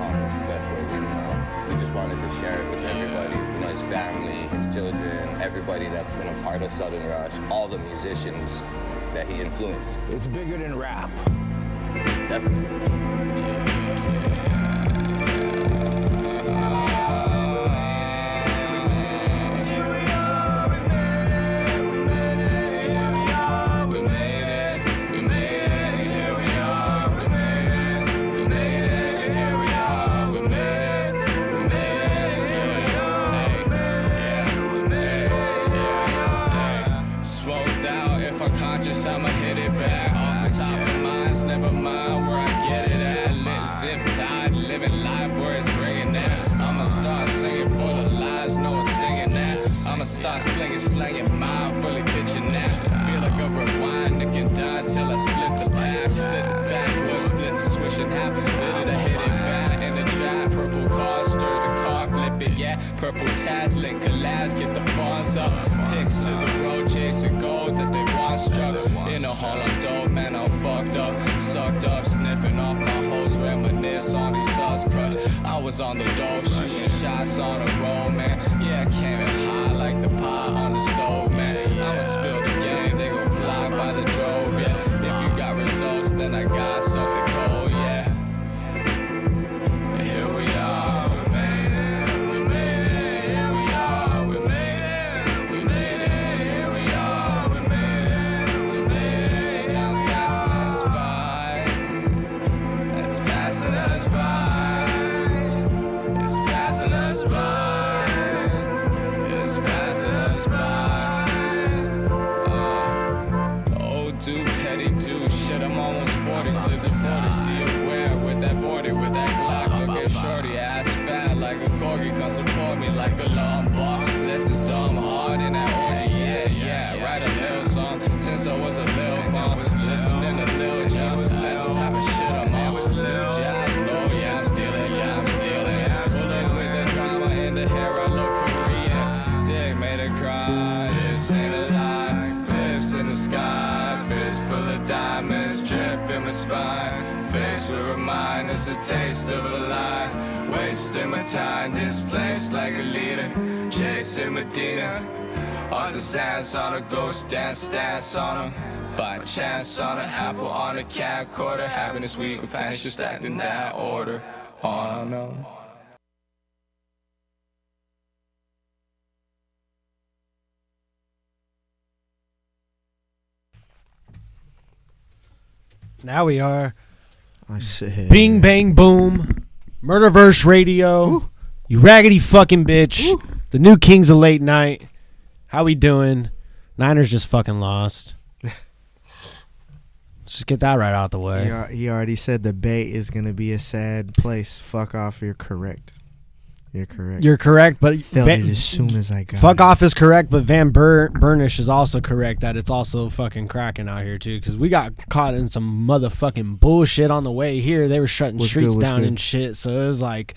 our homies the best way we know how. We just wanted to share it with everybody, you know, his family, his children, everybody that's been a part of Southern Rush, all the musicians that he influenced. It's bigger than rap. Definitely. I'ma hit it back off the top of minds, never mind where I get it at. Lit, zip tied, living life where it's bringing that. I'ma start singing for the lies, no one's singing that. I'ma start slanging mind, fully pitching that. Feel like a rewind, Nick and die till I split the pack, split the backwood, split the switch in half. Lit it, hit it fat in the trap, purple car, stir the car, flip it, yeah. Purple tats, lit collage, get the funds up. Picks to the road, chasing gold that they want struck. In a hall of dope, man, I'm fucked up, sucked up, sniffing off my hoes, reminisce on these sauce crush. I was on the dope, shooting shots on the road, man. Yeah, I came in high like the pot on the stove, man. I'ma spill the game, they gon' fly by the drove, yeah. If you got results, then I got something cold, yeah. Here we are, we made it, we made it. Here we are, we made it, we made it. Here we are, we made it, we made it. Time's passing us by, it's passing us by, it's passing us by, it's passing us by. Oh, do petty dude, shit, I'm almost 40, sipping 40, see you where with that 40, with that Glock, looking shorty, ass fat like a corgi, come support me like a lumbar. This is dumb hard in that orgy, yeah, write a little song, since I was a little punk, listening to Lil Jon, that's the type of shit I'm on, Lil Jon flow, yeah, I'm stealing, pulling with the drama in the hair, I look Korean, dick made her cry, this ain't a lie, cliffs in the sky, fist full of diamonds, drip in my spine, face will remind us a taste of a lie, wasting my time, displaced like a leader, chasing Medina, off the sands on a ghost dance, stance on them. By chance on an apple on a camcorder, having this week of panic just stacked in that order. On on. Now we are. I said. Bing bang boom. Murderverse Radio. Ooh. You raggedy fucking bitch. Ooh. The new kings of late night. How we doing? Niners just fucking lost. Let's just get that right out the way. He already said the Bay is going to be a sad place. Fuck off. You're correct. You're correct, but Felt it as soon as I got fuck it. off is correct, but Van Burnish is also correct that it's also fucking cracking out here too, because we got caught in some motherfucking bullshit on the way here. They were shutting streets down and shit, so it was like,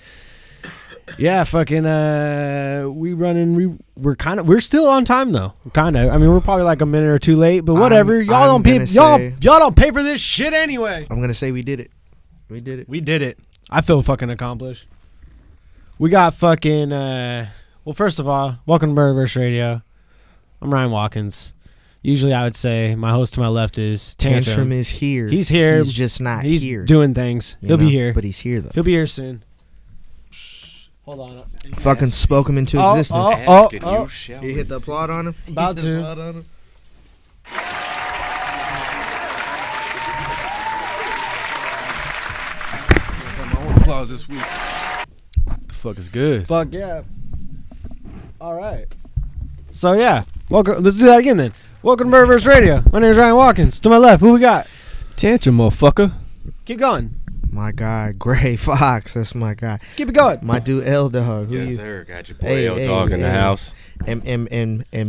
yeah, fucking we're still on time though, kind of. I mean, we're probably like a minute or two late, but whatever. Y'all don't pay for this shit anyway. I'm gonna say we did it. We did it. I feel fucking accomplished. We got fucking, well, first of all, welcome to Murderverse Radio. I'm Ryan Watkins. Usually I would say my host to my left is Tantrum. Tantrum is here. He's here. He's just not He's here. doing things. He'll be here. But he's here, though. He'll be here soon. Hold on. Fucking spoke him into existence. He hit the applaud on him. About to. Applause this week. Fuck is good. Fuck yeah. All right. So yeah, welcome. Let's do that again then. Welcome to Murderverse Radio. My name is Ryan Watkins. To my left, who we got? Tantrum, motherfucker. Keep going. My guy, Gray Fox. That's my guy. Keep it going. My dude, L Dawg. Yes, sir. Got your boy L Dawg in the house. And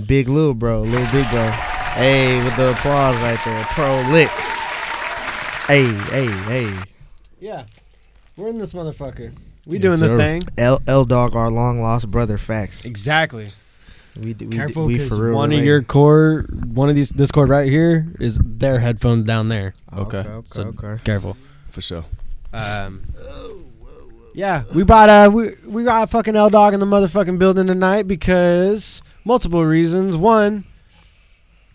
big little bro, big bro. Hey, with the applause right there. Prolix. Hey. Yeah, we're in this motherfucker. We doing the thing. L Dawg, our long lost brother. Facts. Exactly. Careful, we for real. One of these Discord right here is their headphones down there. Okay. So careful. For sure. Yeah, we brought we got fucking L Dawg in the motherfucking building tonight because multiple reasons. One,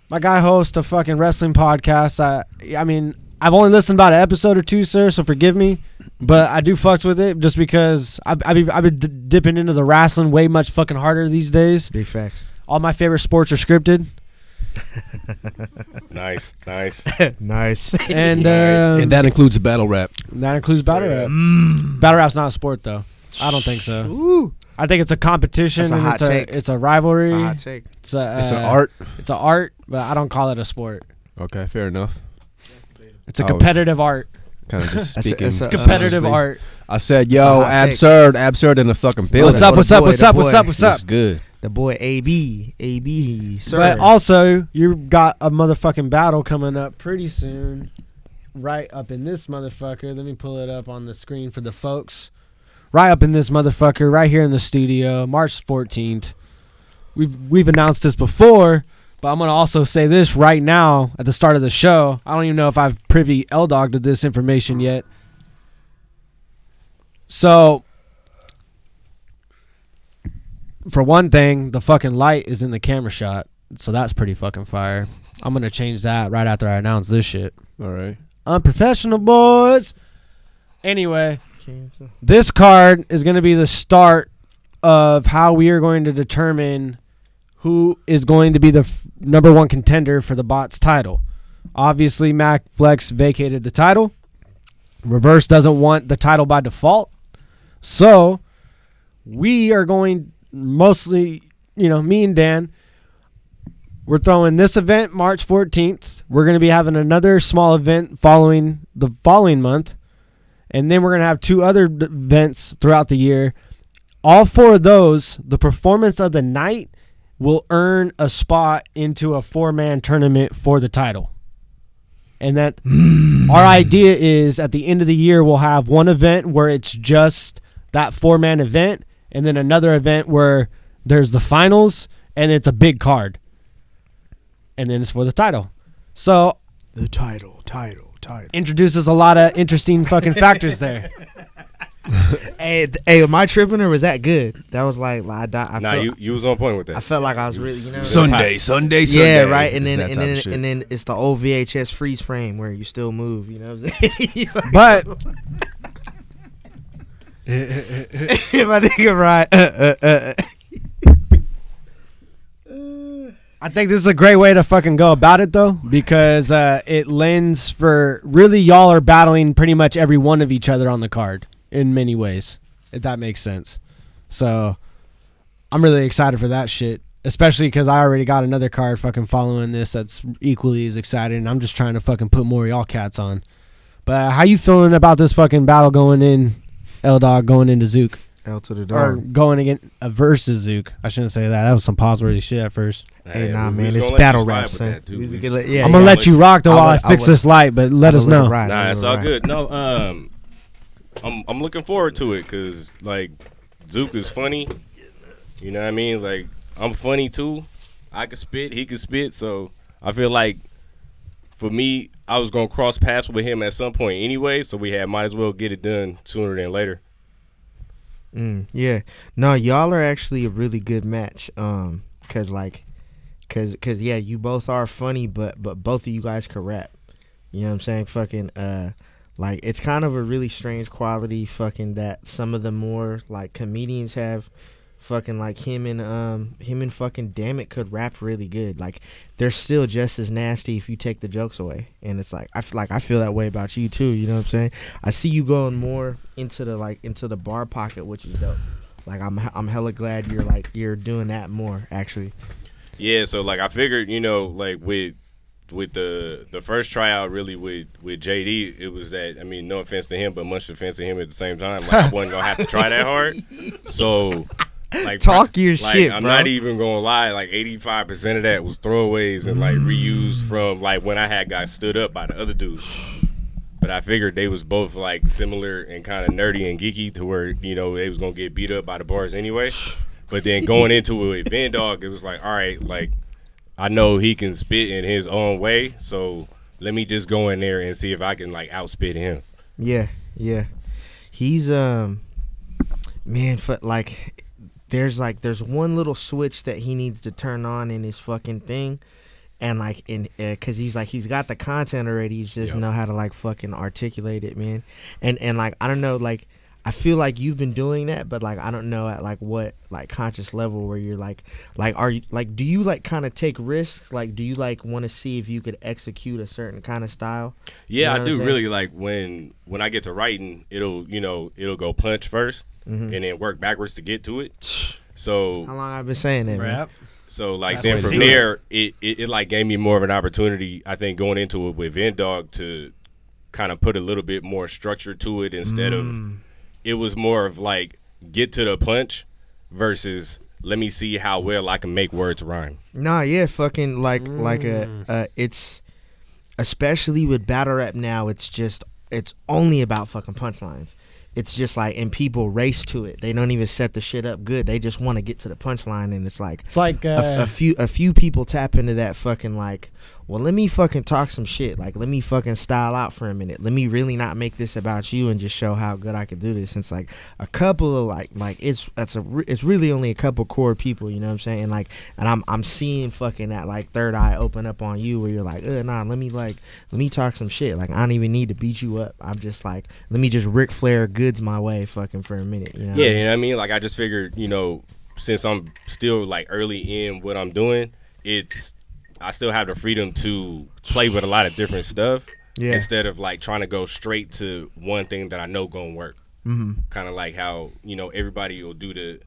my guy hosts a fucking wrestling podcast. I mean, I've only listened about an episode or two, sir, so forgive me, but I do fucks with it just because I've been dipping into the wrestling way much fucking harder these days. Big facts. All my favorite sports are scripted. Nice. Nice. And And that includes battle rap. that includes battle rap. Battle rap's not a sport, though. I don't think so. Ooh. I think it's a competition. That's a and hot take. It's a rivalry. It's a hot take. It's an art. It's an art, but I don't call it a sport. Okay, fair enough. It's a I was- competitive art. Kind of just That's a- speaking. it's a- Competitive consciously. art. I said, It's a yo, hot take. absurd in the fucking building. What's up? the What's up? boy, What's the up? What's boy. up? What's up? It's good. The boy AB, sir. But also, you got a motherfucking battle coming up pretty soon. Right up in this motherfucker. Let me pull it up on the screen for the folks. Right up in this motherfucker, right here in the studio, March 14th. We've announced this before, but I'm gonna also say this right now at the start of the show. I don't even know if I've privy L Dawg to this information yet. So, for one thing, the fucking light is in the camera shot, so that's pretty fucking fire. I'm gonna change that right after I announce this shit. All right. Unprofessional boys. Anyway, this card is going to be the start of how we are going to determine who is going to be the number one contender for the BOTZ title. Obviously, Mac Flex vacated the title. Reverse doesn't want the title by default. So, we are going mostly, me and Dan, we're throwing this event March 14th. We're going to be having another small event following the following month. And then we're going to have two other events throughout the year. All four of those, the performance of the night will earn a spot into a 4-man tournament for the title. And that our idea is at the end of the year, we'll have one event where it's just that 4-man event. And then another event where there's the finals and it's a big card. And then it's for the title. So the title. Introduces a lot of interesting fucking factors there. Hey, am I tripping or was that good? That was like I Nah, felt, you was on point with that. I felt like I was really, Sunday. Yeah, right. And then That type of shit. and then it's the old VHS freeze frame where you still move. You know what I'm saying? But My nigga, right? I think this is a great way to fucking go about it, though, because it lends for really y'all are battling pretty much every one of each other on the card in many ways, if that makes sense. So I'm really excited for that shit, especially because I already got another card fucking following this that's equally as exciting. And I'm just trying to fucking put more of y'all cats on. But how you feeling about this fucking battle going in, L Dawg, going into Zook? L to the Or dog. going against a versus Zook. I shouldn't say that. That was some pause-worthy shit at first. Hey, Yeah, nah, we man, was it's gonna let battle you slide rap, with son. that, too. We was We- gonna let- yeah, I'm going to yeah. let you rock, though, while I fix would- this light, but let us know. Right, Nah, it's all right. good. No, I'm looking forward to it because like Zook is funny. You know what I mean? Like I'm funny too. I can spit, he can spit. So I feel like for me, I was gonna cross paths with him at some point anyway. So might as well get it done sooner than later. Yeah, no, y'all are actually a really good match. Cause yeah, you both are funny, but both of you guys can rap. You know what I'm saying? Fucking like it's kind of a really strange quality fucking that some of the more like comedians have. Fucking like him and fucking Dammit could rap really good. Like they're still just as nasty if you take the jokes away. And it's like I feel that way about you too. You know what I'm saying? I see you going more into the bar pocket, which is dope. Like I'm hella glad you're doing that more actually. Yeah. So like I figured, like with the first tryout really with JD, it was that, I mean, no offense to him, but much offense to him at the same time. Like I wasn't gonna have to try that hard. So like Talk your shit, I'm bro. not even gonna lie, like 85% of that was throwaways and like reused from like when I had got stood up by the other dudes. But I figured they was both like similar and kind of nerdy and geeky to where, they was gonna get beat up by the bars anyway. But then going into it with Van Dog, it was like, all right, like I know he can spit in his own way, so let me just go in there and see if I can like outspit him. Yeah. He's man, like there's one little switch that he needs to turn on in his fucking thing. And like cause he's got the content already. He just know how to like fucking articulate it, man. And like I don't know, like I feel like you've been doing that, but like I don't know at like what like conscious level where you're like are you like, do you like kind of take risks? Like do you like want to see if you could execute a certain kind of style? Yeah, You know I do what I'm really like when I get to writing, it'll go punch first and then work backwards to get to it. So How long I've been saying that, man? Rap. So like That's then what from it is. there, it like gave me more of an opportunity. I think going into it with L Dawg to kind of put a little bit more structure to it instead of it was more of like get to the punch versus let me see how well I can make words rhyme. Nah, yeah, fucking it's especially with battle rap now. It's only about fucking punchlines. It's just like, and people race to it. They don't even set the shit up good. They just want to get to the punchline, and it's like a few people tap into that fucking like, well, let me fucking talk some shit. Like, let me fucking style out for a minute. Let me really not make this about you and just show how good I can do this. And it's like a couple of it's really only a couple core people. You know what I'm saying? And I'm seeing fucking that like third eye open up on you where you're like, nah, let me talk some shit. Like I don't even need to beat you up. I'm just like, let me just Ric Flair goods my way fucking for a minute. You know? Yeah, you know what I mean? Like I just figured, since I'm still like early in what I'm doing, I still have the freedom to play with a lot of different stuff instead of like trying to go straight to one thing that I know gonna work. Mm-hmm. Kind of like how everybody will do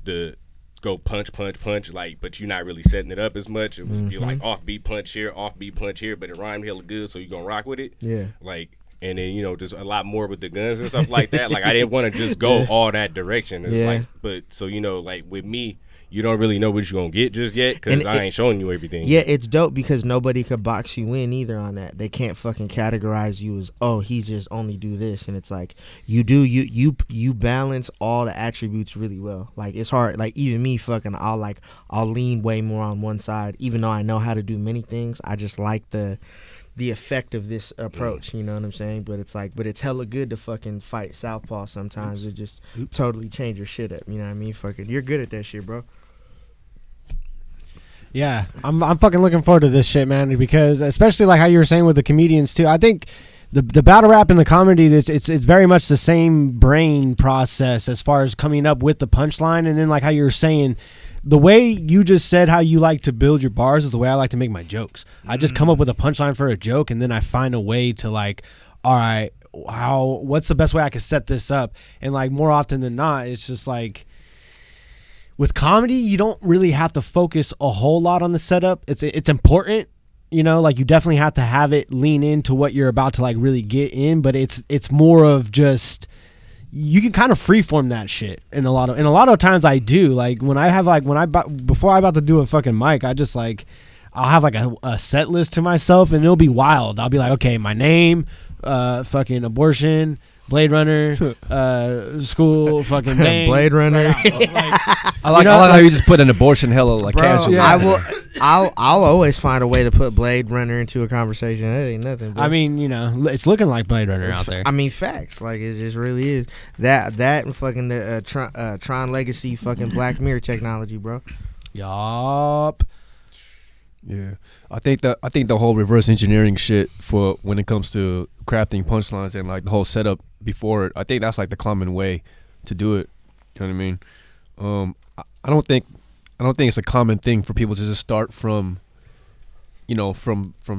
the go punch like, but you're not really setting it up as much. It would be like offbeat punch here, but it rhymed hella good, so you're gonna rock with it. Yeah, like. And then, just a lot more with the guns and stuff like that. Like, I didn't want to just go all that direction. It's like, but so, like with me, you don't really know what you're going to get just yet because I ain't showing you everything. Yeah, it's dope because nobody could box you in either on that. They can't fucking categorize you as, oh, he just only do this. And it's like, you balance all the attributes really well. Like, it's hard. Like, even me fucking, I'll lean way more on one side. Even though I know how to do many things, I just like the effect of this approach, you know what I'm saying? But it's hella good to fucking fight southpaw sometimes. It just totally change your shit up, you know what I mean? Fucking, you're good at that shit, bro. Yeah, I'm fucking looking forward to this shit, man, because especially like how you were saying with the comedians too. I think the battle rap and the comedy, it's very much the same brain process as far as coming up with the punchline, and then like how you were saying, the way you just said how you like to build your bars is the way I like to make my jokes. I just come up with a punchline for a joke, and then I find a way to like, all right, what's the best way I can set this up? And like more often than not, it's just like with comedy, you don't really have to focus a whole lot on the setup. It's important, like you definitely have to have it lean into what you're about to like really get in, but it's more of just, you can kind of freeform that shit in a lot of times. I do like before I about to do a fucking mic, I just like I'll have like a set list to myself, and it'll be wild. I'll be like, okay, my name, fucking abortion, Blade Runner, school, fucking bang. Blade Runner. I like how you just put an abortion hella like casual. Yeah. I'll always find a way to put Blade Runner into a conversation. That ain't nothing. Bro. I mean, it's looking like Blade Runner out there. I mean, facts. Like it just really is. That and fucking the Tron Legacy fucking Black Mirror technology, bro. Yup. Yeah, I think the whole reverse engineering shit for when it comes to crafting punchlines and like the whole setup before it, I think that's like the common way to do it. You know what I mean? I don't think it's a common thing for people to just start from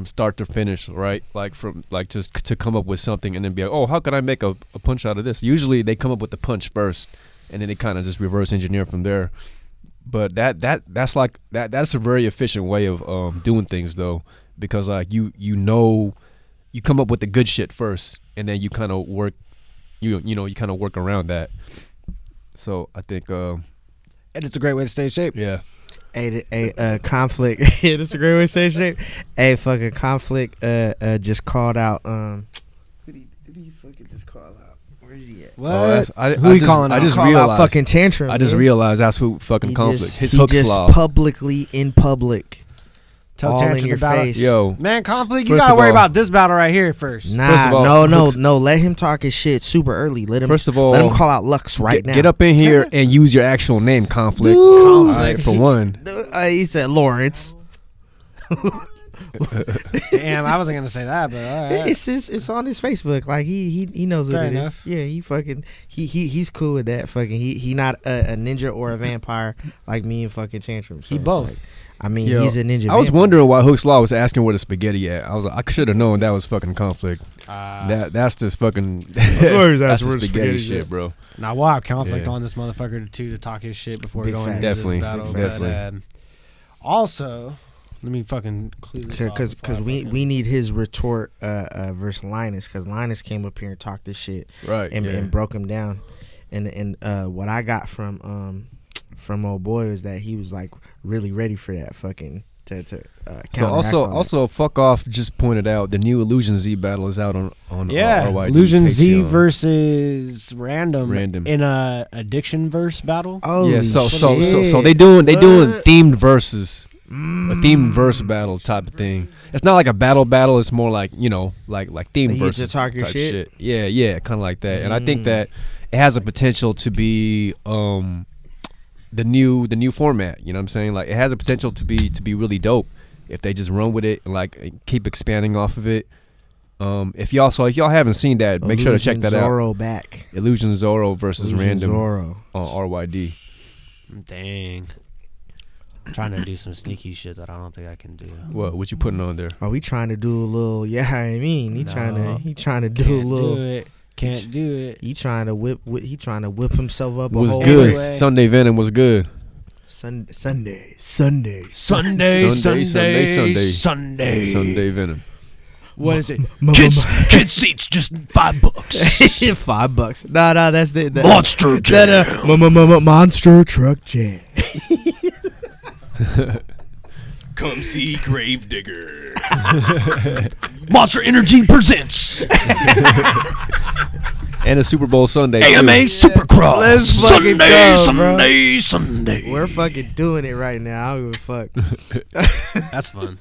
start to finish, right? Like from like just to come up with something and then be like, oh, how can I make a punch out of this? Usually they come up with the punch first, and then they kind of just reverse engineer from there. But that's a very efficient way of doing things though, because like you come up with the good shit first, and then you kind of work work around that. So I think and it's a great way to stay in shape. Yeah. A conflict. Yeah, that's a great way to stay in shape. A fucking conflict just called out. Who did he fucking just call out? Where is he at? What? Who he calling out? I just call realized. Out fucking tantrum. I just realized that's who fucking conflict. His he hook just slob. publicly in public Tell all Tantrum in your the battle. face. Yo, Man, Conflict, you First gotta of worry all- about this battle right here first. First of Nah, all, no. Let him talk his shit super early. Let him. First of all, let him call out Lux right now. get up in here and use your actual name, Conflict. Dude. All right, for one. He said Lawrence. Damn, I wasn't gonna say that, but all right. It's on his Facebook. Like he knows what Fair it enough. is. Yeah, he fucking he's cool with that. Fucking he not a ninja or a vampire like me and fucking Tantrum. So He it's both. like, I mean, Yo, he's a ninja. I was vampire. wondering why Hook's Law was asking where the spaghetti at. I was like, I should have known that was fucking Conflict. That's just fucking. where he's That's asking where the the spaghetti spaghetti's shit, at. bro. Now we'll have Conflict Yeah. on this motherfucker to talk his shit before Big going facts. into Definitely, this battle. big But, facts. also, let me fucking clear this off Because before I we fucking- need his retort versus Linus, because Linus came up here and talked this shit Right. and, yeah. and broke him down, and what I got from old boy was that he was like really ready for that fucking to So counteract all that. also, fuck off. Just pointed out the new Illusion Z battle is out on Yeah, RYD Illusion Z Patreon. versus Random Random. in a addiction verse battle. Holy Yeah, so shit. they doing What? themed verses, a themed verse battle type of thing. It's not like a battle. It's more like like themed You get to verses talk your type shit? Yeah, kind of like that. And I think that it has a potential to be the new format. You know what I'm saying? Like it has a potential to be really dope if they just run with it and like keep expanding off of it. If y'all haven't seen that, make sure to check that out. Zorro back. Illusion Zorro versus Illusion Random Zorro. on RYD. Dang. I'm trying to do some sneaky shit that I don't think I can do. What you putting on there? Are we trying to do a little? Yeah, I mean, he No. trying to do a Can't little. do it. Can't do it. He trying to whip himself up. Was a whole good. Anyway. Sunday Venom was good. Sunday. Sunday. Sunday Venom. What is it? Kids seats just $5. $5. No, that's the Monster Jam. Monster Truck Jam. Come see Gravedigger. Monster Energy presents And a Super Bowl Sunday. too. AMA Supercross. Let's fucking go, bro. Sunday. We're fucking doing it right now. I don't give a fuck. That's fun.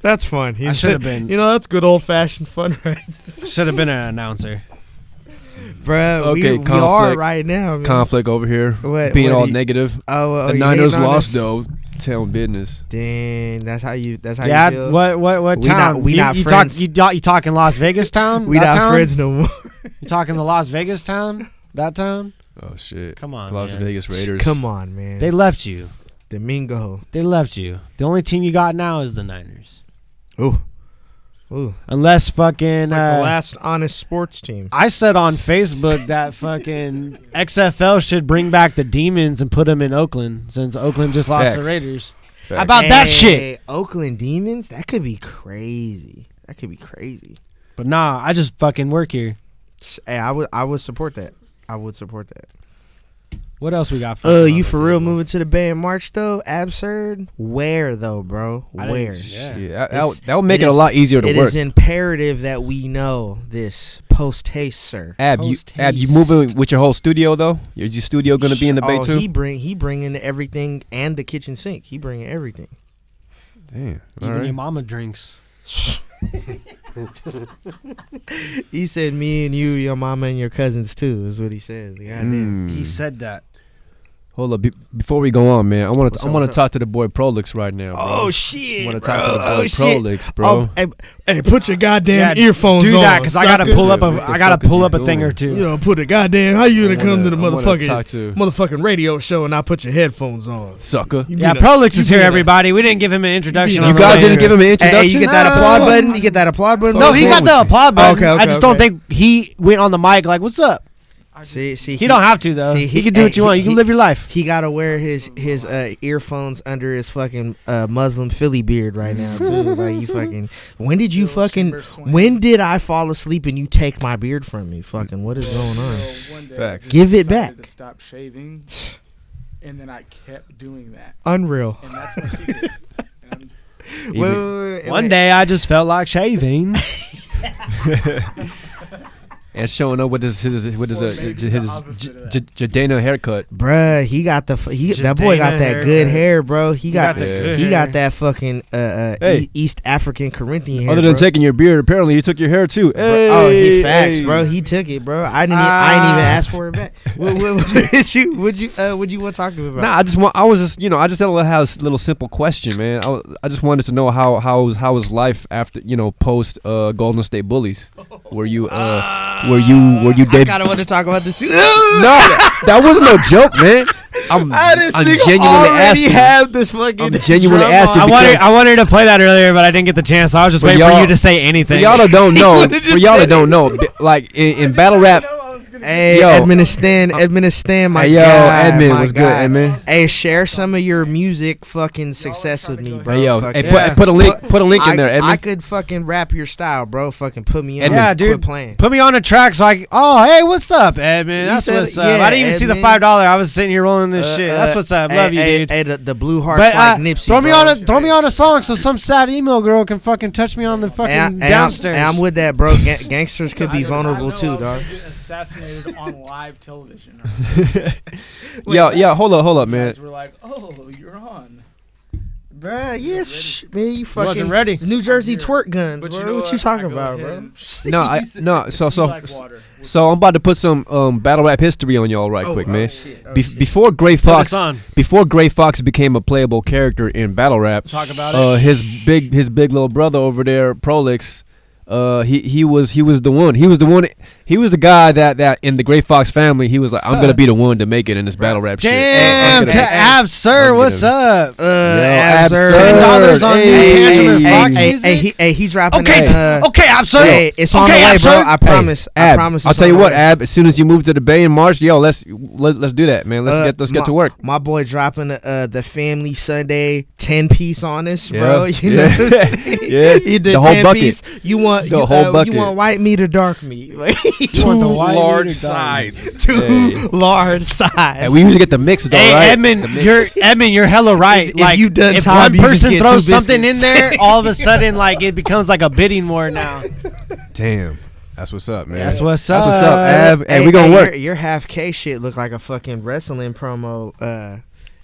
That's fun. I should have been. You know, that's good old fashioned fun, right? Should have been an announcer. Bruh, Okay, we are conflict. right now. Man. Conflict over here. What- being what all do you- negative. Oh, The you Niners hating on lost us? though. Telling business. Dang, that's how you feel. Yeah. What We town? not- we you, not you friends. You talking Las Vegas town? We That not town? friends no more. You talking the Las Vegas town? That town? Oh shit. Come on, Las man. Vegas Raiders. Come on, man. They left you. Domingo. They left you. The only team you got now is the Niners. Ooh. Unless fucking It's like the last honest sports team. I said on Facebook that fucking XFL should bring back the Demons and put them in Oakland since Oakland just lost the Facts. Raiders. Facts. How about that shit? Hey, Oakland Demons? That could be crazy. But nah, I just fucking work here. Hey, I would support that. What else we got? For You for real moving to the Bay in March though? Absurd. Where though, bro? I didn't- Where? yeah. Yeah, It's- that would make it it a is- lot easier to It work. is imperative that we know this post haste, sir. Ab, Post-haste. you moving with your whole studio though? Is your studio gonna be in the Bay too? He bringing everything and the kitchen sink. He bringing everything. Damn. All Even right. your mama drinks. He said me and you, your mama and your cousins too. Is what he said. Goddamn. Mm. He said that. Hold up, before we go on, man, I want What's to up? talk to the boy Prolix right now. Bro. Oh shit! I want to bro. talk to the boy Oh, shit. Prolix, bro. Oh, hey, put your goddamn Yeah, earphones do on. that because I gotta sucker. pull up What the I gotta fuck is pull you up a thing doing? or two. You know, put a goddamn. How you gonna come to the I wanna talk motherfucking to motherfucking radio show and not put your headphones on? sucker. You Yeah, being a- Prolix you is here, being a- everybody. We didn't give him an introduction. You on You the guys way didn't here. give him an introduction. Hey, you get that applaud button? You get that applaud button? No, What's he wrong got with the you? applaud button. Okay, I just don't okay. think he went on the mic like, "What's up?" See, He don't have to though. See, he can do what you want. You can live your life. He gotta wear his earphones under his fucking Muslim Philly beard right now too. Like you fucking. When did you fucking? When did I fall asleep and you take my beard from me? Fucking. What is going on? So one day Facts. I Give it decided back. To stop shaving, and then I kept doing that, Unreal. and that's my secret. And Wait, One day I just felt like shaving. and showing up with his Jadena haircut. Bruh, he got that boy got that good hair, bro. He got that fucking East African Corinthian hair. Other than bro. taking your beard, apparently he took your hair too. Hey, Oh, he facts, bro. He took it, bro. I ain't even ask for it back. What would you want to talk to me about? Nah, I just had a little simple question, man. I just wanted to know how was life after post Golden State Bullies, were you I kind of want to talk about this too. No, that wasn't no joke, man. I'm genuinely asking. Have this fucking I'm genuinely asking. I wanted to play that earlier, but I didn't get the chance. So I was just waiting for you to say anything. For y'all that don't know, like in battle rap. Hey, Edmund, my hey, guy. Edmund, my what's guy. good, Edmund? Hey, share some of your music fucking success with me, bro. Hey, yo, Fucking- put a link in there, Edmund. I could fucking rap your style, bro. Fucking put me on. Edmund. Yeah, dude. Quit playing. Put me on a track so hey, what's up, Edmund? That's said- what's up. yeah, I didn't even see the Edmund. $5. I was sitting here rolling this shit. That's what's up. Love you, dude. Hey, the blue hearts But like Nipsey. throw me bro. throw me on a song so some sad emo girl can fucking touch me on the fucking downstairs. I'm with that, bro. Gangsters could be vulnerable too, dog. Assassinated on live television. Yeah, hold up, man. We're like, oh, you're on. Bruh, yes, man, you fucking Wasn't ready. New Jersey twerk guns, But bro. you know What you talking I go about, ahead bro? and- So I'm about to put some battle rap history on y'all right quick, man. Shit. Before Gray Fox, us on. before Gray Fox became a playable character in battle rap, Talk about it. his big little brother over there, Prolix, he was the one. He was the guy that in the Gray Fox family, he was like, I'm gonna be the one to make it in this battle rap shit. Damn, I'm to gonna- Ab Sir, what's up? Absurd. $10 on Hey, Tantum and Fox Hey, music. he dropping Okay, that. okay, Ab Sir. Hey, it's on the Okay, way, Ab bro. Sir. I promise. Hey, I Ab, promise. I'll it's tell on you the what, way. Ab. As soon as you move to the Bay in March, yo, let's do that, man. Let's get to work. My boy dropping the Family Sunday 10-piece on us, bro. Yeah. You know what I'm saying? Yeah. He did The whole 10-piece. You want The whole bucket. You want white meat or dark meat? You want the white Large meat or dark? sides. Two Hey. large size. And we usually get the mix though, Hey, right? Edmund, The mix. you're hella right. If Like, you done if time, one you just person get throws two something in biscuits. there, all of a sudden, like, it becomes like a bidding war now. Damn, that's what's up, man. That's what's That's up. what's up, Ab. Hey, we gonna work. Your half K shit look like a fucking wrestling promo.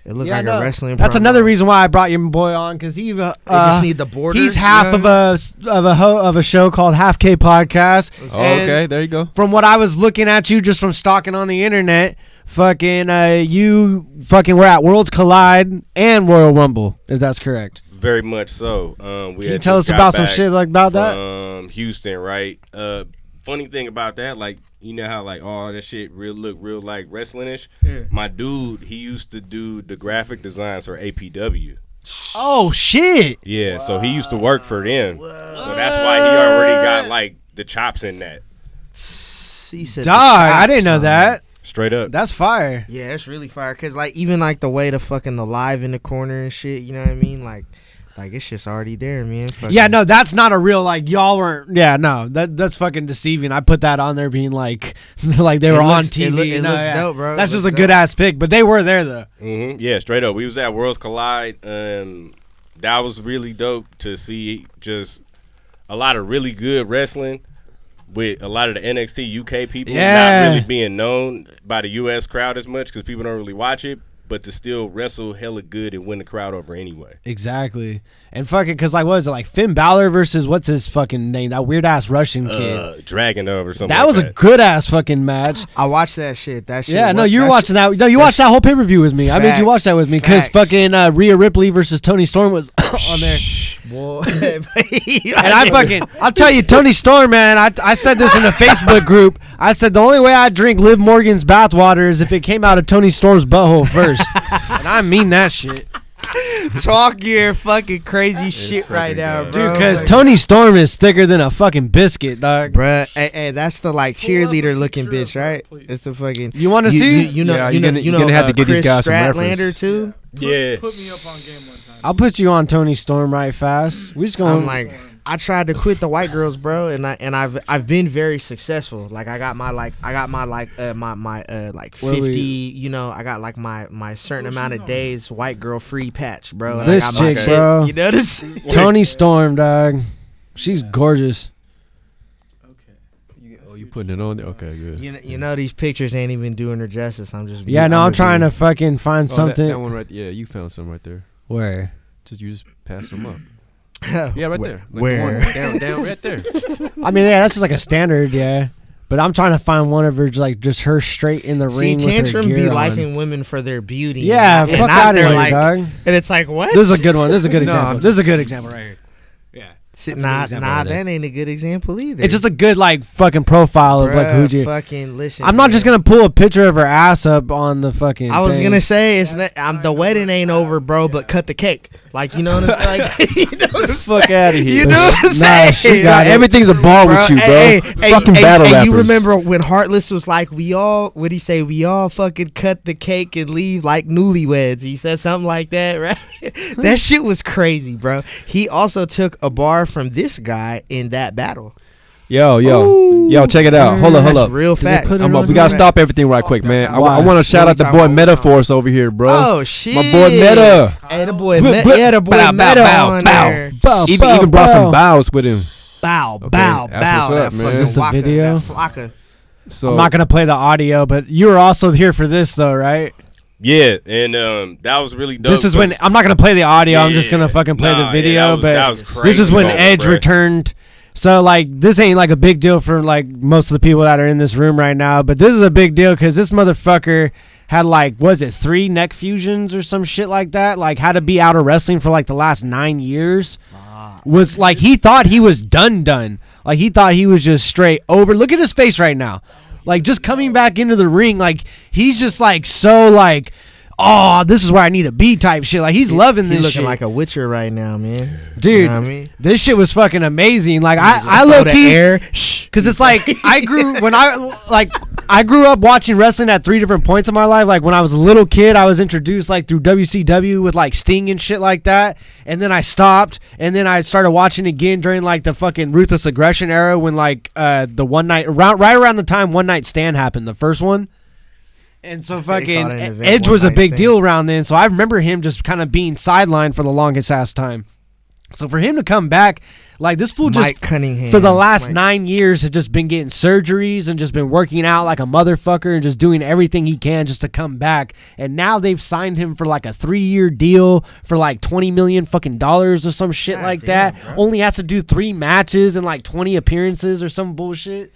It looked Yeah, like no. a wrestling. That's promo. another reason why I brought your boy on, because he They just need the border. he's you half know? of a show called Half K Podcast. Oh, And okay, there you go. From what I was looking at you just from stalking on the internet, you fucking were at Worlds Collide and Royal Rumble, if that's correct. Very much so. We Can you had tell us just got about some back shit like about that? from Houston, right? Funny thing about that, like, you know how like all that shit look real like wrestling-ish? Yeah. My dude, he used to do the graphic designs for APW. Oh shit! Yeah, so he used to work for them. So that's why he already got like the chops in that. He said the Dog, I chops didn't know on that. Straight up. That's fire. Yeah, it's really fire. Cause like even like the way the fucking the live in the corner and shit, you know what I mean? Like it's just already there, man. Fucking, Yeah, no, that's not a real like y'all weren't. Yeah, no, that's fucking deceiving. I put that on there being like like they It were on looks- TV. it No, looks yeah. dope, bro. It That's just looks a good ass pick, but they were there though. Yeah, straight up. We was at Worlds Collide. That was really dope to see just a lot of really good wrestling with a lot of the NXT UK people Yeah. not really being known by the US crowd as much because people don't really watch it, but to still wrestle hella good and win the crowd over anyway. Exactly. And fucking, cause like, what is it, like Finn Balor versus what's his fucking name? That weird ass Russian kid. Dragunov or something. That like was a good ass fucking match. I watched that shit. That shit. Yeah, no, what- you were that watching that. No, you watched that whole pay per view with me. I made you Facts. watch that with me because Facts. fucking Rhea Ripley versus Tony Storm was on there. Boy, And I'll tell you, Tony Storm, man, I said this in the Facebook group. I said the only way I drink Liv Morgan's bathwater is if it came out of Tony Storm's butthole first. And I mean that shit. talk your fucking crazy shit right now, good. bro. Dude, because Like, Tony Storm is thicker than a fucking biscuit, dog. bruh, hey, that's the like cheerleader looking bitch, right? It's the fucking. You want to see? You know, Yeah, you you're know, gonna have to give these Chris guys some Stratlander reference. too. Yeah. Put me up on game one time. I'll put you on Tony Storm right fast. We just going. I'm like, I tried to quit the white girls, bro, and I've been very successful. Like I got my like 50. You know, I got like my certain amount of days white girl free patch, bro. And This I got my chick, shit. bro. You notice? Tony Storm, dog. She's gorgeous. Okay. Oh, you Putting it on there. Okay, good. You know these pictures ain't even doing her justice. I'm just I'm trying to fucking find something. That one right. Yeah, you found some right there. Where? You just pass them up. Yeah, right there. Like where? Down, right there. I mean, yeah, that's just like a standard, yeah. But I'm trying to find one of her, like just her straight in the ring with her Tantrum gear be on. liking women for their beauty. Yeah, and fuck not out of their, here, like, dog. And it's like, what? This is a good one. This is a good No, example. I'm This is a good example right here. Yeah. Nah, example right there. that ain't a good example either. It's just a good like fucking profile of like who you. fucking listen. I'm not man. just gonna pull a picture of her ass up on the fucking. I was thing. gonna say it's not. The wedding ain't over, bro. But cut the cake. Like you know what I'm like. You know what I'm Fuck saying? out of here. You know what I'm saying? Nah, she's got Everything's a bar with you, bro. Fucking battle rappers. You remember when Heartless was like, what'd he say? We all fucking cut the cake and leave like newlyweds. He said something like that, right? That shit was crazy, bro. He also took a bar from this guy in that battle. Yo, check it out. Hold That's up. real fact. put it I'm on up. We gotta stop everything right quick, man. I Why? want to shout out What the we boy talking about? Metaforce over here, bro. Oh shit, My boy Meta. Hey, the boy, Blip, blip. the boy Bow, Meta bow, on bow, there. Bow, Even brought some bows with him. Bow, Okay, bow, that's bow. what's That up, man. fucking Is this the waka, video? that flocka. So I'm not gonna play the audio, but you were also here for this though, right? Yeah, and that was really dope. This is when I'm not gonna play the audio. I'm just Yeah. gonna fucking play Nah, the video. that was but crazy this is when moment, Edge bruh. returned. So like this ain't like a big deal for like most of the people that are in this room right now, but this is a big deal because this motherfucker had like 3 neck fusions or some shit like that. Like had to be out of wrestling for like the last 9 years. Was like he thought he was done. Like he thought he was just straight over. Look at his face right now. Like just coming back into the ring, like he's just like so like, oh, this is where I need to be type shit. Like he's loving He this looking shit. like a Witcher right now, man. Dude, You know what I mean? this shit was fucking amazing. Like I Throw low the key, air. because it's like I grew up watching wrestling at 3 different points in my life. Like when I was a little kid, I was introduced like through WCW with like Sting and shit like that, and then I stopped, and then I started watching again during like the fucking Ruthless Aggression era when like the one night right around the time One Night Stand happened, the first one. And so fucking called it an event, Edge One was a Night big Stand. deal around then. So I remember him just kind of being sidelined for the longest ass time. So for him to come back, like this fool Mike just Cunningham. for the last Mike- 9 years has just been getting surgeries and just been working out like a motherfucker and just doing everything he can just to come back. And now they've signed him for like a 3-year deal for like $20 million fucking dollars or some shit God like damn, that. bro. Only has to do 3 matches and like 20 appearances or some bullshit.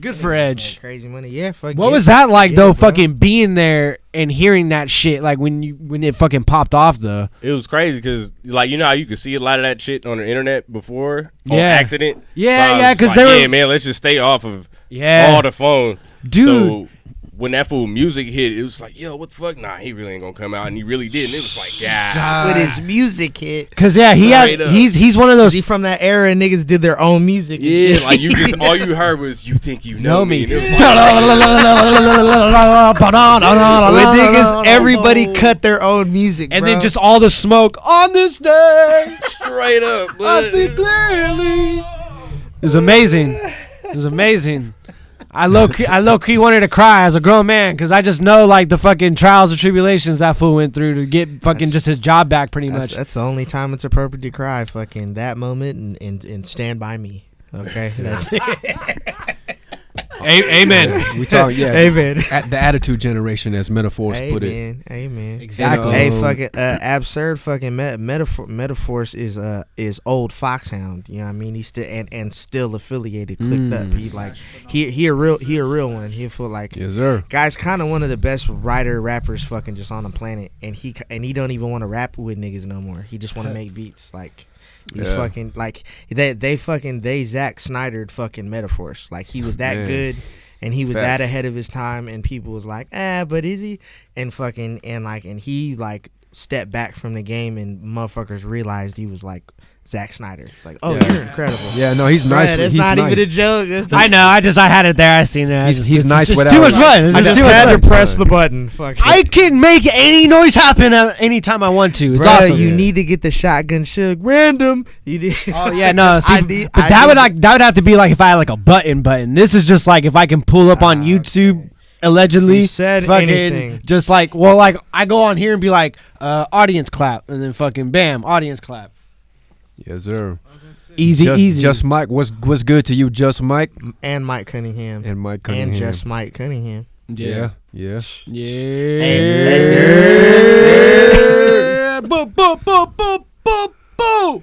Good for Edge. Crazy money. Yeah, fuck What yeah. was that like Yeah, though? bro. Fucking being there and hearing that shit, like when it fucking popped off though. It was crazy because, like, you know how you could see a lot of that shit on the internet before on Yeah. accident? Yeah, So I yeah, was 'cause like, they were- yeah, man, let's just stay off of Yeah. all the phone. Dude. So when that fool music hit, it was like, yo, what the fuck? Nah, he really ain't gonna come out. And he really did. And it was like, yeah. With his music hit. Cause yeah, Straight up. he's one of those. Is he from that era and niggas did their own music and Yeah, shit? like you just, all you heard was, you think you know me. And it was like, With niggas, everybody cut their own music, and bro. then just all the smoke on this day. straight up. I But see clearly. It was amazing. It was amazing. I low key wanted to cry as a grown man because I just know like the fucking trials and tribulations that fool went through to get fucking just his job back pretty much. That's the only time it's appropriate to cry. Fucking that moment and Stand By Me. Okay, that's it. Amen. we talk, yeah. Amen. At the attitude generation, as Metaphors put it. Amen. Amen. Exactly. And, Hey, fucking absurd fucking metaphors is old Foxhound. You know what I mean? He's still and still affiliated, clicked up. He's like he a real one. He feel like Yes, sir. guy's kind of one of the best rappers fucking just on the planet, and he don't even want to rap with niggas no more. He just want to make beats like. He's Yeah. fucking like they Zack Snydered fucking Metaphors. Like he was that Man. good and he was Facts. that ahead of his time, and people was like, but is he? And fucking and he like stepped back from the game, and motherfuckers realized he was like Zack Snyder. It's like, oh, Yeah. you're incredible. Yeah, no, he's nice. Bruh, that's he's not nice. even a joke. That's I know. I had it there. I seen it. He's nice It's just without- too much fun. It's I just just too much had fun. to press the button. Fuck I can make any noise happen anytime I want to. It's Bruh, awesome. you need to get the shotgun shook random. You did. Oh yeah, no. See, I that would need- that would have to be like if I had like a button. This is just like if I can pull up on YouTube. Allegedly, You said fucking anything. just like like I go on here and be like, audience clap, and then fucking bam, audience clap. Yes, sir. Easy. Just Mike. What's good to you, Just Mike? And Mike Cunningham. And Mike Cunningham. And just Mike Cunningham. Yeah. Boo.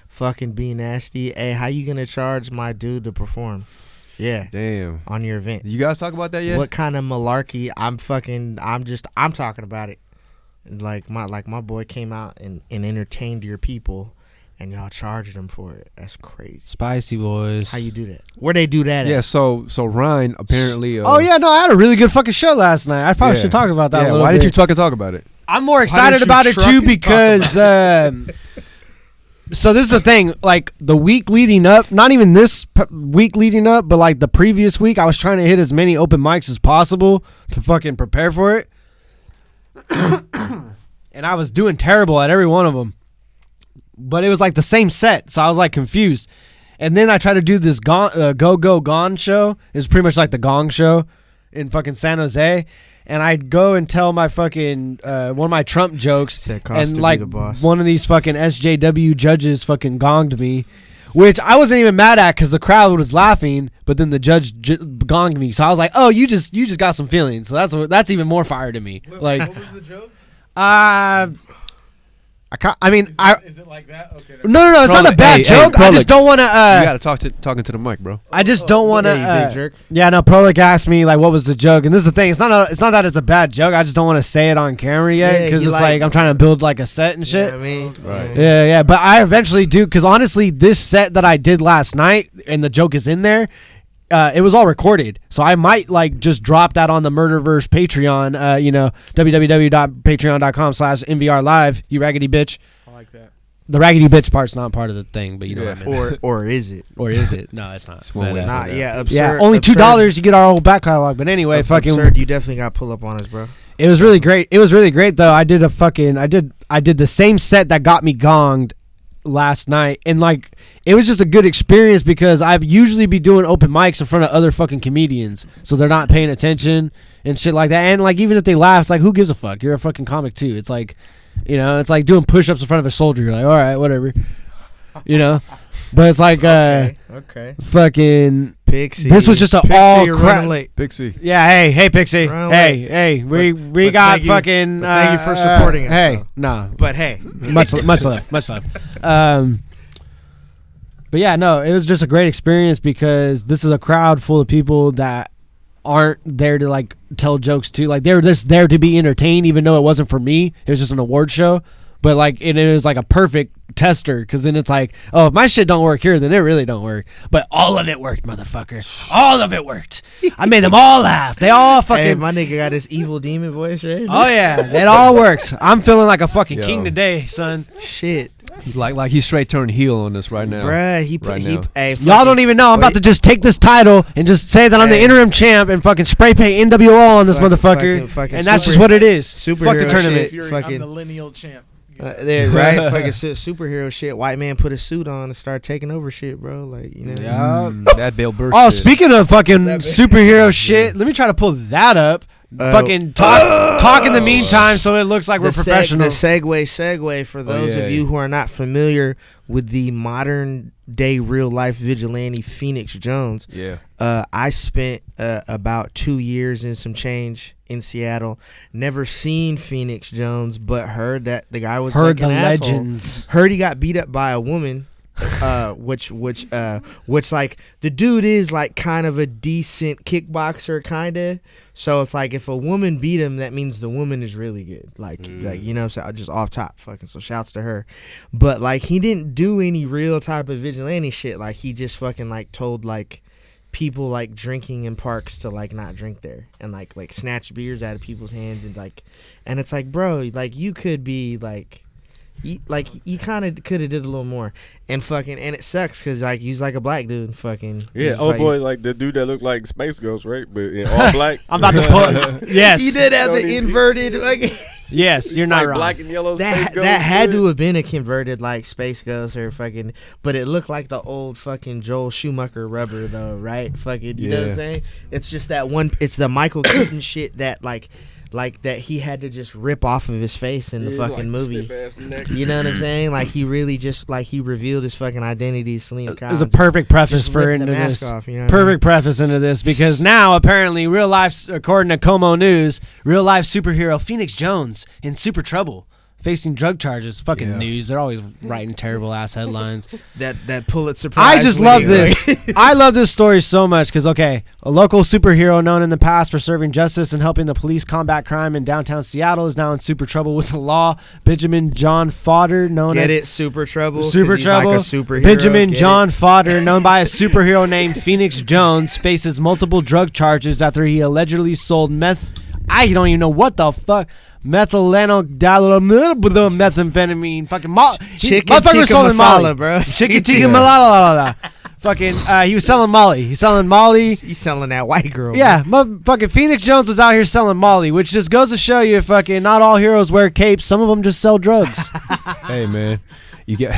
Fucking be nasty. Hey, how you gonna charge my dude to perform? Yeah. Damn. On your event. You guys talk about that yet? What kind of malarkey? I'm talking about it. Like my boy came out and entertained your people, and y'all charged him for it. That's crazy. Spicy boys. How you do that? Where they do that? Yeah. At? So Ryan apparently. Oh yeah, no, I had a really good fucking show last night. I probably should talk about that. Yeah. A little Why bit. did you talk about it? I'm more excited about it too because. So this is the thing, like the week leading up, not even this week leading up, but like the previous week, I was trying to hit as many open mics as possible to fucking prepare for it. And I was doing terrible at every one of them. But it was like the same set, so I was like confused. And then I tried to do this Go Gone show. It was pretty much like the Gong show in fucking San Jose. And I'd go and tell my fucking one of my Trump jokes, and like one of these fucking SJW judges fucking gonged me, which I wasn't even mad at because the crowd was laughing. But then the judge gonged me, so I was like, "Oh, you just got some feelings." So that's even more fire to me. Like, what was the joke? Is it like that? Okay. No, it's not a bad joke. I just don't want to. You gotta talking to the mic, bro. I just don't want to. Yeah, you big jerk. Yeah, no. Prolix asked me like, what was the joke, and this is the thing. It's not that it's a bad joke. I just don't want to say it on camera yet because it's like I'm trying to build like a set and shit. You know what I mean, Right. Yeah. But I eventually do because honestly, this set that I did last night and the joke is in there. It was all recorded, so I might like just drop that on the Murderverse Patreon. www.patreon.com/MVR live. You raggedy bitch. I like that. The raggedy bitch part's not part of the thing, but you know what I mean. or is it? Or is it? No, it's not. It's one way. Not absurd. Yeah, only $2 you get our whole back catalog. But anyway, fucking absurd. You definitely got to pull up on us, bro. It was really great. It was really great though. I did the same set that got me gonged last night, and like it was just a good experience because I've usually be doing open mics in front of other fucking comedians, so they're not paying attention and shit like that. And like even if they laugh, it's like who gives a fuck? You're a fucking comic too. It's like, you know, it's like doing push-ups in front of a soldier. You're like, all right, whatever, you know. But it's like okay. Fucking Pixie. This was just an Pixie, all you're crap. running late. Pixie. Yeah, hey, Pixie. We But got thank you- fucking. but thank you for supporting us, Hey, though. no, But hey, much love. But yeah, no, it was just a great experience because this is a crowd full of people that aren't there to like tell jokes too. Like they were just there to be entertained, even though it wasn't for me. It was just an award show. But like it was like a perfect tester because then it's like, oh, if my shit don't work here, then it really don't work. But all of it worked, motherfucker. All of it worked. I made them all laugh. They all fucking. hey, my nigga got this evil demon voice, right? Oh yeah, it all worked. I'm feeling like a fucking Yo. king today, son. Shit, Like he's straight turned heel on us right now. bruh. He put Right he. now. Hey, Y'all don't even know. I'm about to just take this title and just say that I'm the interim champ and fucking spray paint NWO on this motherfucker. fucking And that's super- just what it is. superhero Fuck the tournament. shit. Fury, Fucking- I'm the lineal champ. There, right? Fucking superhero shit. White man put a suit on and start taking over shit, bro. Like, you know. Yeah, that Bill Burr. Oh, shit. speaking of fucking superhero shit, let me try to pull that up. Fucking talk in the meantime so it looks like we're professional. The segue for those yeah, of you who are not familiar with the modern day real life vigilante Phoenix Jones. Yeah. I spent about 2 years and some change in Seattle. Never seen Phoenix Jones, but heard that the guy was Heard like the an asshole. legends. Heard he got beat up by a woman. Which like the dude is like kind of a decent kickboxer kinda. So it's like if a woman beat him, that means the woman is really good. Like you know what I'm saying? Just off top fucking, so shouts to her. But like he didn't do any real type of vigilante shit. Like he just fucking like told like people like drinking in parks to like not drink there and like snatch beers out of people's hands and it's like, bro, like you could be like you kind of could have did a little more and it sucks because like he's like a black dude fucking Yeah, boy, like the dude that looked like Space Ghost, right? But in all black. I'm about to pull. Yes. he did have Don't the even- inverted like, Yes, you're not like wrong. black and yellow Space that Ghost. had dude. to have been a converted like Space Ghost or fucking, but it looked like the old fucking Joel Schumacher rubber though, right? Fucking, you know what I'm Yeah. saying? It's just that one. It's the Michael Keaton shit that like like that he had to just rip off of his face in the Yeah, fucking like movie. stiff-ass neck. You know what I'm saying? Like he really just like he revealed his fucking identity, Selena Kyle. It was a perfect preface just for ripped the into mask this. off, you know what I mean? Perfect preface into this because now apparently real life, according to Como News, real life superhero Phoenix Jones in super trouble, facing drug charges. Fucking Yeah. news. They're always writing terrible ass headlines. That Pulitzer Prize. I just love winning, this. like- I love this story so much because, okay, a local superhero known in the past for serving justice and helping the police combat crime in downtown Seattle is now in super trouble with the law. Benjamin John Fodder, known Get as it? Super trouble. 'Cause Super he's Trouble. Like a superhero. Benjamin Get John it? Fodder, known by a superhero named Phoenix Jones, faces multiple drug charges after he allegedly sold meth. I don't even know what the fuck. Methamphetamine. Fucking Chicken motherfucker tikka selling masala, Molly. bro. Chicken tikka masala. Fucking, he was selling Molly. He's selling Molly. He's selling that white girl. Yeah, fucking Phoenix Jones was out here selling Molly, which just goes to show you, fucking, not all heroes wear capes. Some of them just sell drugs. Hey man, you get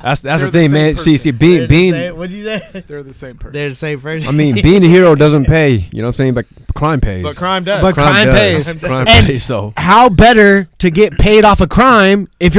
that's they're the the thing, same man. person. See, being What'd you say? They're the same person. They're the same person. I mean, being a hero doesn't pay. You know what I'm saying? But crime pays. but crime does. But crime does. pays. Crime And- pays. So How better to get paid off a crime if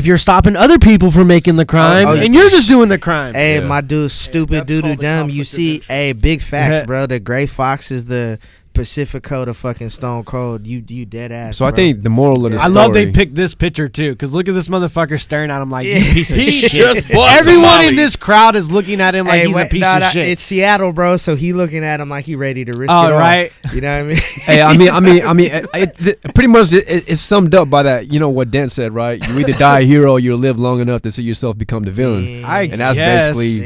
you're stopping other people from making the crime Oh, and you're just doing the crime. Hey, Yeah. my dude, stupid that's doo doo called the dumb. You conflict of see, interest. hey, big facts, Yeah. bro. The Gray Fox is the Pacifico to fucking Stone Cold. You dead ass. so I bro. think the moral of the I story. love they picked this picture too, because look at this motherfucker staring at him like, you Yeah. piece of He shit. just bought some Everyone in Molly. this crowd is looking at him like he's a wait, piece nah, of nah, shit. It's Seattle, bro. So he looking at him like he ready to risk Oh, it all. right. You know what I mean? Hey, I mean, pretty much it's summed up by that. You know what Dent said, right? You either die a hero, or you live long enough to see yourself become the villain. And that's guess. basically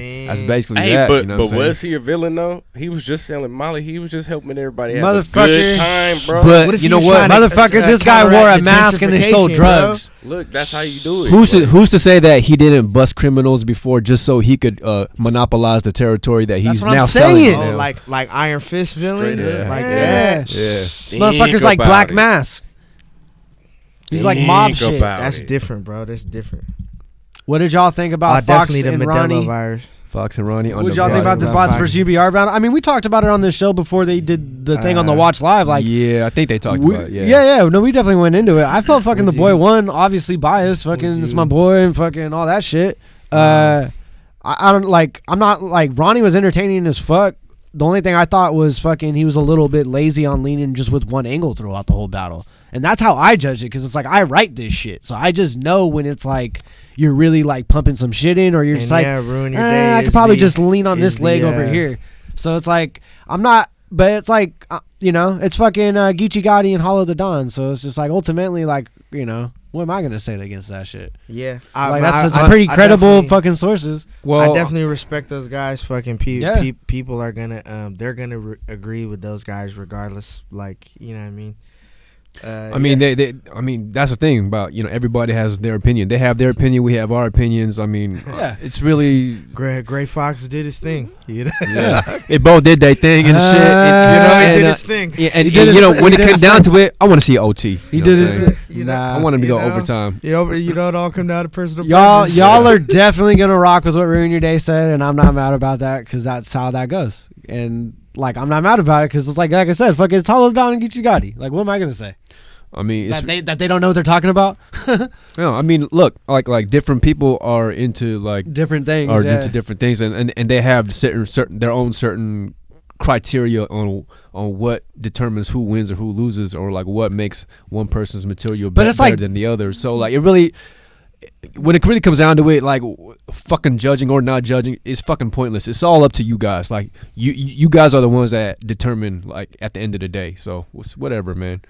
Hey, that. but you know what I'm saying? was he a villain though? He was just selling Molly. He was just helping everybody have a Motherfucker. good time, bro. But What if you he know was what? trying to, Motherfucker, this guy wore a counteract the mask and he sold gentrification, bro? drugs. Look, that's how you do it. Who's to say that he didn't bust criminals before just so he could monopolize the territory that he's That's what now I'm selling? saying. now? Oh, like Iron Fist villain, Straight up. like Yeah. that. yeah. This motherfucker's Think like about Black it. Mask. He's like mob Think shit. about That's it. different, bro. That's different. What did y'all think about Fox Definitely the and Modelo Ronnie? virus. Fox and Ronnie. What did y'all think about the Fox. BOTZ versus UBR battle? I mean, we talked about it on this show before they did the thing on the Watch Live. Like, yeah, I think they talked we- about it. yeah. No, we definitely went into it. I felt fucking the Would boy you- won. Obviously biased. Fucking, it's you- my boy and fucking all that shit. I don't like. I'm not like Ronnie was entertaining as fuck. The only thing I thought was fucking he was a little bit lazy on leaning just with one angle throughout the whole battle. And that's how I judge it, because it's like I write this shit, so I just know when it's like you're really like pumping some shit in, or you're just like, ruin your day. I is could probably the- just lean on is this leg the, over here. So it's like I'm not, but it's like it's fucking Geechee Gotti and Hollow the Dawn. So it's just like ultimately like what am I gonna say against that shit? Yeah, Like that's pretty credible definitely- fucking sources. Well, I definitely respect those guys. Fucking Yeah. people are gonna they're gonna agree with those guys regardless. Like you know what I mean. I mean, I mean, that's the thing about everybody has their opinion. They have their opinion. We have our opinions. I mean, Yeah. it's really Gray Fox did his thing. You know, yeah. They both did their thing and shit. he And, did his thing. yeah, and, He did and, his know thing. when He it did came his down thing. to it, I want to see OT. He You know did what his I'm saying? thing. I want him to go overtime. You know, it all come down to personal. Y'all preference. are definitely gonna rock with what Ruin Your Day said, and I'm not mad about that because that's how that goes. And like I'm not mad about it because it's like I said, fuck it, it's Hollow Dawn and Geechee Gotti. Like what am I gonna say? I mean, it's, That they don't know what they're talking about? no, I mean, look, like different people are into like Different things. are Yeah. into different things, and they have certain their own certain criteria on what determines who wins or who loses, or like what makes one person's material But it's better like- than the other. So like it really, when it really comes down to it, like fucking judging or not judging is fucking pointless. It's all up to you guys. Like you guys are the ones that determine like at the end of the day. So it's whatever, man.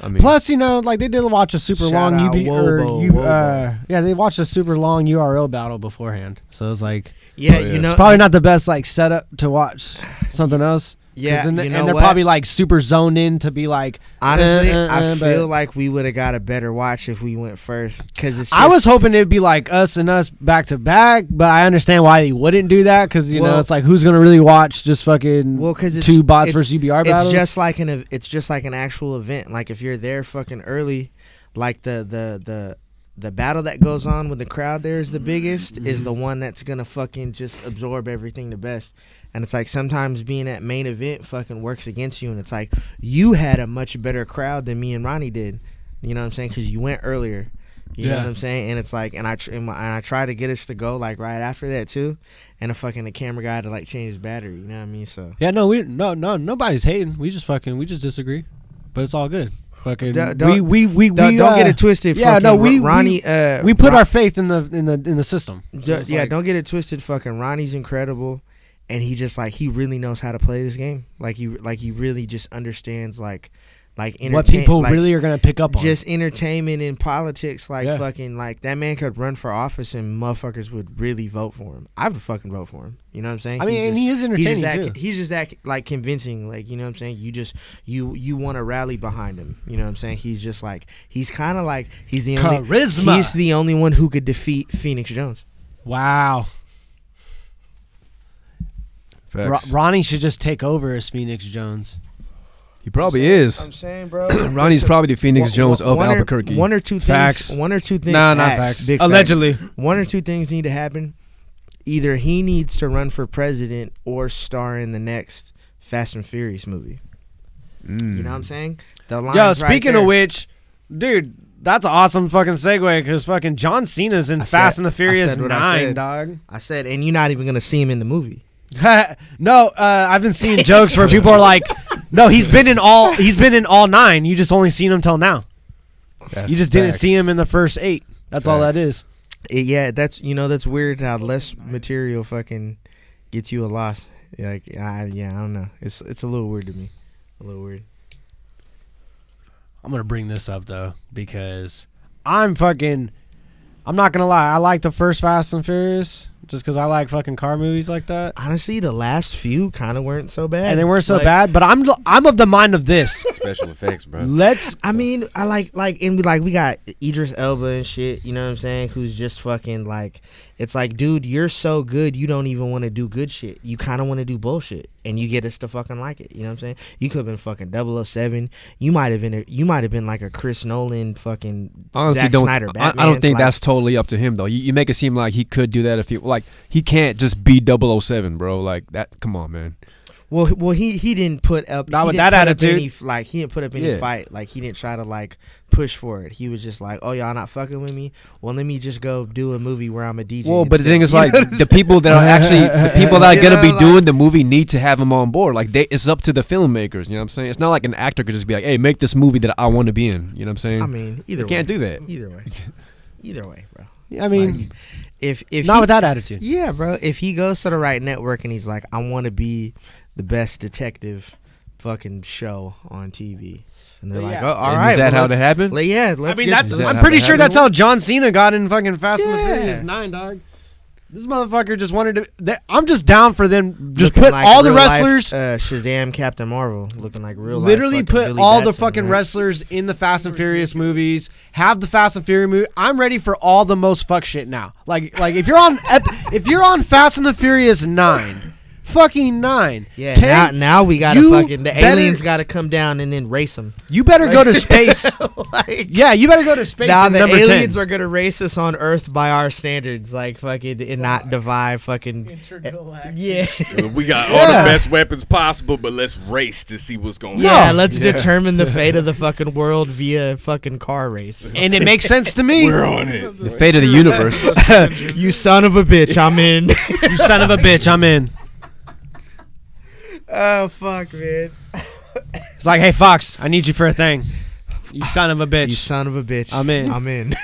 I mean, Plus, like they did watch a super Shout long out Wobo. they watched a super long URL battle beforehand. So it's like Yeah, Oh, yeah. you know, it's probably not the best like setup to watch something else. 'Cause Yeah, and, you know and they're what? probably like super zoned in to be like. honestly, but I feel like we would have got a better watch if we went first. Because it's. I was hoping it'd be like us back to back, but I understand why they wouldn't do that because Well- it's like who's gonna really watch just fucking because it's two bots it's- versus UBR battles? It's just like an actual event. Like if you're there fucking early, like the the battle that goes on when the crowd there is the biggest is the one that's gonna fucking just absorb everything the best. And it's like sometimes being at main event fucking works against you, and it's like you had a much better crowd than me and Ronnie did. You know what I'm saying? Because you went earlier. You know what I'm saying? And it's like, and I try to get us to go like right after that too, and the camera guy had to like change his battery. You know what I mean? So yeah, no, nobody's hating. We just disagree, but it's all good. Fucking, don't don't get it twisted. Yeah, no, Ronnie. We put our faith in the system. So don't get it twisted. Fucking Ronnie's incredible, and he just like he really knows how to play this game. Like he really just understands like what people really are gonna pick up on. Just entertainment and politics. Fucking like that man could run for office and motherfuckers would really vote for him. I would fucking vote for him. You know what I'm saying? I mean, and he is entertaining too. He's just that like convincing. Like, you know what I'm saying? You want to rally behind him. You know what I'm saying? He's just like he's kind of like he's the charisma. He's the only one who could defeat Phoenix Jones. Wow. Ronnie should just take over as Phoenix Jones. He probably is. I'm saying, bro. Ronnie's probably the Phoenix Jones of Albuquerque. One or two things. Facts. One or two things. Nah, not facts. Allegedly. Facts. One or two things need to happen. Either he needs to run for president or star in the next Fast and Furious movie. You know what I'm saying? Speaking of which, dude, that's an awesome fucking segue because fucking John Cena's in Fast and the Furious 9, dog. I said, and you're not even gonna see him in the movie. No, I've been seeing jokes where people are like, "No, he's been in all 9. You just only seen him till now. You just didn't see him in the first 8. That's all that is." That's weird how less material fucking gets you a loss. Like, I don't know. It's a little weird to me. A little weird. I'm gonna bring this up though because I'm not gonna lie. I like the first Fast and Furious. Just because I like fucking car movies like that. Honestly, the last few kind of weren't so bad. And they weren't so bad, but I'm of the mind of this. Special effects, bro. We got Idris Elba and shit, you know what I'm saying, who's just fucking like, it's like, dude, you're so good, you don't even want to do good shit. You kind of want to do bullshit, and you get us to fucking like it, you know what I'm saying? You could have been fucking 007. You might have been like a Chris Nolan fucking Zack Snyder Batman. I don't think that's totally up to him, though. You make it seem like he could do that if he... Like, he can't just be 007, bro. Like, that... Come on, man. Well, he didn't put up... Not with that attitude. He didn't put up any fight. Like, he didn't try to, like, push for it. He was just like, oh, y'all not fucking with me? Well, let me just go do a movie where I'm a DJ. Well, but the thing is, like, the people that are actually... The people that are going to be doing the movie need to have him on board. Like, it's up to the filmmakers, you know what I'm saying? It's not like an actor could just be like, hey, make this movie that I want to be in. You know what I'm saying? I mean, either way. You can't do that. Either way, bro. I mean... Like, if not with that attitude. Yeah, bro. If he goes to the right network and he's like, I want to be the best detective fucking show on TV, and they're like, oh, all right. Is that how that happened? Like, yeah, let's I'm pretty sure that's how John Cena got in fucking Fast and the Furious 9, dog. This motherfucker just wanted to... I'm just down for them. Just put like all the wrestlers... Shazam, Captain Marvel, looking like real life. Literally put Billy all Batson, the fucking wrestlers in the Fast and Furious movies. Have the Fast and Furious movie. I'm ready for all the most fuck shit now. Like if you're on Fast and the Furious 9... Fucking 9. Yeah, now we gotta the aliens gotta come down and then race them. You better go to space. You better go to space. Now the aliens 10. are gonna race us on Earth by our standards, like fucking, and not divide fucking. Intergalactic. Yeah, we got all the best weapons possible, but let's race to see what's going on. Yeah, let's determine the fate of the fucking world via fucking car race. And it makes sense to me. We're on it. The fate of the universe. You son of a bitch, I'm in. You son of a bitch, I'm in. Oh, fuck, man. It's like, hey, Fox, I need you for a thing. You son of a bitch. You son of a bitch. I'm in. I'm in.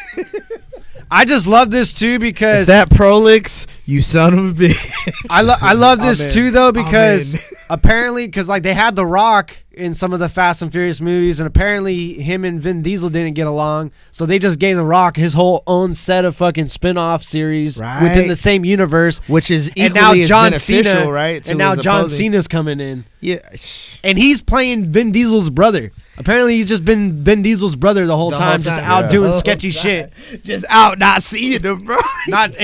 I just love this, too, because... Is that Prolix? You son of a bitch. I love this, too, though, because apparently... Because, like, they had The Rock in some of the Fast and Furious movies, and apparently him and Vin Diesel didn't get along, so they just gave The Rock his whole own set of fucking spin-off series within the same universe. Which is equally and now John beneficial, Cena, right? And now John Cena's coming in. Yeah. And he's playing Vin Diesel's brother. Apparently he's just been Vin Diesel's brother the whole time, just out doing sketchy shit. Just out not seeing him, bro. Not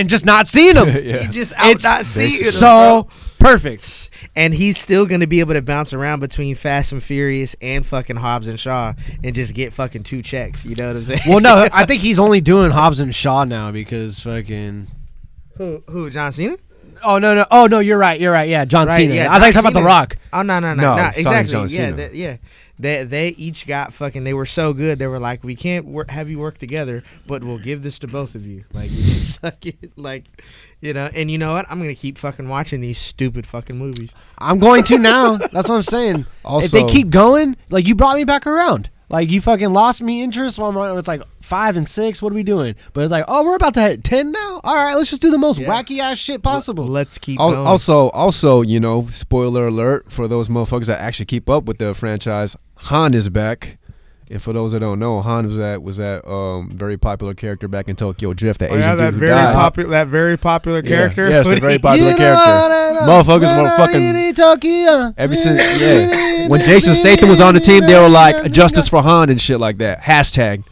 seeing him. He just out not seeing him, so bro. perfect. And he's still gonna be able to bounce around between Fast and Furious and fucking Hobbs and Shaw and just get fucking 2 checks. You know what I'm saying? Well, no, I think he's only doing Hobbs and Shaw now because fucking. Who? John Cena? Oh no, you're right. Yeah, John Right, Cena. yeah, I thought you were John talking about The Cena. Rock. Oh no, No, exactly. John Yeah, Cena. they each got fucking. They were so good. They were like, we can't have you work together, but we'll give this to both of you. Like, you just suck it. Like, you know. And you know what? I'm gonna keep fucking watching these stupid fucking movies. I'm going to now. That's what I'm saying. Also, If they keep going, like you brought me back around. Like you fucking lost me interest while it's like 5 and 6. What are we doing? But it's like, oh, we're about to hit 10 now. All right, let's just do the most wacky ass shit possible. Let's keep going. Also, you know, spoiler alert for those motherfuckers that actually keep up with the franchise. Han is back. And for those that don't know, Han was that very popular character back in Tokyo Drift. That Asian dude who died. that very popular character. Yes, the very popular character. Motherfuckers were fucking ever since. When Jason Statham was on the team, they were like justice for Han and shit like that. Hashtag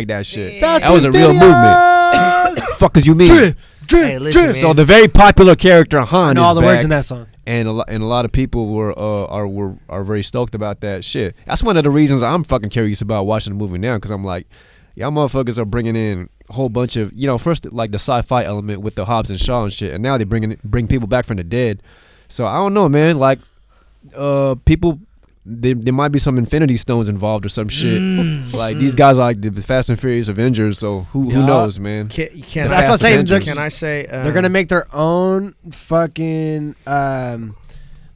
that shit. That was a real movement. Fuck as you mean? Hey, listen, man. So the very popular character Han know is all the back. words in that song. And a lot of people are very stoked about that shit. That's one of the reasons I'm fucking curious about watching the movie now, because I'm like, y'all motherfuckers are bringing in a whole bunch of, you know, first like the sci-fi element with the Hobbs and Shaw and shit, and now they bring people back from the dead. So I don't know, man. Like, people. There might be some Infinity Stones involved or some shit. Like these guys are like the Fast and Furious Avengers, so who knows, man? Can That's what I'm saying. Can I say They're gonna make their own fucking.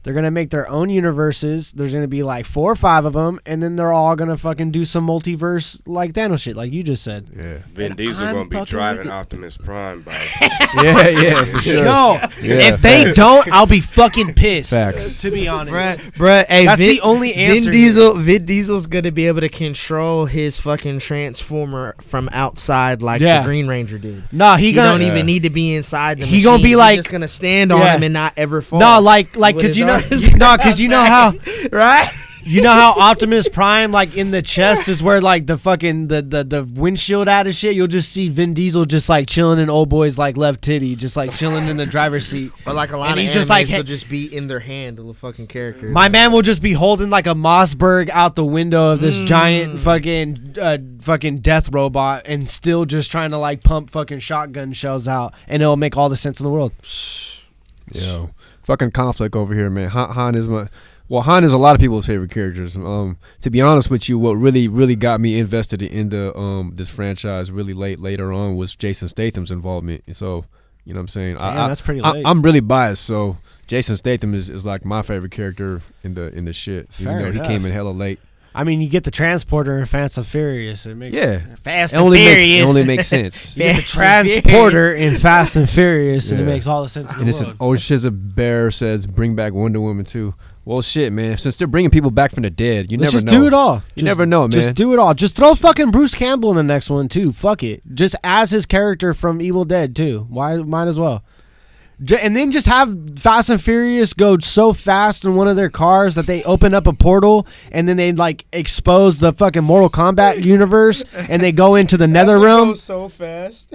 They're gonna make their own universes. There's gonna be like 4 or 5 of them, and then they're all gonna fucking do some multiverse like Thanos shit, like you just said. Yeah, Vin Diesel I'm gonna be fucking driving with it. Optimus Prime by. yeah, for sure. No, Yeah, if they don't, I'll be fucking pissed. Facts. To be honest, Bruh, hey, That's the only answer Vin Diesel's gonna be able to control his fucking transformer from outside like Yeah. the Green Ranger did. Nah, He gonna don't even need to be inside the He gonna machine. be He's like- just gonna stand on Yeah. him and not ever fall. No, like, With cause his you know, arms. cause you know how, right? you know how Optimus Prime, like in the chest, is where like the fucking the windshield at and shit. You'll just see Vin Diesel just like chilling in old boy's like left titty, just like chilling in the driver's seat. Or like a lot And of he's just animes, like, will just be in their hand, the fucking character. My man will just be holding like a Mossberg out the window of this giant fucking death robot, and still just trying to like pump fucking shotgun shells out, and it'll make all the sense in the world. Yo, fucking conflict over here, man. Han is Han is a lot of people's favorite characters. To be honest with you, what really got me invested in the this franchise really later on was Jason Statham's involvement. So, you know what I'm saying? Damn, that's pretty late. I'm really biased, so Jason Statham is like my favorite character in the shit. Fair Even though he enough. came in hella late. I mean, you get the transporter in Fast and Furious. It makes Fast It and Furious. only makes sense. You get the Fast and transporter in Fast and Furious, and it Yeah. makes all the sense in the And it world. says, "Oh, Shizza Bear says bring back Wonder Woman too." Well, shit, man. Since they're bringing people back from the dead, you Let's never just know. do it all. You never know, man. Just do it all. Just throw fucking Bruce Campbell in the next one too. Fuck it. Just as his character from Evil Dead too. Why? Might as well. And then just have Fast and Furious go so fast in one of their cars that they open up a portal, and then they like expose the fucking Mortal Kombat universe, and they go into the Nether realm. so fast.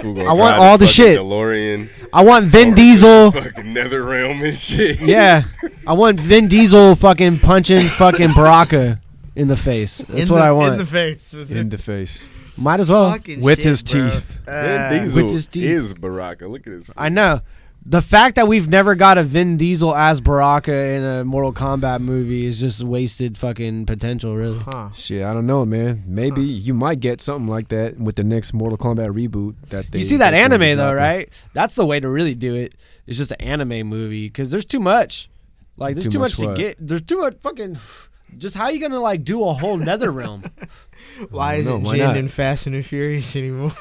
I want all the shit. DeLorean, I want Vin Diesel. fucking Nether Realm and shit. Yeah, I want Vin Diesel fucking punching fucking Baraka in the face. That's what I want. In the face. In the face. Might as well. Fucking With shit, his bro. teeth. Vin Diesel with his teeth. is Baraka. Look at his. I know. The fact that we've never got a Vin Diesel as Baraka in a Mortal Kombat movie is just wasted fucking potential, really. Huh. Shit, I don't know, man. Maybe you might get something like that with the next Mortal Kombat reboot. You see that they're gonna be anime, though, dropping. right? That's the way to really do it. It's just an anime movie, because there's too much. Like, there's Too too much much to what? get. There's too much fucking... Just how are you going to, like, do a whole Nether realm? Why I don't isn't know, why Jin not? in Fast and the Furious anymore?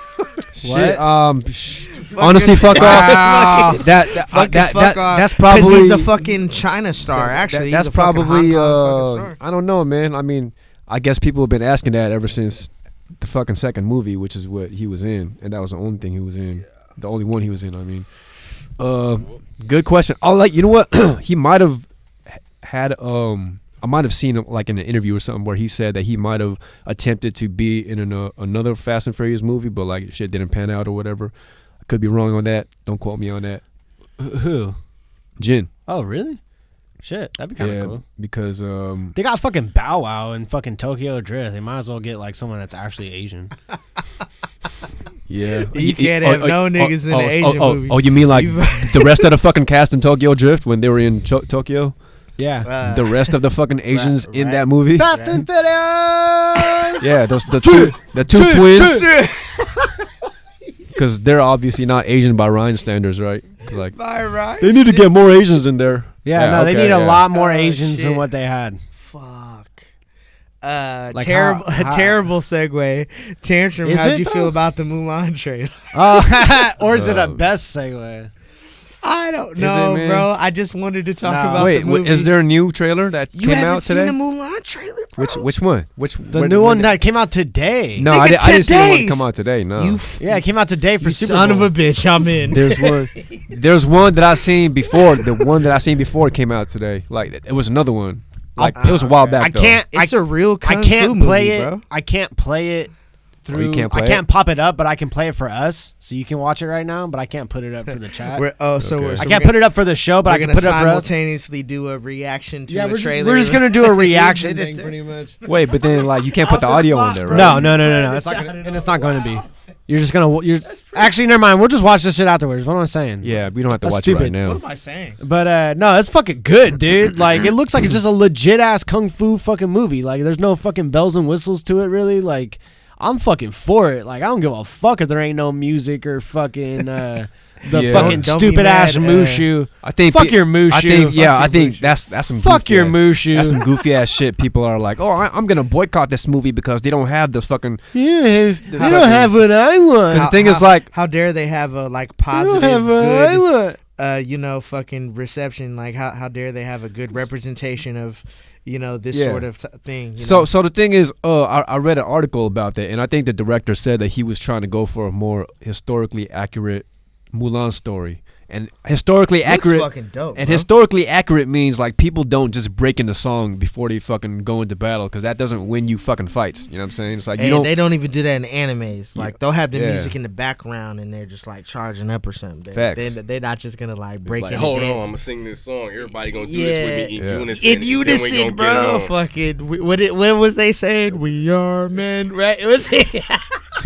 Shit, honestly, fuck off. That's probably Because he's a fucking China star. Actually, that's he's a fucking probably Hong Kong fucking star. I don't know, man. I mean, I guess people have been asking that ever since the fucking second movie, which is what he was in, and that was the only thing he was in, the only one he was in. I mean, good question. Oh, like, you know what? He might have had I might have seen him like in an interview or something where he said that he might have attempted to be in another Fast and Furious movie, but like shit didn't pan out or whatever. I could be wrong on that. Don't quote me on that. Who? Jin. Oh, really? Shit, that'd be kind of Yeah, cool. because They got fucking Bow Wow and fucking Tokyo Drift. They might as well get like someone that's actually Asian. yeah, You can't have no niggas in the Asian movie. Oh, you mean like the rest of the fucking cast in Tokyo Drift when they were in Tokyo? Yeah. The rest of the fucking Asians in right. that movie? Fast and Furious. Yeah, the two twins. Because they're obviously not Asian by Ryan standards, right? Like they need to get more Asians in there. Yeah, no, they need a lot more Oh, Asians than shit. what they had. Fuck. Like Terrible, how- terrible segue. Tantrum. Is How'd it, you though? feel about the Mulan trailer? Or is it a best segue? I don't Is it, know, man? bro. I just wanted to talk No. about Wait, the movie. is there a new trailer that You came haven't out seen today? the Mulan trailer, bro? Which one? The new one that came out today. No, Nigga, I didn't see the 10 one days. come out today. No. Yeah, it came out today for You Super son Bowl. of a bitch. I'm in. There's one. There's one that I seen before. The one that I seen before came out today. Like it was another one. Like it was a while back. I though. can't. It's a real kung I can't fu play movie, it. bro. I can't play it through. can't play I can't it? pop it up, but I can play it for us, so you can watch it right now. But I can't put it up for the chat. We're, oh, so Okay. we're. So I can't put it up for the show, but I can We're put it gonna up for us. simultaneously do a reaction to Yeah, a we're trailer. just gonna do a reaction did it thing, there. pretty much. Wait, but then like you can't put the audio on there, right? No. It's not gonna, and it's not going to be. You're just gonna. You're actually never mind. We'll just watch this shit afterwards. What am I saying? Yeah, we don't have to That's watch it right stupid. now. What am I saying? But no, it's fucking good, dude. Like it looks like it's just a legit ass kung fu fucking movie. Like there's no fucking bells and whistles to it, really. Like I'm fucking for it. Like I don't give a fuck if there ain't no music or fucking the Yeah. fucking Don't be stupid ass mad, Mushu. I think Fuck your Mushu. I think Fuck I think that's some Fuck goofy your ass- Mushu. That's some goofy ass shit. People are like, oh, I'm gonna boycott this movie because they don't have the fucking. You fucking- don't have what I want. Because the thing is like, How dare they have a like You positive, don't have what I good, want. fucking reception? Like how dare they have a good representation of, this Yeah. sort of thing? you so know? the thing is, I read an article about that, and I think the director said that he was trying to go for a more historically accurate Mulan story. And historically Looks accurate. fucking dope. And bro. historically accurate means like people don't just break into song before they fucking go into battle, because that doesn't win you fucking fights. You know what I'm saying? It's like you And don't. they don't even do that in animes. Like they'll have the Yeah. music in the background and they're just like charging up or something. Facts. They're not just gonna like It's break like, in. hold and on, I'm dance. gonna sing this song. Everybody gonna do Yeah. this with me in Yeah. unison. In and then we unison, gonna get it bro. on. Fucking, what was they saying? We are men, right? It was.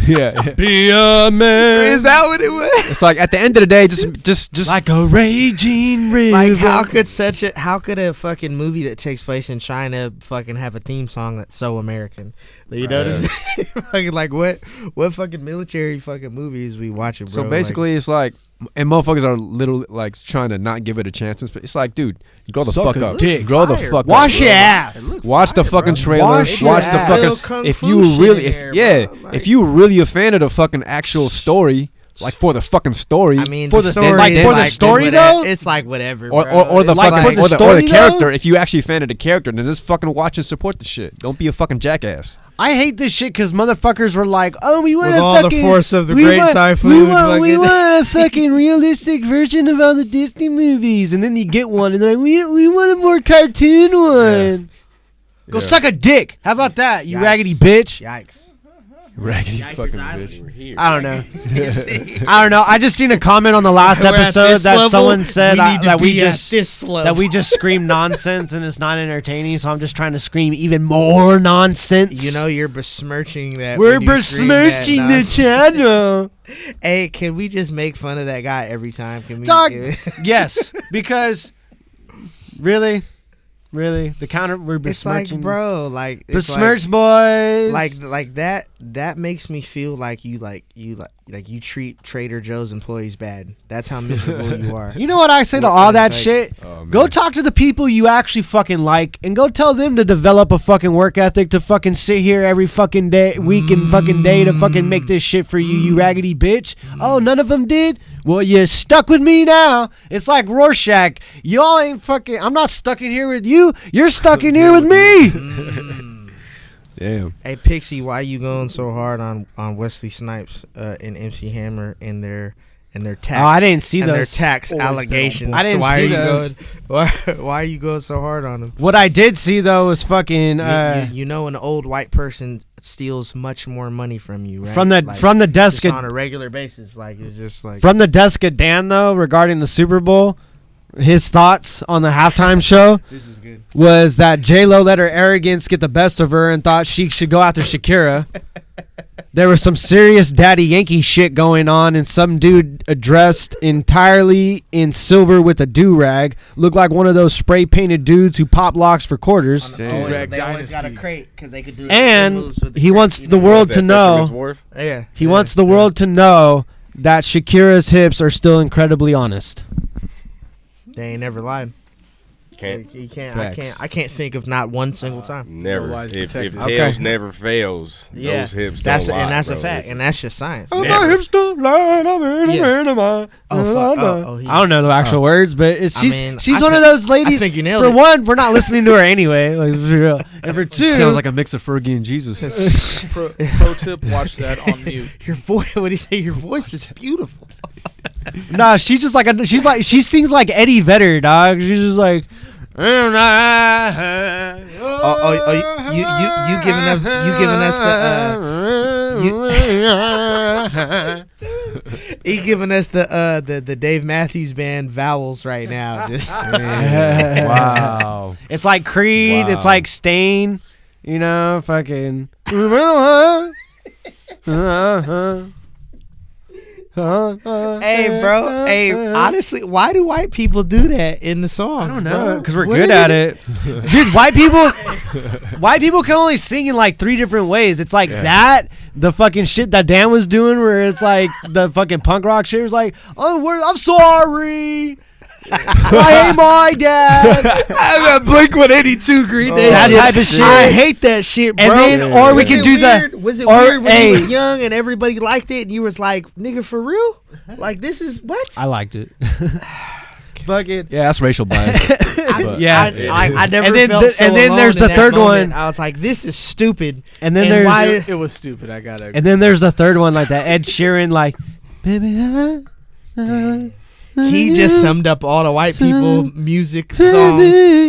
yeah. Be a man. Is that what it was? It's like at the end of the day, just Like a raging river. Like how could a fucking movie that takes place in China fucking have a theme song that's so American? You know what I'm saying? Fucking like what fucking military fucking movies we watching, bro? so basically it's like, and motherfuckers are literally like trying to not give it a chance. It's like, dude, grow the Suck fuck a up. dick. Grow the Fire, fuck Wash up. your bro. ass. Watch the fucking trailer. Wash Watch your the ass. Real fucking. kung If fu you shit really, in if here, yeah, bro. Like- if you really a fan of the fucking actual story, like for the fucking story, I mean, For the the story, like, is for the like story, whatever- though? it's like whatever, or bro. the It's fucking like for the or story, the character. though? If you actually a fan of the character, then just fucking watch and support the shit. Don't be a fucking jackass. I hate this shit because motherfuckers were like, "Oh, we want With a all the fucking force of the we great want- typhoon We fucking- want a fucking realistic version of all the Disney movies." And then you get one, and they're like, "We want a more cartoon one." Go Yeah. suck a dick. How about that, you Yikes. raggedy bitch? Yikes. Raggedy Yikers fucking Island. bitch. We're here. I don't know. I don't know. I just seen a comment on the last We're at episode this that level, someone said we need to that we be at just this level. that we just scream nonsense and it's not entertaining. So I'm just trying to scream even more nonsense. You know, you're besmirching that. we're when you scream that besmirching the nonsense. channel. Hey, can we just make fun of that guy every time? Can we? Dog. Yes, because really, the counter we're It's like, besmirching. bro, like it's Besmirch boys. like that. That makes me feel like you treat Trader Joe's employees bad. That's how miserable you are. You know what I say to What all is that like- shit? Oh, man. Go talk to the people you actually fucking like and go tell them to develop a fucking work ethic to fucking sit here every fucking day, week and fucking day to fucking make this shit for you, you raggedy bitch. Oh, none of them did? Well, you're stuck with me now. It's like Rorschach. Y'all ain't fucking, I'm not stuck in here with you. You're stuck in here with me. Damn. Hey Pixie, why you going so hard on Wesley Snipes and MC Hammer and their tax? Oh, I didn't see and their those. tax Always been on allegations. point. I didn't why see are you those. Going, why are you going so hard on them? What I did see, though, was fucking... You know, an old white person steals much more money from you, right? from the desk just of on a regular basis, like it's just like From the desk of Dan, though, regarding the Super Bowl, his thoughts on the halftime show This is good. was that J-Lo let her arrogance get the best of her and thought she should go after Shakira. There was some serious Daddy Yankee shit going on, and some dude dressed entirely in silver with a do-rag looked like one of those spray-painted dudes who pop locks for quarters. They always got a crate because they could do. And he wants the world to know. Yeah. He wants the world to know that Shakira's hips are still incredibly honest. They ain't never lied. Can't. You can't. Facts. I can't think of not one single time. Never. Otherwise If detected. tails never fails, Yeah, those hips that's don't lie, and that's bro. a fact, and that's just science. Never. My hips don't lie, I'm in a Yeah. man of mine. Oh, fuck. Oh, I don't know the actual words, but it's I she's mean, she's I one of thi- those ladies. I think you nailed For it. one, we're not listening to her anyway. Like for real. And for two, Sounds like a mix of Fergie and Jesus. Pro tip: watch that on mute. Your voice. What do you say? Your voice is beautiful. nah, she she sings like Eddie Vedder, dog. She's just like. You giving us he giving us the Dave Matthews Band vowels right now. Just Wow. It's like Creed. Wow. It's like Stain. You know, fucking. hey, bro. Hey, honestly, why do white people do that in the song? I don't know, because we're What good is at it, dude. White people can only sing in like 3 different ways. It's like that, the fucking shit that Dan was doing, where it's like the fucking punk rock shit was like, oh, I'm sorry. I hate my dad. that Blink-182 Green Day. That shit. type of shit. I hate that shit, bro. And then, or we Was can it do weird? the. Was it or, weird when hey, you was young and everybody liked it and you was like, nigga, for real? Like, this is what? I liked it. Fucking. Yeah, that's racial bias. But- Yeah. I never And then felt the- so and then alone there's in the that third moment. one. I was like, this is stupid. And then And there's. why- It was stupid. I gotta. And then there's the third one, like that Ed Sheeran, like, baby, He just summed up all the white people music songs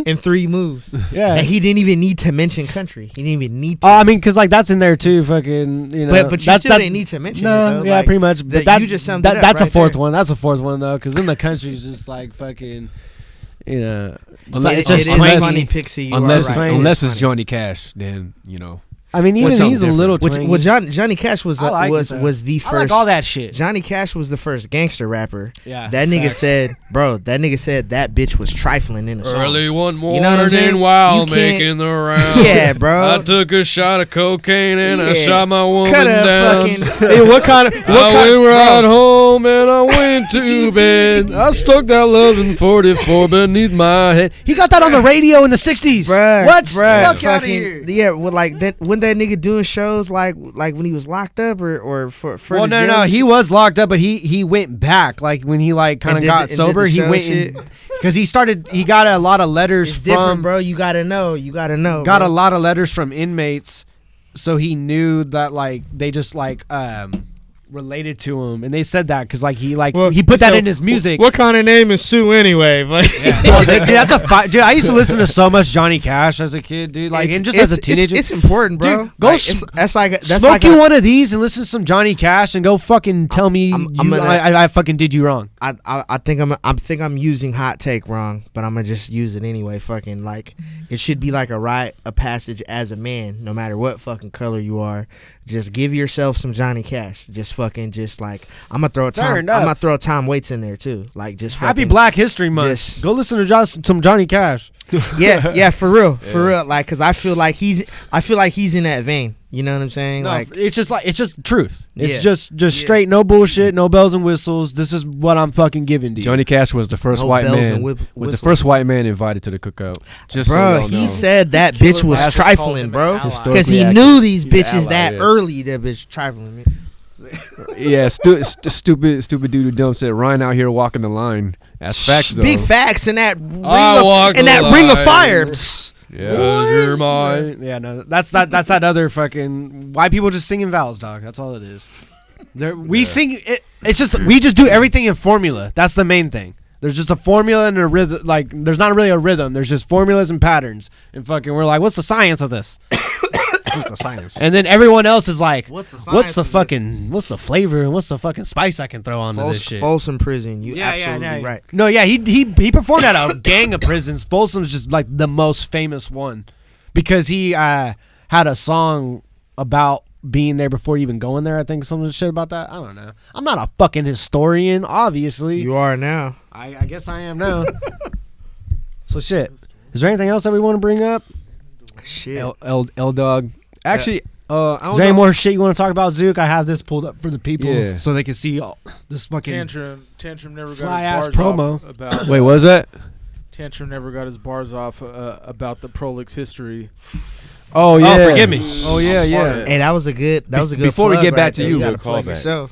in 3 moves. yeah. And he didn't even need to mention country. He didn't even need to. I mean, because like that's in there too, fucking. You know, but you that's, still didn't need to mention no, it, though. yeah, Like, pretty much. But that you just summed it up that's a right 4th there. one. That's a 4th one though, because in the country is just like fucking, you know. Unless- it's just it is unless- funny, Pixie. You unless are right. unless it's funny. Johnny Cash, then you know. I mean, even What's he's a something little different? Which, twingy. well, Johnny Cash was I like it, was though. the first. I like all that shit. Johnny Cash was the first gangster rapper. Yeah, That nigga facts. said, bro, that nigga said that bitch was trifling in the song. Early one You know what I'm saying? morning while You can't- making the round. Yeah, bro. I took a shot of cocaine and I Yeah. shot my woman Cut up down. fucking. Hey, what kind of? What I kind, went right bro, home and I went to bed. I stuck that love in 44 beneath my head. He got that on the radio in the '60s. Bruh, What? bruh, Fuck outta fucking, here. yeah, well, like that when that nigga doing shows like when he was locked up or for Well, the no, jail he shit? was locked up, but he went back. Like when he like kind of And did got the- and did sober, the he show went shit? because he got a lot of letters It's different, from bro. You gotta know. got bro. a lot of letters from inmates, so he knew that like they just like related to him, and they said that because like he put that So, in his music. What kind of name is Sue anyway? Like, Well, dude, that's dude. I used to listen to so much Johnny Cash as a kid, dude. Like, and just as a teenager, it's important, bro. Dude, go Like, s- that's like smoke you one of these and listen to some Johnny Cash and go fucking tell me I'm gonna- I fucking did you wrong. I think I'm using hot take wrong, but I'm gonna just use it anyway. Fucking like it should be like a rite of passage as a man, no matter what fucking color you are. Just give yourself some Johnny Cash. Just fucking just like I'm gonna throw Turned up. Tom Waits in there too. Like just Happy fucking- Black History Month. just- Go listen to some Johnny Cash. yeah, for real. Like, cause I feel like he's in that vein. You know what I'm saying? No, Like, it's just truth. It's Yeah. just straight, no bullshit, no bells and whistles. This is what I'm fucking giving to you. Johnny Cash was the first No white bells man. and Was the whistles. first white man invited to the cookout. Just so bro, y'all he know. said that bitch was Bass called trifling, him bro. an ally. Because he Historically knew these He's an bitches ally, that yeah. early. That bitch trifling me. Yeah, stupid dude who dumb said Ryan out here walking the line. That's facts though. Big facts in that ring walk of, the ring of line. fire. Yeah. You're mine. Yeah, no, that's that other fucking white people just singing vowels, dog. That's all it is. We sing it. It's just we just do everything in formula. That's the main thing. There's just a formula and a rhythm. Like there's not really a rhythm. There's just formulas and patterns. And fucking we're like, what's the science of this? What's the science? And then everyone else is like, What's the what's science the of this? fucking, what's the flavor and what's the fucking spice I can throw onto this shit? Folsom Prison. You absolutely right. No, yeah, he performed at a gang of prisons. Folsom's just like the most famous one because he had a song about being there before even going there. I think some shit about that. I don't know. I'm not a fucking historian, obviously. You are now. I guess I am now. So shit. Is there anything else that we want to bring up? Shit. L Dawg. Actually, I don't Is there any know. more shit you want to talk about, Zook? I have this pulled up for the people Yeah. so they can see all this fucking Tantrum never got fly-ass his bars promo. off about Wait, what was that? Tantrum never got his bars off about the Prolix history. Oh yeah. Oh, forgive me. Oh yeah, yeah. Hey, that was a good. Before we plug get back right to there. you, gotta good plug callback. yourself.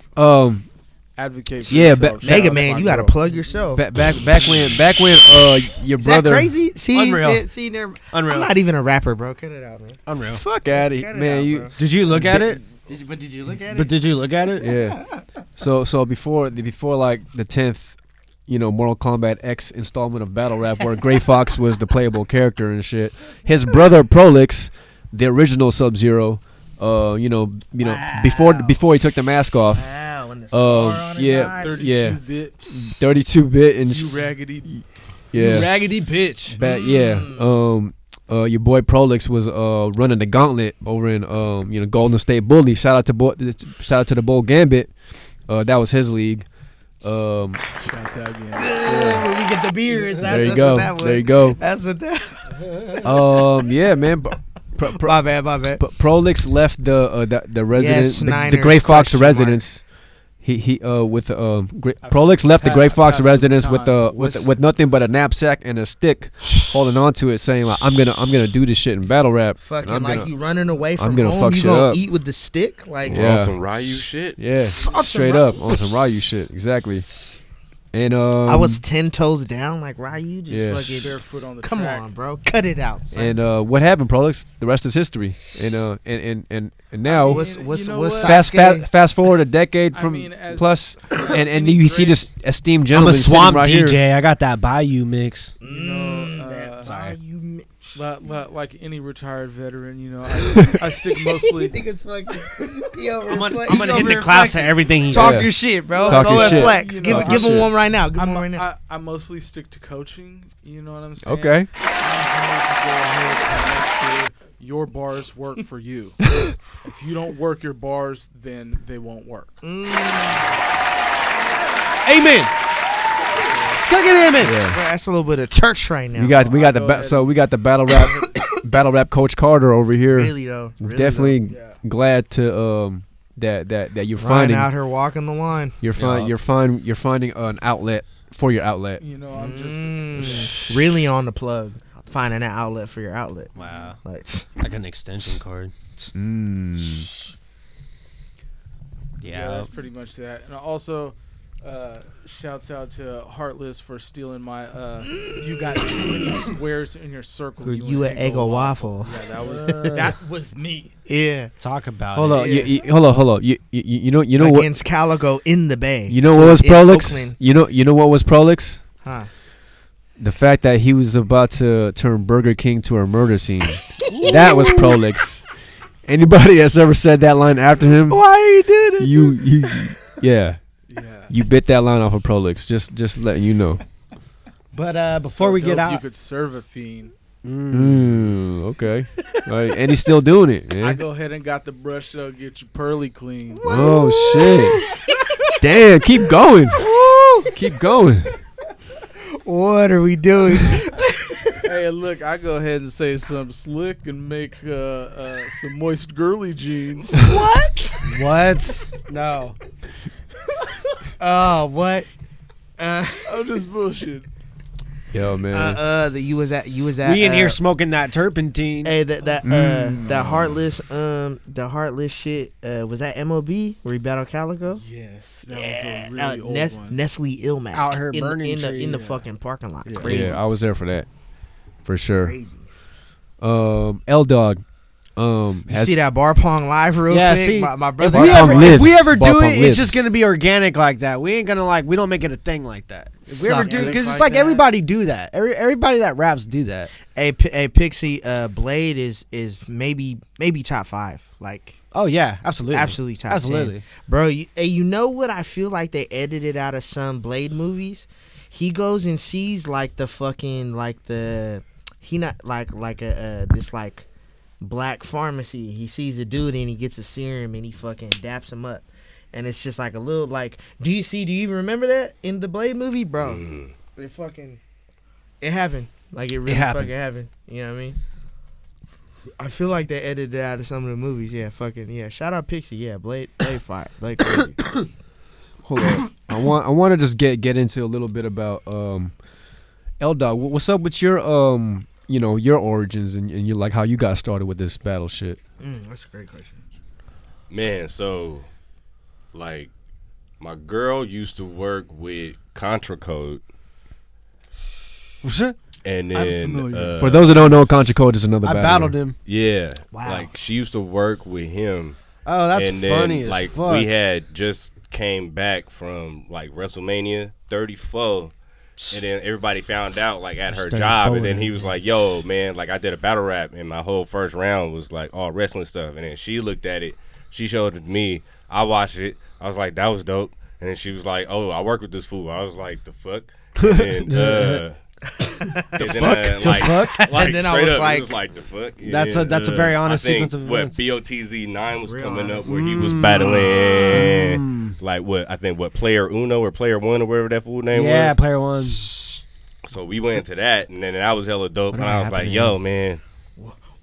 Advocate for Yeah, yourself. Shout Mega out to Man, my you gotta girl. plug yourself. back when your Is brother. that crazy? See, Unreal. See, there. Unreal. I'm not even a rapper, bro. Cut it out, man. Unreal. Fuck at it, Cut it man. out, You. bro. Did you look at it? Did you look at But did you look at it? Yeah. So before like the 10th, Mortal Kombat X installment of Battle Rap, where Gray Fox was the playable character and shit, his brother Prolix, the original Sub-Zero, before he took the mask off, Wow, and the scar on his yeah, eye. 32-bit. 32-bit and You raggedy. yeah, Raggedy bitch. your boy Prolix was running the gauntlet over in Golden State Bully. Shout out to the Bull Gambit. That was his league. Shouts out again. When we get the beers. There you go. There you go. That's what that. Yeah, man. My bad. Prolix left the residence, the Snyder's Gray Fox question mark. residence. Prolix left the Gray Fox Passed residence the with time. with nothing but a knapsack and a stick, holding onto it, saying like, I'm gonna do this shit in battle rap. and Fucking I'm like gonna- you running away from gonna home. fuck You shit gonna up. eat with the stick? Like Yeah. On some Ryu shit. Yeah, Some straight Ryu up on some Ryu shit, exactly. And I was 10 toes down, like Ryu. Just Yeah. fucking. Barefoot on the Come track. on, bro. Cut it out. Son. and what happened, Prolix? The rest is history. And now what's you know what's what? Sasuke? fast forward a decade I from mean, as- plus, and any you see great- this esteemed I'm gentleman a swamp sitting right DJ. here. I got that Bayou mix. You know, That sorry. Ryu like any retired veteran, I stick mostly. Niggas fucking. Yo, I'm gonna hit the claps to everything he Talk Yeah. your shit, bro. Talk Go your and shit. flex. You Give know, it. Give talk him your one right now. Give him one right now. I mostly stick to coaching. You know what I'm saying? Okay. Go ahead and make sure your bars work for you. If you don't work your bars, then they won't work. Amen. Can I get amen? Yeah. Bro, that's a little bit of church right now. We got Go ahead. so we got the battle rap coach Carter over here. really though. Really Definitely though. Yeah. glad to that you're though. Ryan finding out here walking the line. you're finding an outlet for your outlet. You know, I'm just. Really on the plug. Finding an outlet for your outlet. Wow. Like Like an extension cord. Yeah, that's pretty much that. And also, shouts out to Heartless for stealing my. You got too many squares in your circle. You an Eggo waffle. Yeah, that was me. Yeah. Talk about Hold it. on, hold on. You know what? Against Calico in the Bay. You know So what was in Prolix? Oakland. You know what was Prolix? Huh. The fact that he was about to turn Burger King to a murder scene. That was Prolix. Anybody that's ever said that line after him, Why you did it? yeah, Yeah. you bit that line off of Prolix. Just letting you know. But before we get dope, you out, could serve a fiend. Okay. Right, and he's still doing it, I man. go ahead and got the brush to get your pearly clean. Oh shit! Damn, keep going. Keep going. What are we doing? Hey, look, I go ahead and say something slick and make some moist girly jeans. what? No. Oh, what? I'm just bullshit. Yo, man. You was at We in here smoking that turpentine. Hey, that heartless shit. Was that MOB where he battled Calico? Yes, that was a really old one. Nestle Ilmac Out here burning in the trees. fucking parking lot. Yeah. Crazy. Yeah, I was there for that, for sure. Crazy. L Dawg. You see that bar pong live real quick? See, My if brother. we ever Bar do pong it, lives. it's just gonna be organic like that. We ain't gonna we don't make it a thing like that. If we ever Suck do, because dicks it's like like that. everybody do that. Everybody that raps do that. Hey, Pixie, Blade is maybe top 5. Like, Oh yeah, absolutely, absolutely top 10. absolutely. Bro, you know what I feel like they edited out of some Blade movies? He goes and sees like the fucking this like black pharmacy. He sees a dude and he gets a serum and he fucking daps him up. And it's just like a little like, do you even remember that in the Blade movie, bro? It happened. Like it really fucking happened. You know what I mean? I feel like they edited it out of some of the movies. Yeah, fucking yeah. Shout out Pixie. Yeah, Blade fire. Blade crazy. Hold on. I want to just get into a little bit about L Dawg. What's up with your your origins and your like how you got started with this battle shit? That's a great question. Man, so like my girl used to work with Contra Code, What's it? and I'm then familiar. For those that don't know, Contra Code is another I battler. battled him. yeah, Wow. like she used to work with him. Oh, that's and funny then, as like fuck. we had just came back from like WrestleMania 34, and then everybody found out like at her Started job, and then bowling, he was like, "Yo, man, like I did a battle rap, and my whole first round was like all wrestling stuff." And then she looked at it, she showed it to me, I watched it, I was like, "That was dope." And then she was like, "Oh, I work with this fool." I was like, "The fuck?" And then, And then I was it like- was like the fuck. That's a very honest I think sequence of what events. BOTZ 9 was Real coming honest. up where he was battling like what Player Uno or Player One or whatever that fool name Yeah, was. player one. So we went into that, and then that was hella dope. And I was like, happened to "Yo, man,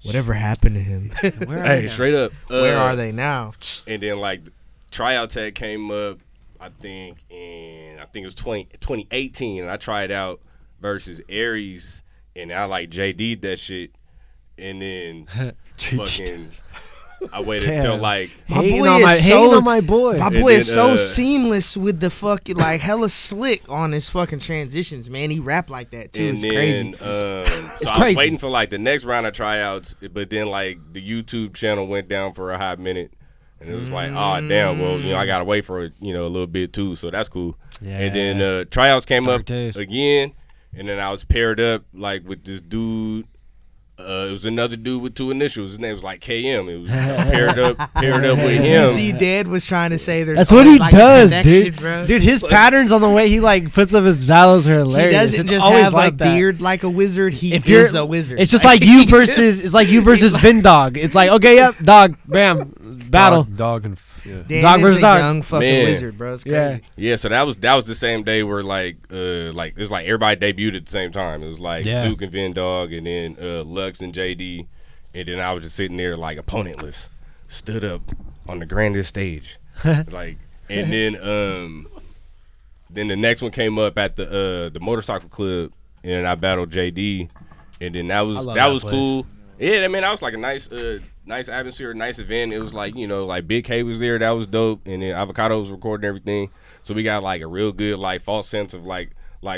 Whatever happened to him? Where are hey, they now? straight up, Where are they now? And then like tryout tag came up, I think it was 2018, and I tried out versus Aries, and I like JD'd that shit, and then fucking I waited Damn. till like Hating boy on is my, so- hating on my boy. My And boy is then, so seamless with the fucking like hella slick on his fucking transitions, man. He rap like that too. and It's then, crazy. so It's I crazy. was waiting for like the next round of tryouts, but then like the YouTube channel went down for a hot minute, and it was like, oh damn, well I gotta wait for a little bit too, so that's cool. Yeah. And then tryouts came Dark up days. again, and then I was paired up like with this dude. It was another dude with 2 initials. His name was like KM. It was paired up with You him. see, Dad was trying to say there's That's what he always, like, a does, connection, dude. bro. Dude, his patterns on the way he like puts up his battles are He hilarious. doesn't It's just always have like a that. beard like a wizard. He If you're is a wizard. It's just like you versus Vin Dog. It's like, okay, yep, dog, bam, battle. Dog and yeah. Dan Dog is versus a dog. young fucking Man. wizard, bro. It's crazy. Yeah. Yeah, so that was the same day where like it was like everybody debuted at the same time. It was like Yeah. Zook and Vin Dog, and then Lux and JD, and then I was just sitting there like opponentless, stood up on the grandest stage, like, and then the next one came up at the motorcycle club, and then I battled JD, and then that was love that that was place. cool. Yeah, I mean that was like a nice atmosphere, nice event. It was like like Big K was there, that was dope, and then Avocado was recording everything. So we got like a real good like false sense of like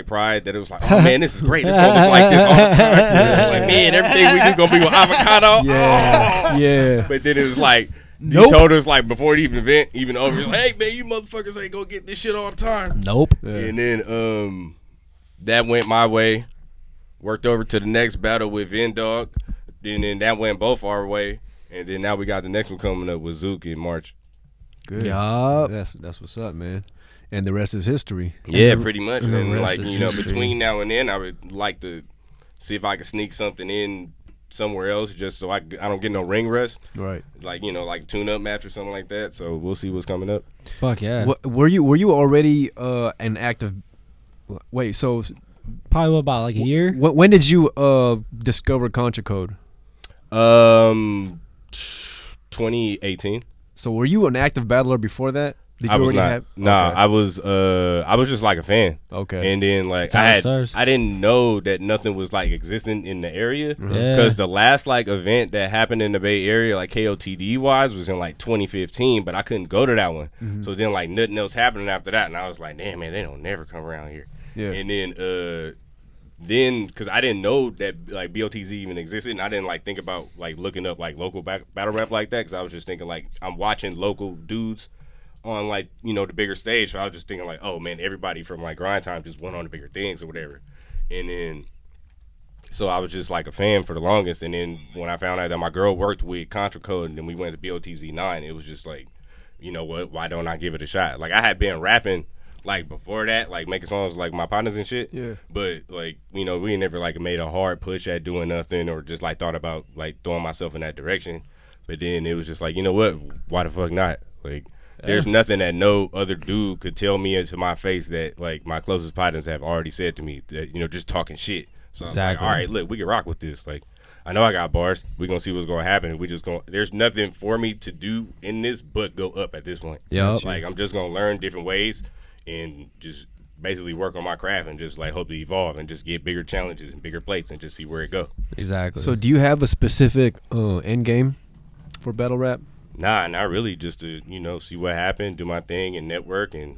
pride that it was like, oh man, this is great. It's gonna look like this all the time. It's like, man, everything we do gonna be with Avocado. Yeah, yeah. But then it was like, Nope. he told us like before the event even over, he was like, hey man, you motherfuckers ain't gonna get this shit all the time. Nope. And then that went my way. Worked over to the next battle with N Dawg. Then that went both our way. And then now we got the next one coming up with Zook in March. Good. Yup. That's what's up, man. And the rest is history. Yeah, pretty much. and the And rest like, is history. between now and then I would like to see if I could sneak something in somewhere else just so I don't get no ring rust. Right. Like, like tune up match or something like that. So we'll see what's coming up. Fuck yeah. Were you already an active? Wait, so Probably what, about like a year? when did you discover Contra Code? 2018. So were you an active battler before that? Did you I was already not. have? Nah, Okay. I was just like a fan. Okay. And then like That's how it starts. I didn't know that nothing was like existing in the area Yeah. because the last like event that happened in the Bay Area like KOTD wise was in like 2015, but I couldn't go to that one. So then like nothing else happening after that, and I was like, damn man, they don't never come around here. Yeah. And then then because I didn't know that like BOTZ even existed, and I didn't like think about like looking up like local battle rap like that, because I was just thinking like I'm watching local dudes on like the bigger stage, so I was just thinking like, oh man, everybody from like grind time just went on to bigger things or whatever, and then so I was just like a fan for the longest, and then when I found out that my girl worked with Contra Code and then we went to BOTZ 9, it was just like, you know what, why don't I give it a shot? Like I had been rapping like before that, like making songs like my partners and shit. Yeah. But like, we never like made a hard push at doing nothing or just like thought about like throwing myself in that direction. But then it was just like, you know what? Why the fuck not? Like, there's nothing that no other dude could tell me into my face that like my closest partners have already said to me that, just talking shit. So I'm like, all right, look, we can rock with this. Like, I know I got bars. We're going to see what's going to happen. There's nothing for me to do in this but go up at this point. Yep. Like, I'm just going to learn different ways and just basically work on my craft and just like hope to evolve and just get bigger challenges and bigger plates and just see where it go. Exactly. So do you have a specific end game for battle rap? Nah, not really. Just to, see what happened, do my thing and network and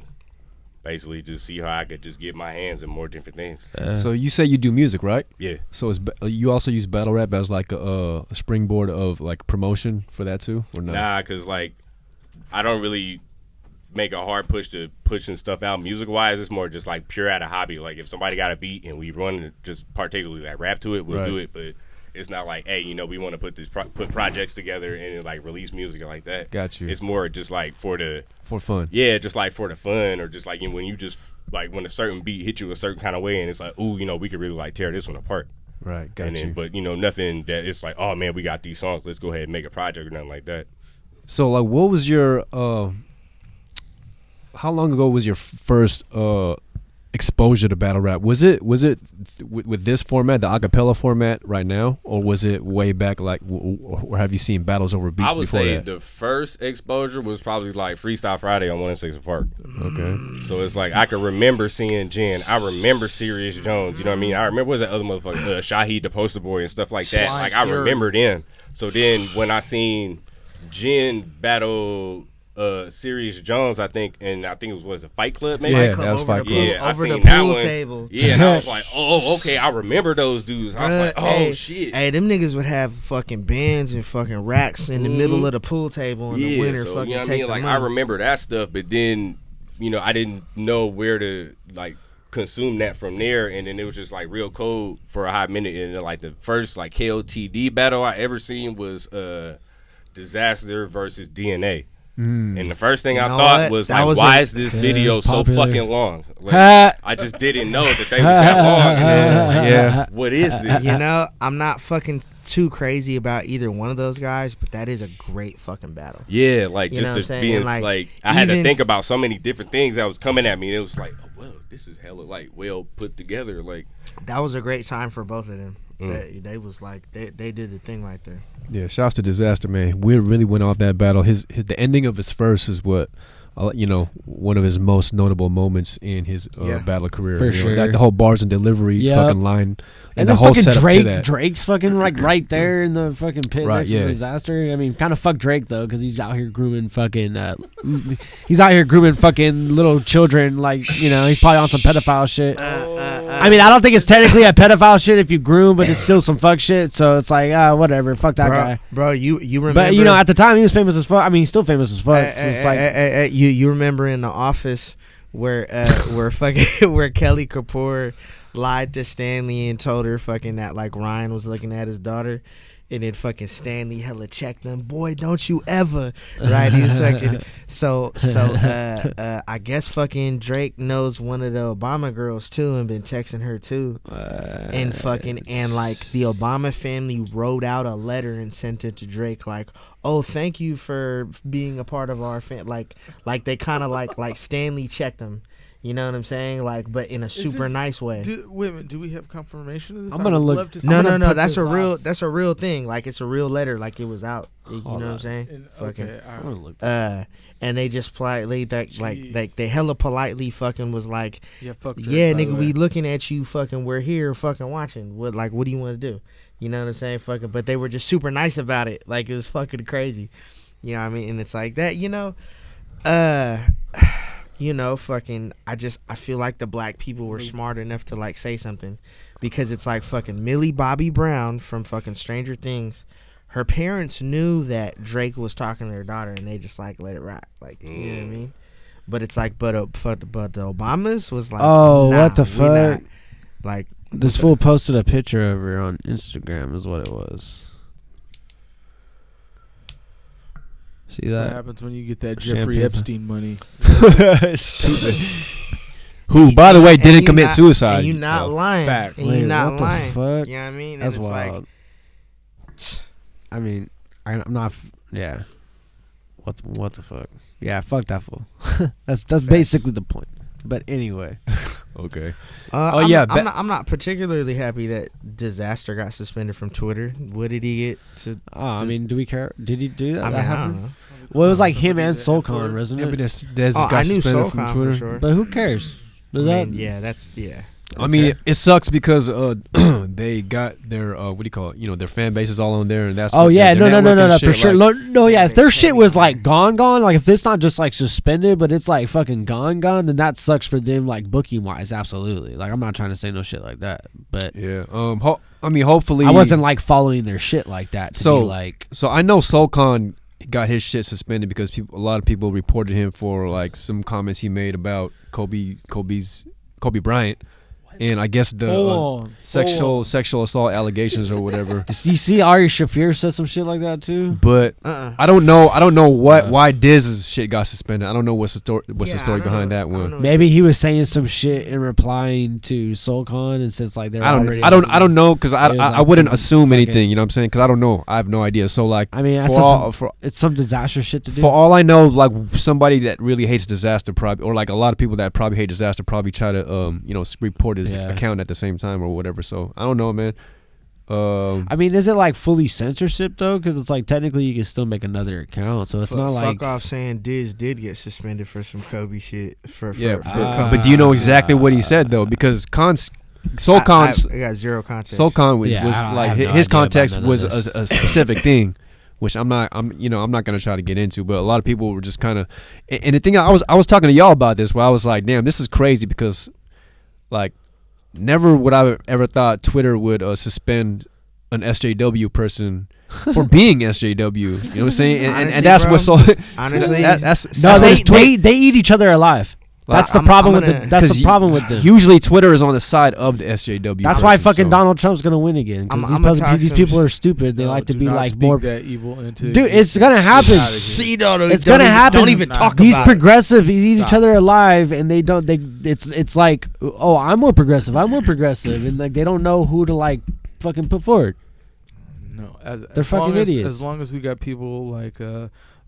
basically just see how I could just get my hands in more different things. So you say you do music, right? Yeah. So you also use battle rap as like a springboard of like promotion for that too, or no? Nah, because like I don't really make a hard push to pushing stuff out music-wise. It's more just like pure out of hobby. Like if somebody got a beat and we run just particularly that rap to it, we'll do it. But it's not like, hey, we want to put put projects together and like release music like that. Got you. It's more just like for fun. Yeah, just like for the fun, or just like when you just like when a certain beat hit you a certain kind of way, and it's like, ooh, we could really like tear this one apart. Right. Got you. But nothing that it's like, oh man, we got these songs. Let's go ahead and make a project or nothing like that. So like, what was your how long ago was your first exposure to battle rap? Was it with this format, the acapella format right now, or was it way back like, or have you seen battles over beats before that? I would say the first exposure was probably like Freestyle Friday on 106 Park. Okay. So it's like I can remember seeing Jen. I remember Serious Jones. You know what I mean? I remember, what was that other motherfucker, Shaheed the Poster Boy and stuff like that. Like I remember them. So then when I seen Jen battle Serious Jones, I think it was a Fight Club, maybe. Yeah, that was Fight Club. Yeah, over the pool table. Yeah, and I was like, oh, okay, I remember those dudes. I was like, oh shit. Hey, them niggas would have fucking bands and fucking racks in the middle of the pool table in the winter. So, fucking you know what take I mean? Like money. I remember that stuff, but then I didn't know where to like consume that from there, and then it was just like real cold for a hot minute, and then like the first like KOTD battle I ever seen was Disaster versus DNA. And the first thing I thought was like, why is this video so fucking long? Like, I just didn't know that they was that long. And like, what is this? I'm not fucking too crazy about either one of those guys, but that is a great fucking battle. Yeah, like just to being like I had to think about so many different things that was coming at me, and it was like, oh well, this is hella like well put together. Like that was a great time for both of them. They was like they did the thing right there. Yeah, shouts to Disaster, man. We really went off that battle. The ending of his verse is what one of his most notable moments in his battle career. For sure. That the whole bars and delivery fucking line. And the the whole fucking setup to that. Drake's fucking like right there in the fucking pit Right, next yeah. to Disaster. I mean, kind of fuck Drake though, because he's out here grooming fucking. He's out here grooming fucking little children. Like he's probably on some pedophile shit. I mean, I don't think it's technically a pedophile shit if you groom, but it's still some fuck shit. So it's like, whatever, fuck that guy. Bro, you remember? But at the time he was famous as fuck. I mean, he's still famous as fuck. So it's like, you remember in The Office where where Kelly Kapoor lied to Stanley and told her fucking that like Ryan was looking at his daughter, and then fucking Stanley hella checked them. Boy, don't you ever, right? He was fucking so I guess fucking Drake knows one of the Obama girls too and been texting her too, and like the Obama family wrote out a letter and sent it to Drake like, oh, thank you for being a part of our family. Like they kind of like Stanley checked them. You know what I'm saying? Like, but in a super nice way. Wait a minute, do we have confirmation of this? I'm gonna look. No. That's a real thing. Like, it's a real letter. Like, it was out. You know what I'm saying? Okay. I'm gonna look. And they just politely like they hella politely fucking was like, fuck Drake, yeah, nigga, we looking at you. Fucking, we're here. Fucking watching. What do you want to do? You know what I'm saying? Fucking, but they were just super nice about it. Like, it was fucking crazy. You know what I mean? And it's like that. you know, fucking, I feel like the black people were smart enough to like say something, because it's like fucking Millie Bobby Brown from fucking Stranger Things. Her parents knew that Drake was talking to their daughter, and they just like let it rock, like, you know what I mean? But it's like, but the Obamas was like, oh, nah, what the fuck? not. Like, This fool posted a picture of her on Instagram, is what it was. See That's what that? happens when you get that Champagne. Jeffrey Epstein money. Stupid. Who, by the way, didn't commit suicide. And you not lying. Fact. And you Wait, not what the lying. fuck? You know what I mean? And That's it's wild. I mean, I'm not. Yeah. What the fuck? Yeah, fuck that fool. that's basically the point. But anyway. Okay. I'm not particularly happy that Disaster got suspended from Twitter. What did he get to? I mean, do we care? Did he do that? I mean, That I happened? don't know. Well, it was like him and Soulcon, wasn't Yeah, it? but Dez Oh, got I knew suspended from Soulcon Twitter. for sure. But who cares? Does I that? mean, yeah, that's I mean, it sucks because they got their what do you call it? You know, their fan base is all on there, and that's Oh what yeah, their no, network and for shit, sure. like- No, yeah, if their They shit say was that. like gone, like if it's not just like suspended, but it's like fucking gone, then that sucks for them, like booking wise, absolutely. Like I'm not trying to say no shit like that, but Yeah. I mean, hopefully I wasn't like following their shit like that. To So- be like, So I know Soulcon got his shit suspended because a lot of people reported him for like some comments he made about Kobe Bryant, and I guess the sexual assault allegations or whatever. you see, Ari Shafir said some shit like that too. But I don't know why Diz's shit got suspended. I don't know what's the story behind that one. Maybe he was saying some shit and replying to Soulcon, and since like they're already, I don't know because It was I like wouldn't some assume fucking- anything. You know what I'm saying? Because I don't know. I have no idea. So like, I mean, that's it's some disaster shit to do. for all I know, like somebody that really hates Disaster probably, or like a lot of people that probably hate Disaster probably try to report his account at the same time or whatever. So I don't know, man. I mean, is it like fully censorship though? Because it's like technically you can still make another account, so it's not like. Fuck off saying Diz did get suspended for some Kobe shit. For but do you know exactly what he said though? Because Soulcon I got zero context. Soulcon was Yeah, I like have no his idea context about none was of a specific thing, which I'm not gonna try to get into. But a lot of people were just kind of, and the thing I was talking to y'all about this, where I was like, damn, this is crazy because, like, never would I ever thought Twitter would suspend an SJW person for being SJW. You know what I'm saying? And Honestly, that's bro, what's so. honestly, that's No, what his tweet- they eat each other alive. That's the I'm problem with gonna- them. That's the 'cause problem with them. Usually Twitter is on the side of the SJW. That's why person, fucking so- Donald Trump's gonna win again. I'm Because talk these some people are stupid. They No, like to do be not like speak more. that evil into Dude, it's gonna happen. Get outta here. See, no, It's gonna happen. Don't even talk These about it. progressive eat each Stop. other alive, and they don't. It's like, oh, I'm more progressive, and like they don't know who to like fucking put forward. No, They're fucking idiots. As long as we got people like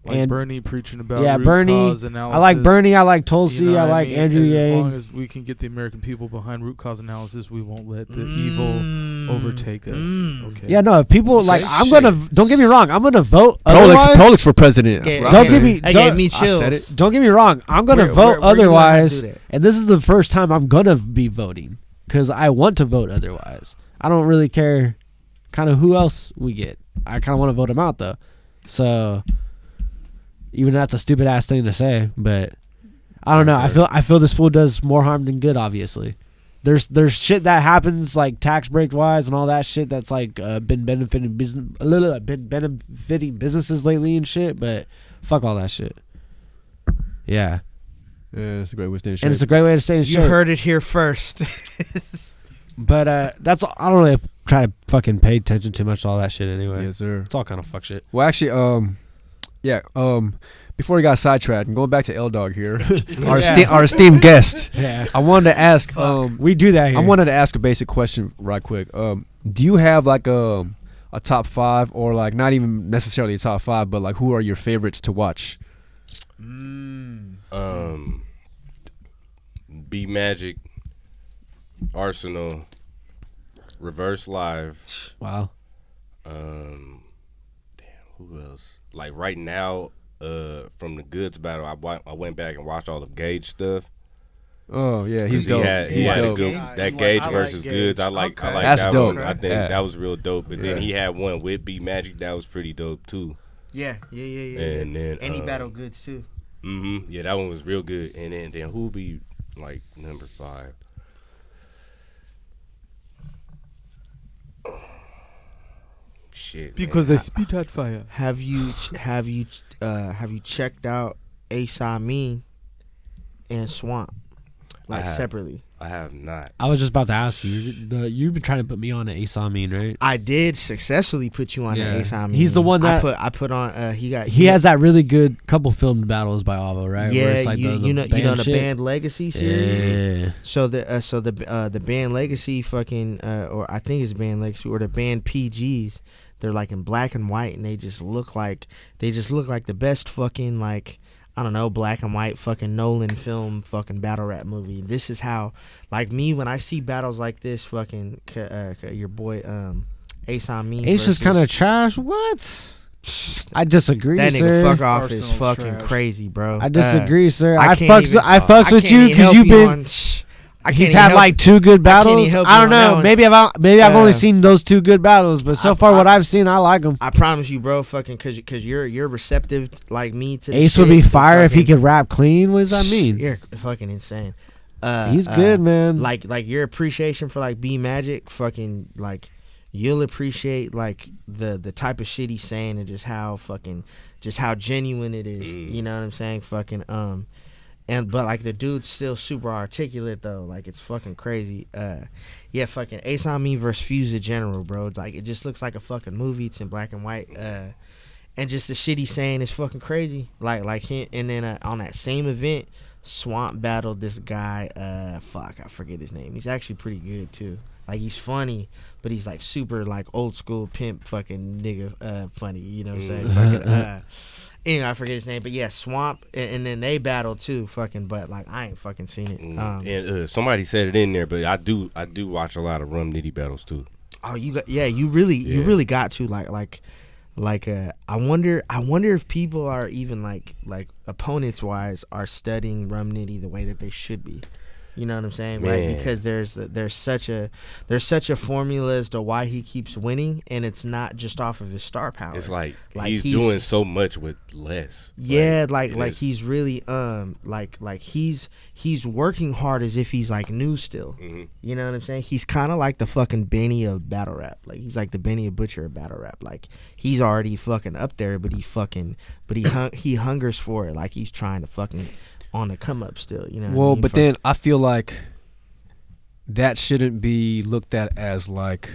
And- Bernie preaching about Yeah, root Bernie. cause analysis. I like Bernie. I like Tulsi. You know I what like mean? Andrew And as long Yang. as we can get the American people behind root cause analysis, we won't let the evil overtake us. Okay. Yeah, no, if people like. Say I'm shit. gonna. Don't get me wrong. I'm gonna vote. Prolix for president. That's Yeah, what I'm Don't saying. give me. That don't- gave me I chills. said it. Don't get me wrong. I'm gonna Where- vote where you wanna otherwise, do that? and this is the first time I'm gonna be voting because I want to vote otherwise. I don't really care, kind of who else we get. I kind of want to vote him out though. So, even that's a stupid ass thing to say, but I don't know. I feel this fool does more harm than good. Obviously, there's shit that happens like tax break wise and all that shit that's like been benefiting businesses lately and shit. But fuck all that shit. Yeah. Yeah, it's a great way to And it's a great way to stay in You shape. heard it here first. But that's I don't really try to fucking pay attention too much to all that shit anyway. Yes, sir. It's all kind of fuck shit. Well, actually, before we got sidetracked, and going back to L Dawg here, our esteemed guest, Yeah. I wanted to ask, We do that here. I wanted to ask a basic question right quick. Do you have like a top 5, or like not even necessarily a top 5, but like who are your favorites to watch? B Magic, Arsenal, Reverse Live. Wow. Damn, who else? Like right now, from the BOTZ Battle, I went back and watched all of Gage stuff. Oh yeah, he's He dope. had He's a dope. good, that Gage I like versus Gage. Goods. I like That's that dope. one. I think Yeah. that was real dope. But then he had one with B Magic that was pretty dope too. Yeah. And then And he battled goods too. Yeah, that one was real good. And then who be like number 5? Shit. Because man. they spit out fire. Have you checked out Ace Amin and Swamp like separately? I have not. I was just about to ask you. You've been trying to put me on an Ace Amin, right? I did successfully put you on the Ace Amin. He's the one that I put on. He has that really good couple filmed battles by Avo, right? Yeah, where it's like you know the shit? Band Legacy series. Yeah. So the Band Legacy fucking or I think it's Band Legacy or the Band PGs. They're like in black and white, and they just look like the best fucking like. I don't know, black and white fucking Nolan film fucking battle rap movie. This is how, like me, when I see battles like this, fucking your boy Ace Amin. Ace is kind of trash. What? I disagree, that sir. nigga fuck off Arsenal's is fucking trash. crazy, bro. I disagree, sir. I I fucks with you because you've been. He's had like 2 good battles. I don't know. Maybe I've only seen those 2 good battles, but so far what I've seen, I like them. I promise you, bro. Fucking because you're receptive like me to. Ace would be fire if he could rap clean. What does that mean? You're fucking insane. He's good, man. Like your appreciation for like B Magic, fucking like you'll appreciate like the type of shit he's saying and just how genuine it is. You know what I'm saying? Fucking but like the dude's still super articulate though, like it's fucking crazy. Yeah, fucking Ace Amin versus Fuse the General, bro. It's like it just looks like a fucking movie. It's in black and white, and just the shit he's saying is fucking crazy. Like him, and then on that same event, Swamp battled this guy. I forget his name. He's actually pretty good too. Like he's funny, but he's like super like old school pimp fucking nigga funny. You know what I'm saying? Fucking, anyway, I forget his name, but yeah, Swamp, and then they battled too, fucking. But like, I ain't fucking seen it. And somebody said it in there, but I do watch a lot of Rum Nitty battles too. Oh, you really got to I wonder if people are even like opponents wise are studying Rum Nitty the way that they should be. You know what I'm saying, Man. right? Because there's such a formula as to why he keeps winning, and it's not just off of his star power. It's like he's doing so much with less. Yeah, like he's really he's working hard as if he's like new still. Mm-hmm. You know what I'm saying? He's kind of like the fucking Benny of battle rap. Like he's like the Benny of Butcher of battle rap. Like he's already fucking up there, but he hungers for it. Like he's trying to fucking on the come up still, you know. Well, I mean? But then I feel like that shouldn't be looked at as like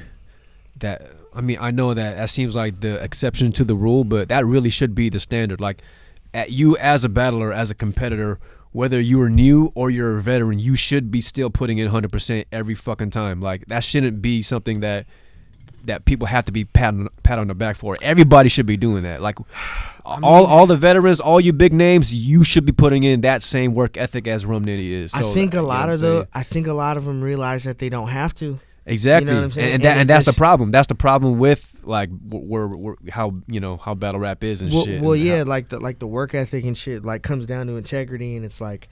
that. I mean, I know that seems like the exception to the rule, but that really should be the standard. Like, you as a battler, as a competitor, whether you're new or you're a veteran, you should be still putting in 100% every fucking time. Like, that shouldn't be something that people have to be pat on the back for. Everybody should be doing that. Like, all the veterans, all you big names, you should be putting in that same work ethic as Rum Nitty is. So I think a lot of them realize that they don't have to. Exactly, you know what I'm saying? and that's the problem. That's the problem with like how battle rap is and shit. Well, yeah, like the work ethic and shit like comes down to integrity, and it's like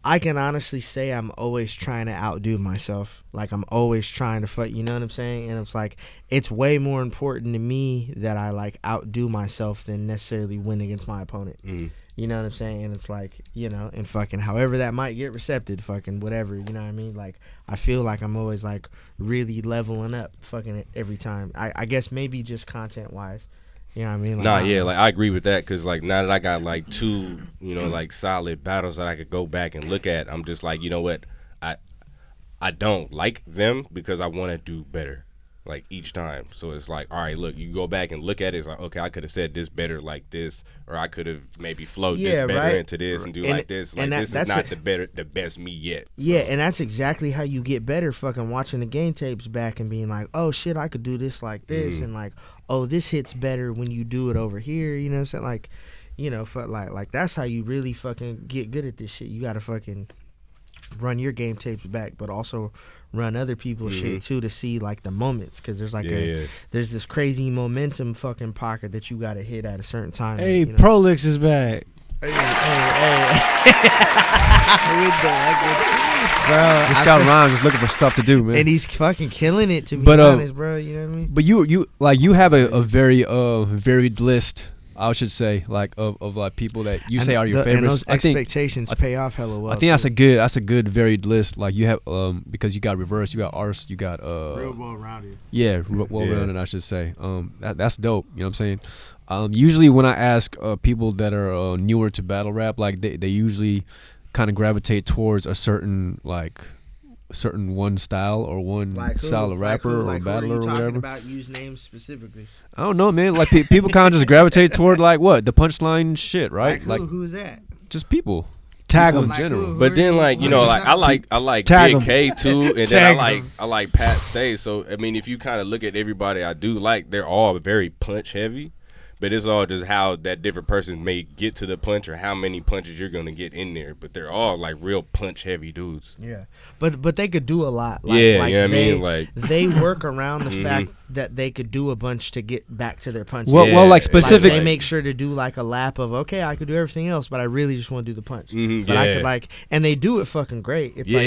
I can honestly say I'm always trying to outdo myself. Like I'm always trying to fight. You know what I'm saying? And it's like it's way more important to me that I like outdo myself than necessarily win against my opponent. Mm. You know what I'm saying? And it's like, you know, and fucking however that might get receptive, fucking whatever, you know what I mean? Like, I feel like I'm always like really leveling up fucking every time. I guess maybe just content wise. You know what I mean? Like, like I agree with that because like now that I got like 2, you know, like solid battles that I could go back and look at, I'm just like, you know what? I don't like them because I want to do better. Like each time, so it's like, all right, look, you go back and look at it. It's like, okay, I could have said this better like this, or I could have maybe flowed this better into this and do like this. Like this is not the best me yet. So. Yeah, and that's exactly how you get better. Fucking watching the game tapes back and being like, oh shit, I could do this like this, and like, oh, this hits better when you do it over here. You know what I'm saying? Like, you know, like that's how you really fucking get good at this shit. You gotta fucking run your game tapes back, but also run other people's shit too to see like the moments, because there's like there's this crazy momentum fucking pocket that you gotta hit at a certain time. Hey, you know? Prolix is back. Hey. Bro, this guy Rhymes is looking for stuff to do, man, and he's fucking killing it. To be honest, bro, you know what I mean? But you have a very varied list I should say, like of like people that you And say are your and favorites. those expectations pay off hella well. I think that's a good varied list. Like you have because you got reverse, you got arse, you got real well-rounded. yeah, well-rounded. I should say. That's dope. You know what I'm saying? Usually when I ask people that are newer to battle rap, like they usually kind of gravitate towards a certain one style or one style of rapper or battler or whatever. About use names specifically. I don't know, man. Like people kind of just gravitate toward like what the punchline shit, right? Like who is that? Just people. Tag People them. in general. But then, like, you know, like I like Tag Big 'em. K too, and Tag then I like Pat Stay. So I mean, if you kind of look at everybody I do like, they're all very punch heavy. But it's all just how that different person may get to the punch or how many punches you're gonna get in there. But they're all like real punch heavy dudes. Yeah, but they could do a lot. Yeah, you know what I mean? Like they work around the fact that they could do a bunch to get back to their punches. Well, like Like, specific. they make sure to do like a lap of I could do everything else, but I really just want to do the punch. But I could and they do it fucking great. It's like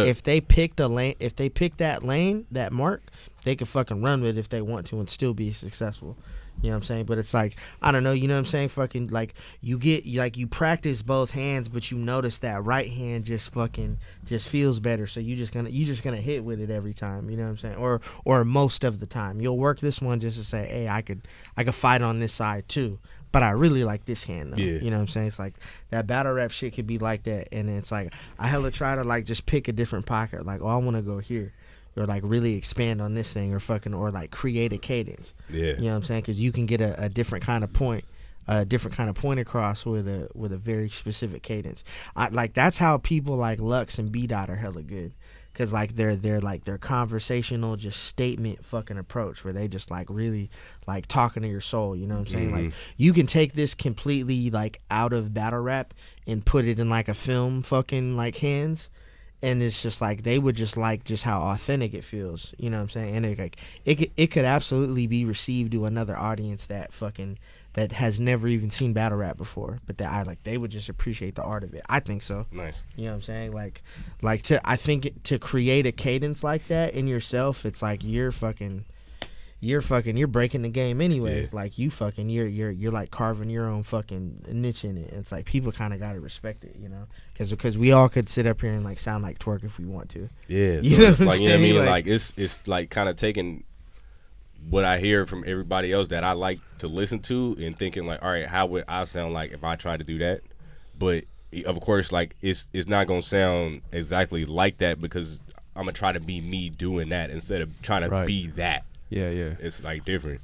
if they picked a lane, if they picked that lane, that mark, they could fucking run with it if they want to and still be successful. You know what I'm saying? But it's like, I don't know, you know what I'm saying? Fucking like you you practice both hands, but you notice that right hand just feels better. So you just gonna hit with it every time, you know what I'm saying? Or most of the time. You'll work this one just to say, hey, I could fight on this side too. But I really like this hand though. Yeah. You know what I'm saying? It's like that battle rap shit could be like that, and then it's like I hella try to like just pick a different pocket, like, I wanna go here. Or like really expand on this thing, or like create a cadence. Yeah, you know what I'm saying? Because you can get a different kind of point, across with a very specific cadence. Like that's how people like Lux and B-Dot are hella good, because like they're conversational, just statement fucking approach where they just like really like talking to your soul. You know what I'm saying? Like you can take this completely like out of battle rap and put it in like a film fucking like hands. And it's just like they would just like just how authentic it feels, you know what I'm saying? And it could absolutely be received to another audience that has never even seen battle rap before, but they would just appreciate the art of it. I think so. Nice. You know what I'm saying? I think to create a cadence like that in yourself, it's like you're breaking the game anyway. Yeah. Like you're like carving your own fucking niche in it. It's like people kind of gotta respect it, you know, because we all could sit up here and like sound like Twerk if we want to. Yeah, you so know it's what like, I'm you know what I mean? saying? Like it's like kind of taking what I hear from everybody else that I like to listen to and thinking like, all right, how would I sound like if I tried to do that? But of course, like it's not gonna sound exactly like that because I'm gonna try to be me doing that instead of trying to be that. Yeah. It's like different.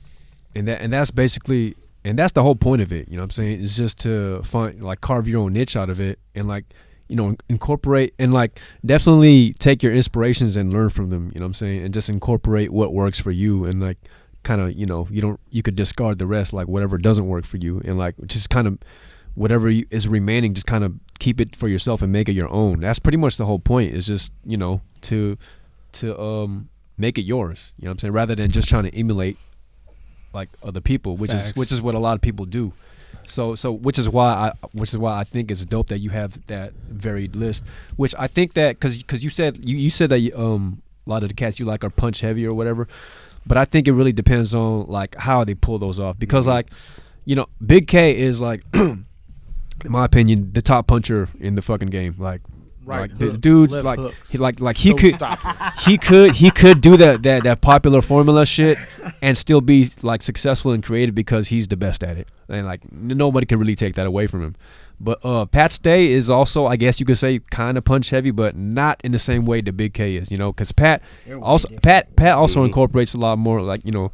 And that's basically, and that's the whole point of it. You know what I'm saying? It's just to find, like, carve your own niche out of it and, like, you know, incorporate and, like, definitely take your inspirations and learn from them. You know what I'm saying? And just incorporate what works for you and, like, kind of, you know, you could discard the rest, like, whatever doesn't work for you. And, like, just kind of whatever is remaining, just kind of keep it for yourself and make it your own. That's pretty much the whole point. Is just, you know, to make it yours, you know what I'm saying, rather than just trying to emulate like other people, which is what a lot of people do. So which is why I think it's dope that you have that varied list. Which I think that because you said that a lot of the cats you like are punch heavy or whatever, but I think it really depends on like how they pull those off. Because like, you know, Big K is like, in my opinion, the top puncher in the fucking game. Like. Right, like hooks, the dude's left like hooks. he could do that popular formula shit and still be like successful and creative because he's the best at it, and like nobody can really take that away from him. But Pat Stay is also, I guess you could say, kind of punch heavy, but not in the same way that Big K is, you know, because Pat also incorporates a lot more like you know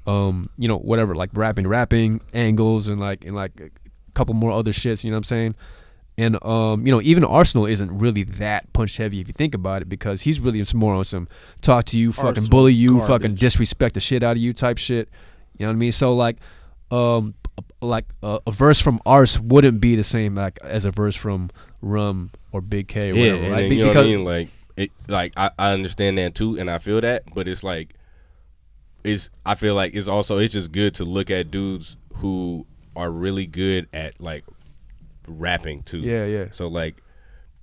whatever, like rapping angles and like a couple more other shits, you know what I'm saying. And you know, even Arsenal isn't really that punch heavy if you think about it, because he's really just more on some talk to you, fucking Arsenal's bully you, garbage. fucking disrespect the shit out of you type shit. You know what I mean? So like a verse from Ars wouldn't be the same like as a verse from Rum or Big K or whatever, right? You know what I mean? Like I understand that too, and I feel that, but it's like I feel like it's just good to look at dudes who are really good at like rapping too. Yeah. So like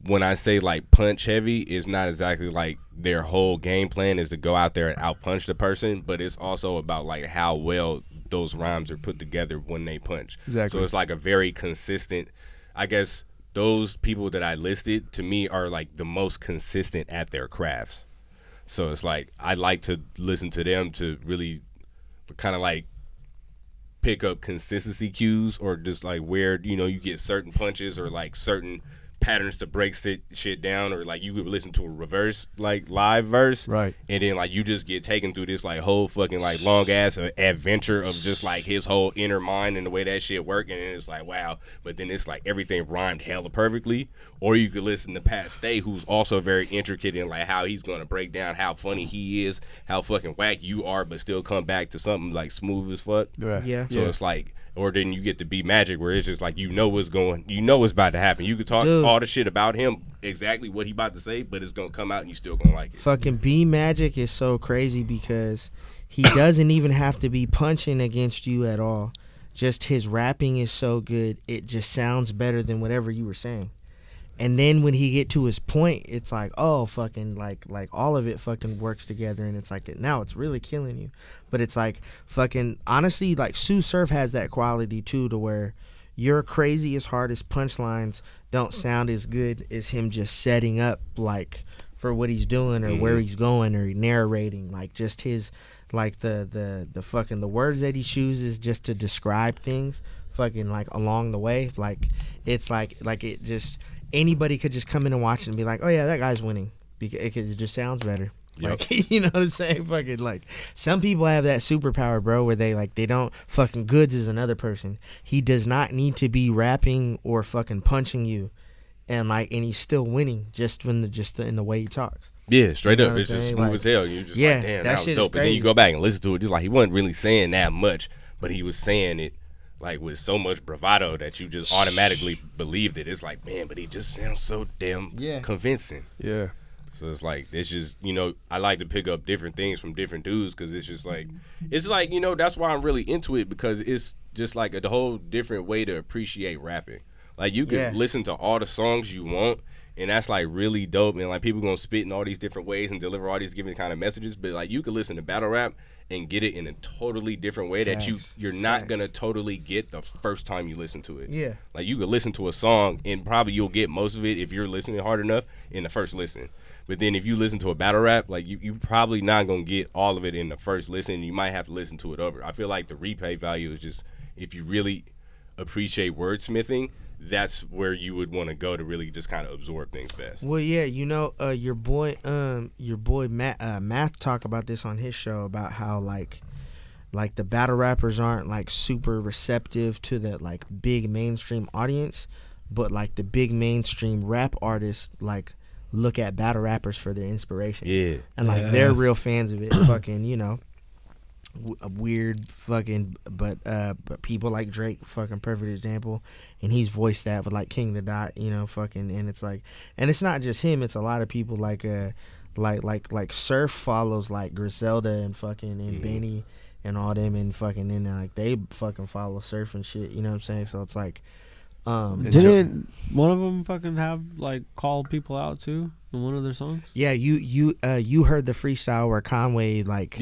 when I say like punch heavy, it's not exactly like their whole game plan is to go out there and out punch the person, but it's also about like how well those rhymes are put together when they punch. Exactly. So it's like a very consistent, I guess those people that I listed to me are like the most consistent at their crafts. So it's like I like to listen to them to really kind of like pick up consistency cues, or just like where, you know, you get certain punches or like certain patterns to break shit down, or like you could listen to a reverse like live verse, Right. and then like you just get taken through this like whole fucking like long ass adventure of just like his whole inner mind and the way that shit work, and then it's like wow, but then it's like everything rhymed hella perfectly. Or you could listen to Pat Stay, who's also very intricate in like how he's gonna break down how funny he is, how fucking whack you are, but still come back to something like smooth as fuck. Right. Yeah. So it's like, or then you get to be Magic, where it's just like you know what's about to happen. You could talk all the shit about him, exactly what he about to say, but it's gonna come out and you still gonna like it. Fucking B Magic is so crazy because he doesn't even have to be punching against you at all. Just his rapping is so good, it just sounds better than whatever you were saying. And then when he get to his point, it's like, oh, fucking, like all of it fucking works together, and it's like, now it's really killing you. But it's like, fucking, honestly, like, Sue Surf has that quality, too, to where your craziest, hardest punchlines don't sound as good as him just setting up, like, for what he's doing or where he's going or narrating. Like, just his, like, the fucking, the words that he chooses just to describe things, fucking, like, along the way. Like, it's like it just... Anybody could just come in and watch it and be like, oh yeah, that guy's winning because it just sounds better. Yep. Like, you know what I'm saying? Fucking, like, some people have that superpower, bro, where they don't fucking Goods is another person. He does not need to be rapping or fucking punching you, and he's still winning just in the way he talks. Yeah, straight You know up. what It's I'm just saying? smooth Like, as hell. You're just yeah, like, damn, that that was shit is dope. And then you crazy. go back and listen to it, just like he wasn't really saying that much, but he was saying it like with so much bravado that you just automatically believed it. It's like, man, but he just sounds so damn convincing. Yeah. So it's like, it's just, you know, I like to pick up different things from different dudes because it's just like, you know, that's why I'm really into it, because it's just like a whole different way to appreciate rapping. Like, you can listen to all the songs you want, and that's like really dope, and like people gonna spit in all these different ways and deliver all these different kind of messages, but like you could listen to battle rap and get it in a totally different way that you're not gonna totally get the first time you listen to it. Yeah. Like, you could listen to a song and probably you'll get most of it if you're listening hard enough in the first listen. But then if you listen to a battle rap, like you probably not gonna get all of it in the first listen. You might have to listen to it over. I feel like the replay value is just, if you really appreciate wordsmithing, that's where you would want to go to really just kind of absorb things fast. Well, yeah, you know, your boy Math talk about this on his show about how like the battle rappers aren't like super receptive to the like big mainstream audience, but like the big mainstream rap artists like look at battle rappers for their inspiration. Yeah. And like they're real fans of it. Fucking, you know, weird fucking, but people like Drake, fucking perfect example, and he's voiced that with like King the Dot, you know, fucking, and it's like, and it's not just him, it's a lot of people like Surf follows like Griselda and fucking and Benny and all them, and fucking, and like they fucking follow Surf and shit, you know what I'm saying? So it's like, didn't one of them fucking have like called people out too in one of their songs? Yeah, you heard the freestyle where Conway like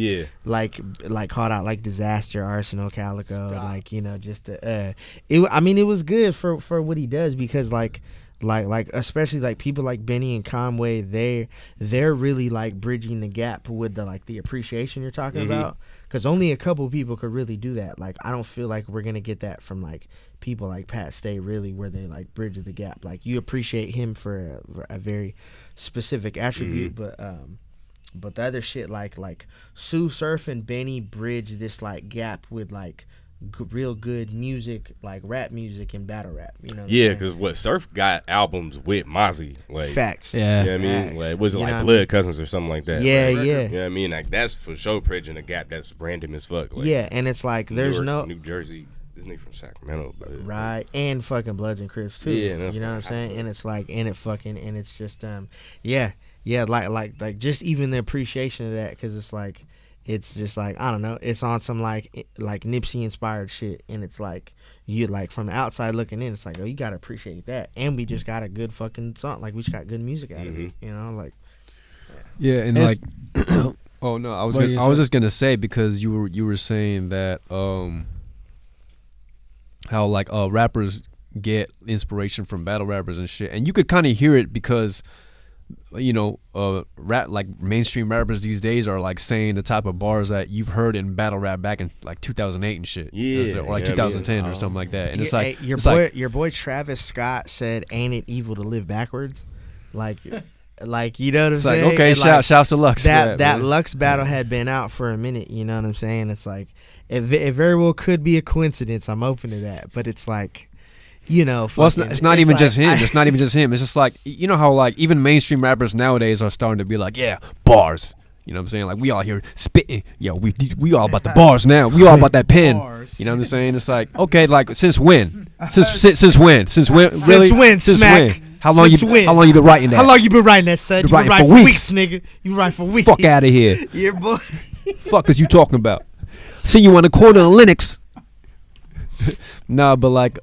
called out like Disaster, Arsenal, Calico, like, you know, just to, it was good for what he does, because like especially like people like Benny and Conway, they're really like bridging the gap with the like the appreciation you're talking about, because only a couple people could really do that. Like, I don't feel like we're gonna get that from like people like Pat Stay, really, where they like bridge the gap. Like, you appreciate him for a very specific attribute, but the other shit like Sue Surf and Benny bridge this like gap with like real good music, like rap music and battle rap, you know? Yeah, because what Surf got albums with Mozzie, like facts. Yeah, you know what I mean? Like, was it like Blood Cousins or something like that? Yeah, like, yeah. You know what I mean? Like, that's for sure bridging a gap that's random as fuck. Like, Yeah, and it's like there's New Jersey. Isn't he from Sacramento? But, right, and fucking Bloods and Crips too. Yeah, that's you know what I'm saying? And it's like, and it fucking, and it's just like just even the appreciation of that, because it's like, it's just like, I don't know, it's on some like Nipsey inspired shit, and it's like, you like from the outside looking in, it's like, oh, you gotta appreciate that, and we just got a good fucking song, like we just got good music out of it, you know, like. Yeah, and It's- like Oh no, I was What do you I was say? just gonna say because you were saying that how like rappers get inspiration from battle rappers and shit, and you could kind of hear it because rap like mainstream rappers these days are like saying the type of bars that you've heard in battle rap back in like 2008 and shit. Yeah, or like 2010 or something like that. And it's like your boy Travis Scott said, "Ain't it evil to live backwards?" Like you know what I'm it's like saying? okay, And, shouts to Lux. for that man. Lux battle had been out for a minute. You know what I'm saying? It's like it very well could be a coincidence. I'm open to that, but it's like. Well, it's not even just him. It's not even just him. It's just like how like even mainstream rappers nowadays are starting to be like, yeah, bars. You know what I'm saying? Like we all here spitting. Yo, we all about the bars now. We all about that pen. Bars. You know what I'm saying? It's like okay, like since when? Since when? Really? Since when? How long you been writing that? How long you been writing that, son? Been You been writing writing for for weeks. weeks, nigga. You write for weeks. Fuck out of here. Your boy. Fuck is you talking about? See you on the corner of Linux. Nah, but like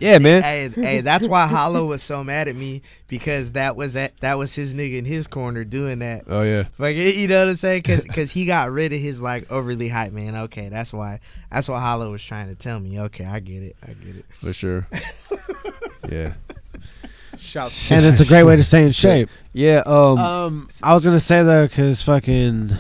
yeah, man. Hey, that's why Hollow was so mad at me because that was his nigga in his corner doing that. Oh yeah. Like you know what I'm saying? Cause he got rid of his like overly hype man. Okay, that's why Hollow was trying to tell me. Okay, I get it. For sure. Yeah. Shouts. And it's a great way to stay in shape. Yeah. I was gonna say though, cause fucking,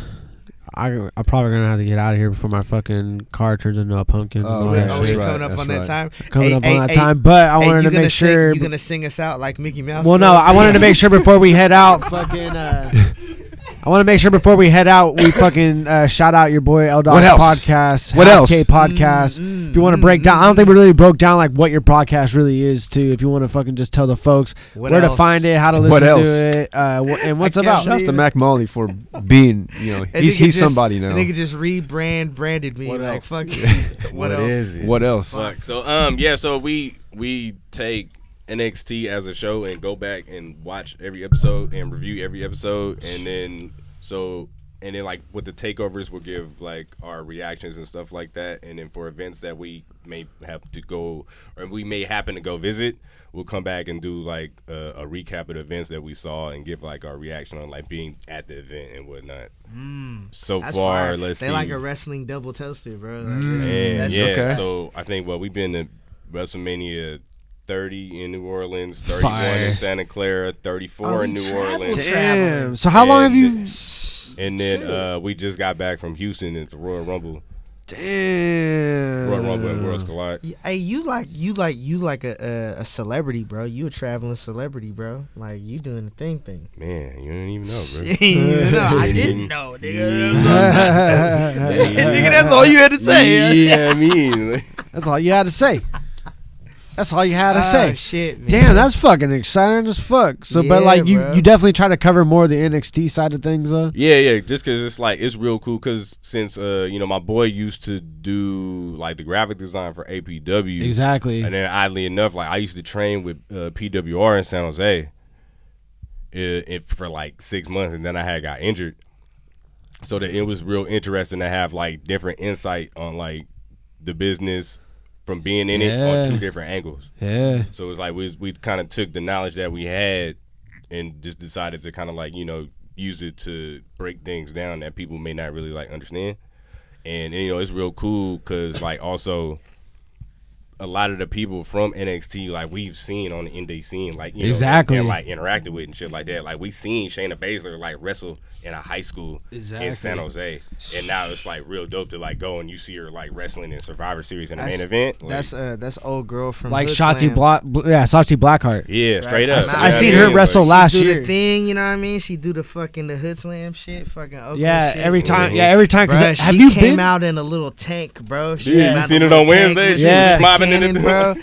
I'm probably gonna have to get out of here before my fucking car turns into a pumpkin. Oh, and all yeah, that Oh, shit. we right, coming up that's on that right. time. Coming up on that time, but I wanted to make sure. You gonna sing us out like Mickey Mouse? Well, no, I wanted to make sure before we head out, fucking. I want to make sure before we head out, we fucking shout out your boy L Dawg What else? podcast. What else? K podcast. If you want to break down, I don't think we really broke down like what your podcast really is too. If you want to fucking just tell the folks What where to else? find it, how to What listen else? to it, and what's I it can't about. Shouts to Mac Molly for being, he's somebody now. Nigga just branded me. What like else? fuck. What else? is it? What else? Fuck. So so we take NXT as a show and go back and watch every episode and review every episode, and then like with the takeovers we'll give like our reactions and stuff like that, and then for events that we may have to go or we may happen to go visit, we'll come back and do like a recap of the events that we saw and give like our reaction on like being at the event and whatnot. So That's far, fire. let's They see. like a wrestling double toaster, bro. Like, And that's yeah, okay. so I think we've been to WrestleMania 30 in New Orleans, 31 Fire. in Santa Clara, 34 Oh, in we New traveled. Orleans. Damn. So how long have you? And then we just got back from Houston at the Royal Rumble. Damn. Royal Rumble and Worlds Collide. Hey, you like a celebrity, bro. You a traveling celebrity, bro. Like you doing the thing. Man, you don't even know, bro. I didn't know, nigga. Nigga, that's all you had to say. Yeah, I mean. That's all you had to say. That's all you had to Oh, say. shit, man. Damn, that's fucking exciting as fuck. So, but Yeah, like bro. you definitely try to cover more of the NXT side of things, though. Yeah, just because it's like, it's real cool because since, my boy used to do like the graphic design for APW. Exactly. And then oddly enough, like I used to train with PWR in San Jose for like 6 months, and then I got injured. So that it was real interesting to have like different insight on like the business from being in it on two different angles. Yeah. So it was like we kind of took the knowledge that we had and just decided to kind of like, use it to break things down that people may not really like understand. And it's real cool because like also a lot of the people from NXT like we've seen on the indie scene, like Exactly. and like interacted with and shit like that. Like we seen Shayna Baszler like wrestle in a high school in San Jose, and now it's like real dope to like go and you see her like wrestling in Survivor Series in the main event. Like, That's old girl from Like Hood Shotzi Slam. Shotzi Blackheart. yeah, straight up. I You know seen what her mean? wrestle Like, last She do year. the thing, you know what I mean? She do the fucking the Hood Slam shit, fucking Oakland Yeah, shit. every time. Mhm. Yeah, every time. Bruh, Have she you came been? out in a little tank, bro. She Yeah, came you out seen in it a on little tank Wednesday? with She was the mobbing in cannon, the- bro.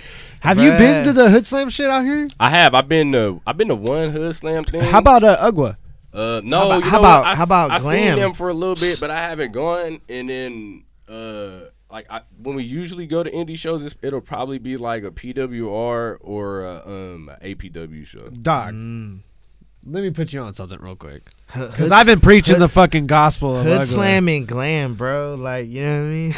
Have you been to the Hood Slam shit out here? I have. I've been to one Hood Slam thing. How about Ugwa? No, How about- I how about I Glam? seen them for a little bit, but I haven't gone. And then when we usually go to indie shows, it'll probably be like a PWR or a APW show. Dog. Mm. Let me put you on something real quick. Because I've been preaching the fucking gospel of Hood Ugwa. Slam and Glam, bro. Like, you know what I mean?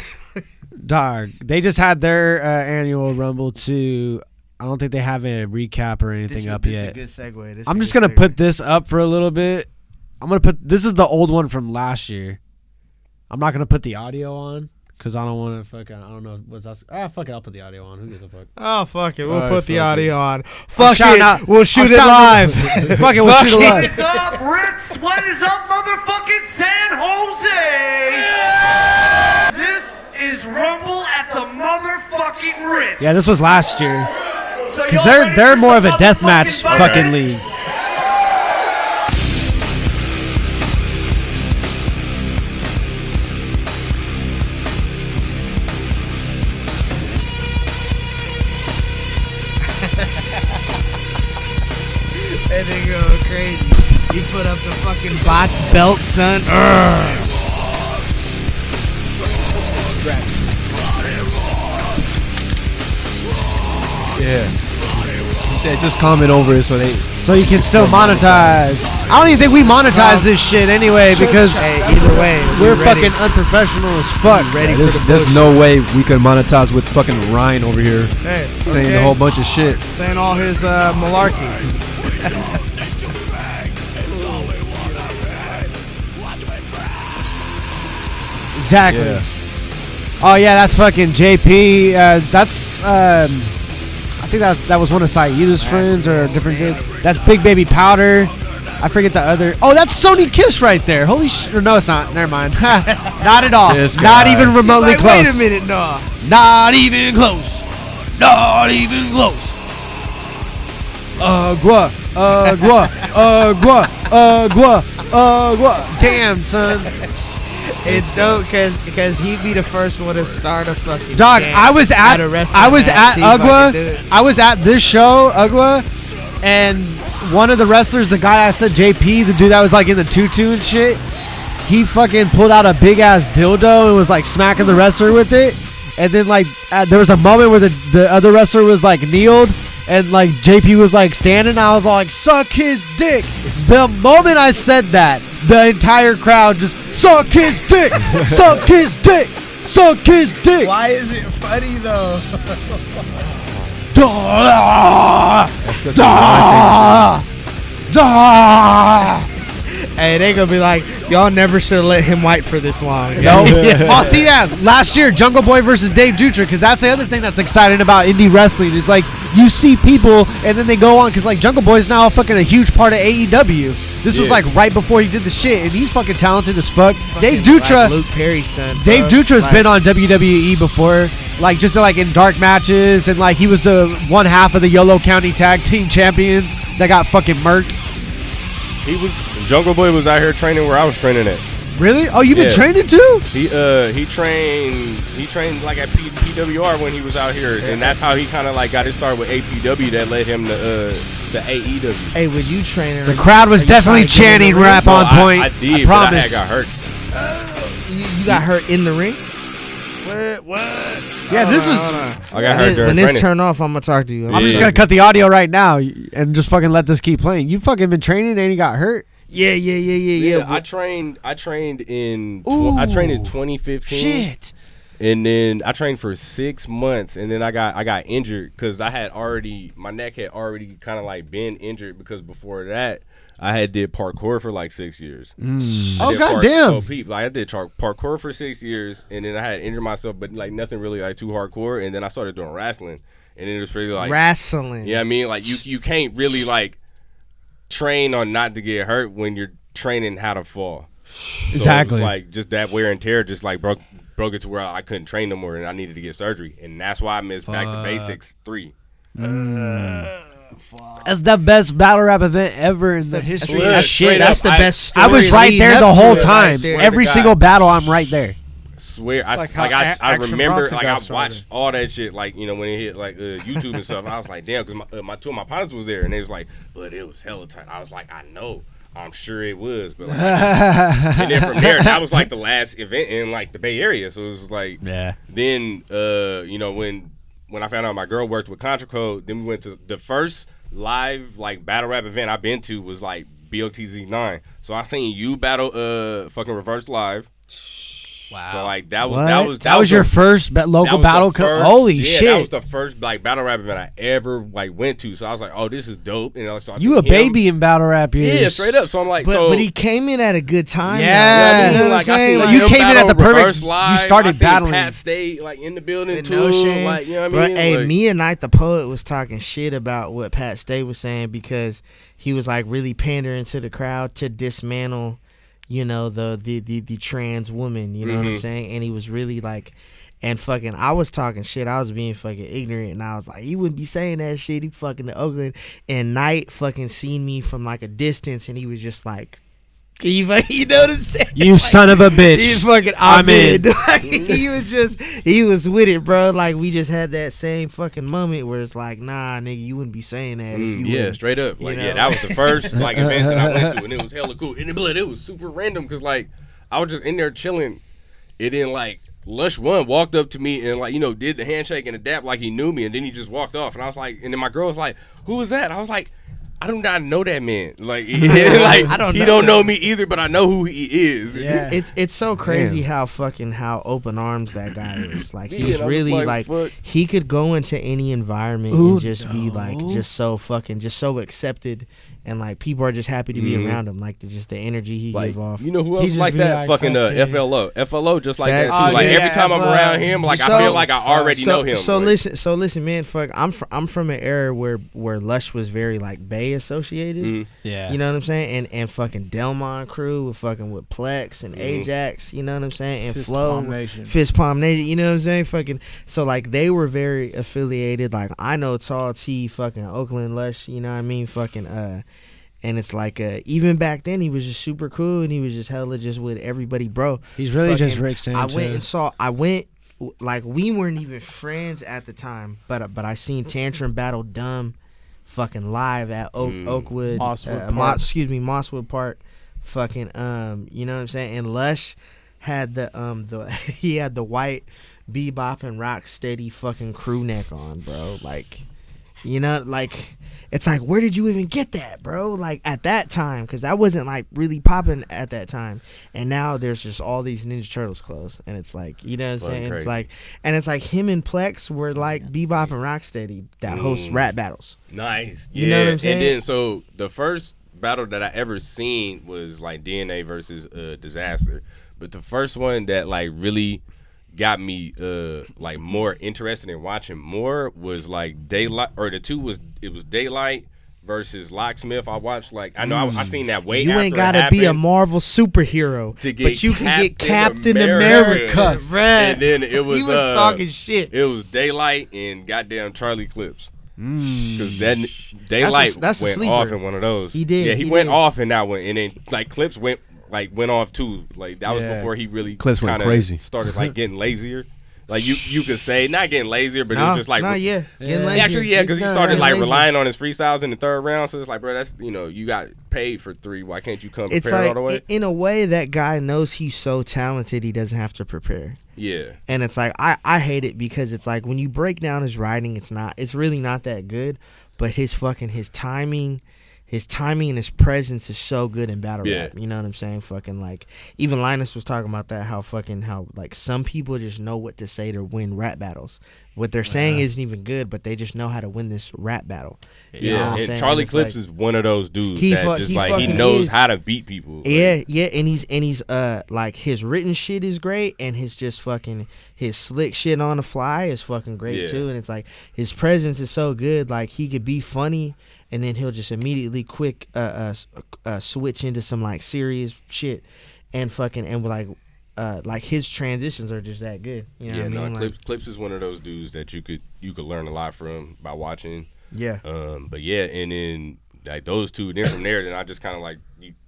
Dog. They just had their annual Rumble too. I don't think they have a recap or anything up This yet. is a good segue. I'm just going to put this up for a little bit. I'm gonna put this is the old one from last year. I'm not gonna put the audio on because I don't want to fucking. I don't know what's that. Fuck it. I'll put the audio on. Who gives a fuck? Oh, fuck it. We'll Alright, put the fuck audio it. on. Fuck shouting it. out- We'll shoot I'm it shouting live. Fuck it. We'll shoot it What live. is up, Ritz? What is up, motherfucking San Jose? This is Rumble at the motherfucking Ritz. Yeah, this was last year So because y'all ready they're for more of some a deathmatch motherfucking fucking fun? league. That nigga go crazy. He put up the fucking BOTZ belt, son. Yeah. He said just comment over it So you can still monetize. I don't even think we monetize this shit anyway because Hey, either way, we're we ready. fucking unprofessional as fuck. Ready for there's, the there's bullshit. no way we could monetize with fucking Ryan over here Hey, saying okay. a whole bunch of shit. Saying all his malarkey. Exactly. Yeah. Oh yeah, that's fucking JP. That's I think that was one of Saida's friends or a different dude. That's Big Baby Powder. I forget the other. Oh, that's Sony Kiss right there. Holy shit! No, it's not. Never mind. Not at all. This Not guy. even remotely Like, close. wait a minute, no. Not even close. Not even close. Agua, agua, agua, agua, agua. Damn, son. It's dope because he'd be the first one to start a fucking Dog, chant I was at a wrestling match, see if I Agua. could do it. I was at this show, Agua, and one of the wrestlers, the guy I said JP, the dude that was like in the tutu and shit, he fucking pulled out a big ass dildo and was like smacking the wrestler with it. And then like there was a moment where the other wrestler was like kneeled and like JP was like standing. I was like, suck his dick. The moment I said that, the entire crowd just suck his dick, suck his dick, suck his dick. Why is it funny though? That's such a Ryan Hey, they gonna be like, y'all never should have let him white for this long. No. Oh, see that last year, Jungle Boy versus Dave Dutra, because that's the other thing that's exciting about indie wrestling. Is like you see people, and then they go on because like Jungle Boy's now fucking a huge part of AEW. This was Yeah. like right before he did the shit, and he's fucking talented as fuck. Dave Dutra, Like Luke Perry's son. Dave bro. Dutra's Like, been on WWE before, like just like in dark matches, and like he was the one half of the Yolo County Tag Team Champions that got fucking murked. Jungle Boy was out here training where I was training at. Really? Oh, you've been Yeah. training too? He trained like at PWR when he was out here, and that's how he kind of like got his start with APW that led him to AEW. Hey, would you train her? The crowd was Are you definitely trying to get in the chanting ring? rap No, on point. I did, promise. but I had got hurt. You got hurt in the ring? What? Yeah, this is. I got hurt during When this training. turn off, I'm gonna talk to you. I'm just Yeah. gonna cut the audio right now and just fucking let this keep playing. You fucking been training and you got hurt. Yeah. I trained in Ooh. I trained in 2015. Shit. And then I trained for 6 months, and then I got injured because my neck had already kind of like been injured because before that I had did parkour for like 6 years. Oh, did goddamn. So people, I did parkour for 6 years, and then I had injured myself, but like nothing really like too hardcore. And then I started doing wrestling, and it was pretty like Wrestling. Yeah, I mean, like you can't really like train on not to get hurt when you're training how to fall. So Exactly. it was like just that wear and tear just like broke it to where I couldn't train no more, and I needed to get surgery, and that's why I missed Back to Basics 3. That's the best battle rap event ever in the history. That's That's straight shit. up. That's the best story. I was right leading there up the to whole it time. right there. Every God. single battle, I'm right there. Swear, like how I Action remember, Bronson like got I started. watched all that shit, like when it hit like YouTube and stuff. I was like, damn, because my two of my partners was there, and they was like, but it was hella tight. I was like, I know, I'm sure it was, but like, and then from there, that was like the last event in like the Bay Area, so it was like, Yeah. Then when I found out my girl worked with Contra Code, then we went to the first live like battle rap event I've been to was like BOTZ 9. So I seen you battle fucking Reverse Live. Wow. So like that What? was That was your first local battle. Holy yeah, shit! That was the first like battle rap event I ever like went to. So I was like, oh, this is dope. And I You a baby in battle rap years. Yeah, straight up. So I'm like, But he came in at a good time. Yeah. though. You know what I'm like I saying? seen Like, like, you him came in at battle the perfect- Reverse you Live. started I seen battling. Pat stay like in the building with too. no shame. Like, you know what I Bruh, mean? hey, Like, me and Night the Poet was talking shit about what Pat Stay was saying because he was like really pandering to the crowd to dismantle, you know, the trans woman. You know what I'm saying? And he was really like. And fucking, I was talking shit. I was being fucking ignorant, and I was like, he wouldn't be saying that shit. He fucking to Oakland, and Knight fucking seen me from like a distance, and he was just like, you know what I'm saying? You son of a bitch. He's fucking, I'm in. Like, he was with it, bro. Like, we just had that same fucking moment where it's like, nah, nigga, you wouldn't be saying that if you yeah, wouldn't. straight up. Like, know? yeah, that was the first like event that I went to, and it was hella cool. And it was super random because like I was just in there chilling. It didn't like. Lush One walked up to me and like, you know, did the handshake and a dap like he knew me, and then he just walked off, and I was like, and then my girl was like, who was that? I was like, I do not know that man. Like, like he don't know me either, but I know who he is. Yeah. It's so crazy how open arms that guy is. Like, he's and I was really like, like he could go into any environment and just be like just so accepted, and like people are just happy to be around him. Like the energy he Like, give off. you know who else He's just like be that? like, Fucking fuck yeah. FLO just like that Facts. too. Oh, Like yeah, every time I'm FLO. around him, like I feel like I already know him. So like, listen, man. Fuck, I'm from an era where Lush was very like Bay associated. Yeah. You know what I'm saying? And fucking Delmon crew with Plex and Ajax. You know what I'm saying? And Fist Flow, Palm Nation. Fist Palm Nation. You know what I'm saying? Fucking. So like they were very affiliated. Like I know Tall T, fucking Oakland Lush. You know what I mean? Fucking And it's like even back then he was just super cool and he was just hella just with everybody, bro. He's really Fucking- just Rick Sanchez. I went like we weren't even friends at the time, but I seen Tantrum battle Dumb fucking live at Oakwood, Mosswood Park. Fucking you know what I'm saying? And Lush had he had the white bebop and rock steady fucking crew neck on, bro. Like, you know, like it's like, where did you even get that, bro? Like at that time, because that wasn't like really popping at that time. And now there's just all these Ninja Turtles clothes, and it's like, you know what I'm saying? Crazy. It's like, and it's like him and Plex were like Bebop and Rocksteady that host rap battles. nice. You Yeah. know what I'm saying? And then so the first battle that I ever seen was like DNA versus Disaster. But the first one that like really got me like more interested in watching more was like Daylight, or it was Daylight versus Locksmith. I watched like I know I seen that way. You after ain't it gotta be a happened Marvel superhero, to get but you can get Captain America. America, bruh. And then it was he was talking shit. It was Daylight and goddamn Charlie Clips. Because that Daylight that's a went sleeper. off in one of those. He did, Yeah, he he went did. off in that one, and then like Clips went off too. Like that was Yeah. before he really Clips went kinda crazy. started like getting lazier. Like you could say not getting lazier, but it No, was just like yeah. Getting lazy. actually yeah, because he started Getting like lazy. relying on his freestyles in the third round. So it's like, bro, that's you got paid for 3. Why can't you come It's prepared like all the way? in a way that guy knows he's so talented he doesn't have to prepare. Yeah. And it's like I hate it because it's like when you break down his writing, it's really not that good, but his timing and his presence is so good in battle Yeah. rap. You know what I'm saying? Fucking like even Linus was talking about that, how like some people just know what to say to win rap battles. What they're saying isn't even good, but they just know how to win this rap battle. You know what Yeah, I'm and saying? Charlie It's Clips like- is one of those dudes He that fu- just he like he fucking knows is. how to beat people. Like, Yeah, and he's like his written shit is great, and his just fucking his slick shit on the fly is fucking great Yeah. too. And it's like his presence is so good, like he could be funny, and then he'll just immediately quick switch into some like serious shit, and like his transitions are just that good. You know yeah, what I mean? no, Like, Clips is one of those dudes that you could learn a lot from by watching. yeah. But yeah, and then like those two, then from there, then I just kind of like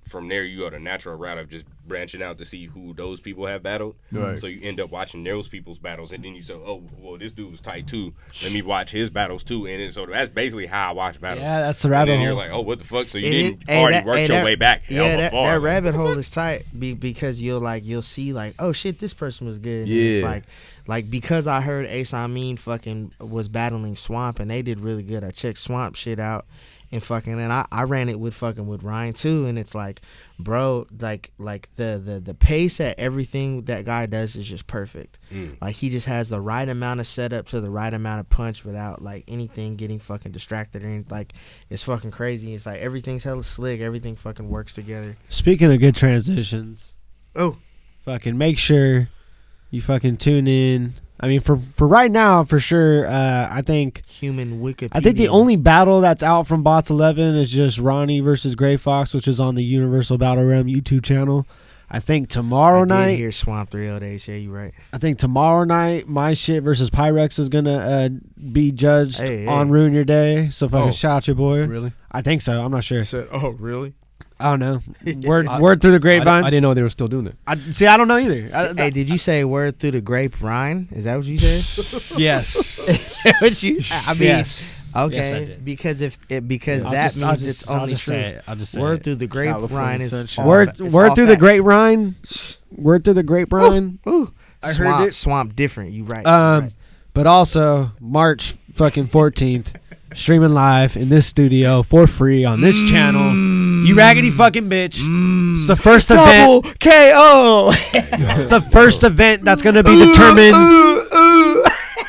from there you go the natural route of just branching out to see who those people have battled. Right. So you end up watching those people's battles, and then you say, oh, well, this dude was tight too. Let me watch his battles too, and then, so that's basically how I watch battles. Yeah, that's the And rabbit then you're hole. like, oh, what the fuck? So you It didn't is- hey, already that- work hey, your that- way back Yeah, hella that far. rabbit hole is tight because you'll see like, oh shit, this person was good. And it's Yeah. like because I heard Ace Amin fucking was battling Swamp and they did really good. I checked Swamp shit out and I ran it with Ryan too, and it's like bro, like the pace at everything that guy does is just perfect. Like he just has the right amount of setup to the right amount of punch without like anything getting fucking distracted or anything. Like it's fucking crazy. It's like everything's hella slick. Everything fucking works together. Speaking of good transitions, fucking make sure you fucking tune in. I mean, for right now, for sure, I think Human Wikipedia. I think the only battle that's out from BOTZ 11 is just Ronnie versus Gray Fox, which is on the Universal Battle Realm YouTube channel. I think tomorrow night. I did hear Swamp 3 days. Yeah, you right. I think tomorrow night, my shit versus Pyrex is gonna be judged on Ruin Your Day. So fucking shout out your boy. Really? I think so. I'm not sure. Said, really? I don't know. Word through the grapevine. I didn't know they were still doing it. I don't know either. Hey, did you say word through the grapevine? Is that what you said? Yes. Is that what you? I mean, yes. Okay. Yes, I did. Because that means it's I'll only just true. say it. I'll just say Word it. through the grapevine is Word through the grapevine. Word through the grapevine. Ooh. I heard it. Swamp different. You right. But also March fucking 14th, streaming live in this studio for free on this channel. You raggedy fucking bitch. It's the first event. KO. It's the first event that's gonna be determined.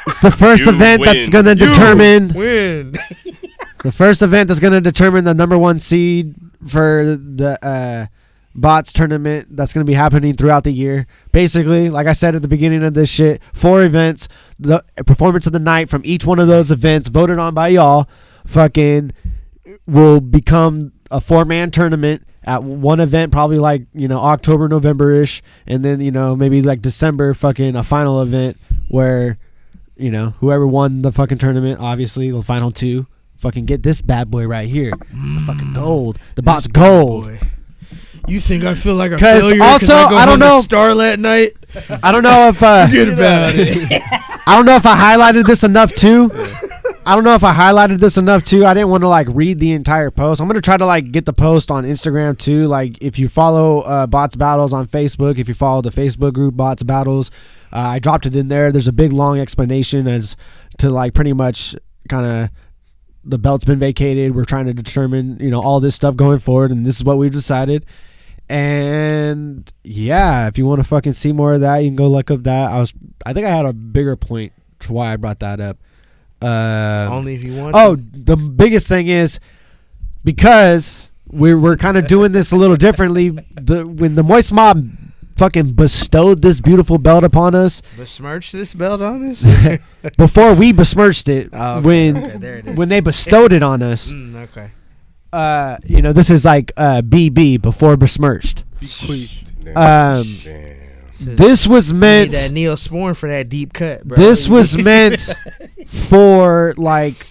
It's the first event that's gonna determine. The first event that's gonna determine the number one seed for the BOTZ tournament that's going to be happening throughout the year. Basically, like I said at the beginning of this shit, 4 events, the performance of the night from each one of those events voted on by y'all fucking will become a 4-man tournament at one event, probably like, October, November-ish, and then, maybe like December, fucking a final event where, whoever won the fucking tournament, obviously the final 2, fucking get this bad boy right here. The fucking gold. The BOTZ gold. Boy. You think I feel like a failure also, I don't know Starlet night? I don't know if forget about it. I don't know if I highlighted this enough too. I didn't want to like read the entire post. I'm gonna try to like get the post on Instagram too. Like if you follow BOTZ Battles on Facebook, if you follow the Facebook group BOTZ Battles, I dropped it in there. There's a big long explanation as to like pretty much kind of the belt's been vacated. We're trying to determine all this stuff going forward, and this is what we've decided. And yeah, if you want to fucking see more of that, you can go look up that. I think I had a bigger point for why I brought that up. Only if you want. Oh, the biggest thing is because we're kind of doing this a little differently. When the Moist Mob fucking bestowed this beautiful belt upon us, besmirched this belt on us before we besmirched it. There it is. When they bestowed it on us. Okay. This is like BB before besmirched. This was meant. You need that Neosporin for that deep cut, bro. This was meant for like.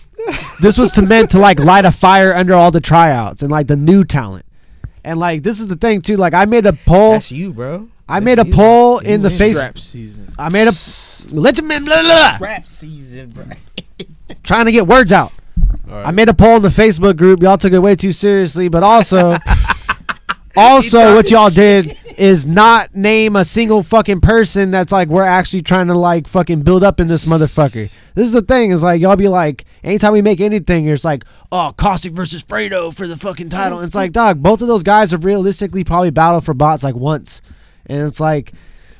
This was meant to like light a fire under all the tryouts and like the new talent. And like this is the thing too. Like I made a poll. That's you, bro. I made a poll in the Facebook. Rap season. I made a. Rap season, bro. Trying to get words out. Right. I made a poll in the Facebook group. Y'all took it way too seriously, but also what y'all did is not name a single fucking person that's like we're actually trying to like fucking build up in this motherfucker. This is the thing, is like y'all be like, anytime we make anything, it's like, oh, Caustic versus Fredo for the fucking title. And it's like, dog, both of those guys have realistically probably battled for BOTZ like once. And it's like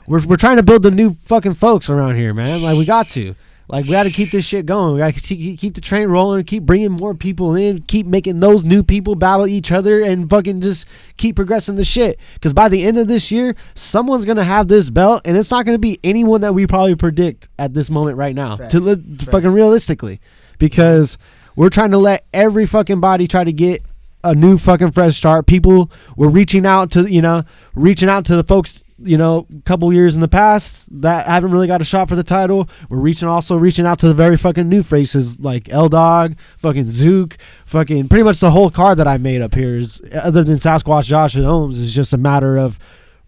we're trying to build the new fucking folks around here, man. Like we got to. Like, we got to keep this shit going. We got to keep the train rolling, keep bringing more people in, keep making those new people battle each other, and fucking just keep progressing the shit. Because by the end of this year, someone's going to have this belt, and it's not going to be anyone that we probably predict at this moment right now, fucking realistically. Because we're trying to let every fucking body try to get a new fucking fresh start. People were reaching out to the folks, a couple years in the past that haven't really got a shot for the title. We're reaching out to the very fucking new faces like L Dawg, fucking Zook, fucking pretty much the whole card that I made up here is, other than Sasquatch, Josh, and Ohms, is just a matter of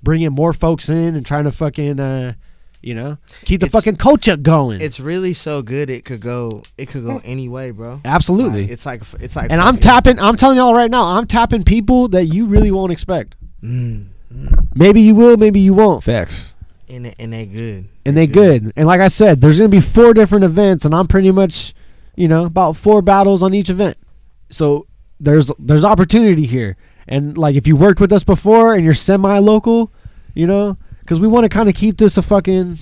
bringing more folks in and trying to fucking keep the fucking culture going. It's really so good it could go any way, bro. Absolutely. It's like and I'm telling y'all right now, I'm tapping people that you really won't expect. Maybe you will, maybe you won't. Facts. And they good. And they good. And like I said, there's going to be 4 different events, and I'm pretty much, about 4 battles on each event. So there's opportunity here. And like if you worked with us before and you're semi-local, you know, because we want to kind of keep this a fucking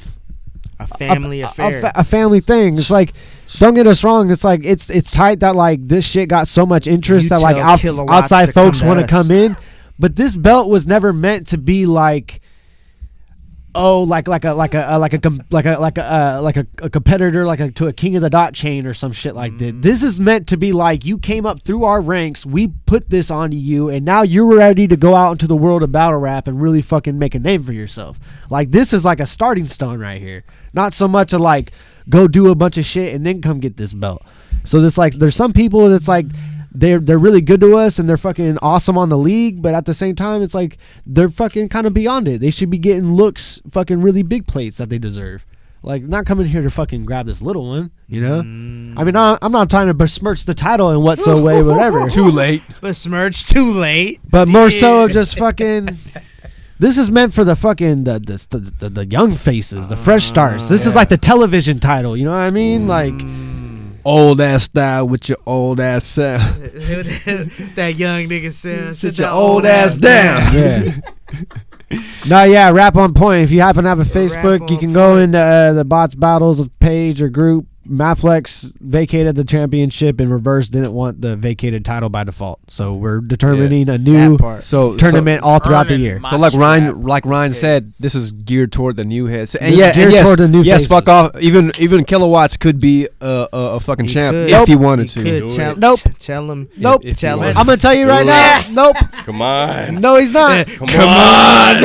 family affair, a family thing. It's like, don't get us wrong. It's like it's tight that like this shit got so much interest that like outside folks want to come in. But this belt was never meant to be like, like a competitor to a King of the Dot chain or some shit like that. This is meant to be like, you came up through our ranks, we put this onto you, and now you're ready to go out into the world of battle rap and really fucking make a name for yourself. Like this is like a starting stone right here, not so much to like go do a bunch of shit and then come get this belt. So this like there's some people that's like they're really good to us and they're fucking awesome on the league, but at the same time it's like they're fucking kind of beyond it. They should be getting looks, fucking really big plates that they deserve. Like not coming here to fucking grab this little one, you know? I mean, I'm not trying to besmirch the title in whatsoever, whatever. Too late. Besmirch too late. But more so just fucking. This is meant for the fucking the young faces, the fresh starts. This is like the television title, you know what I mean? Like. Old ass style with your old ass sound. That young nigga sound. Sit your old ass down. Yeah. No, yeah, Rap on Point. If you happen to have a Facebook, you can go into the BOTZ Battles page or group. Maflex vacated the championship and Reverse didn't want the vacated title by default. So we're determining a new tournament all throughout the year. So like Ryan said, this is geared toward the new heads. And toward the new faces. Fuck off. Even Kilowatts could be a fucking champ if he wanted to. Tell him. Nope. Tell him. I'm gonna tell you right now. Nope. Come on. No, he's not. Come on.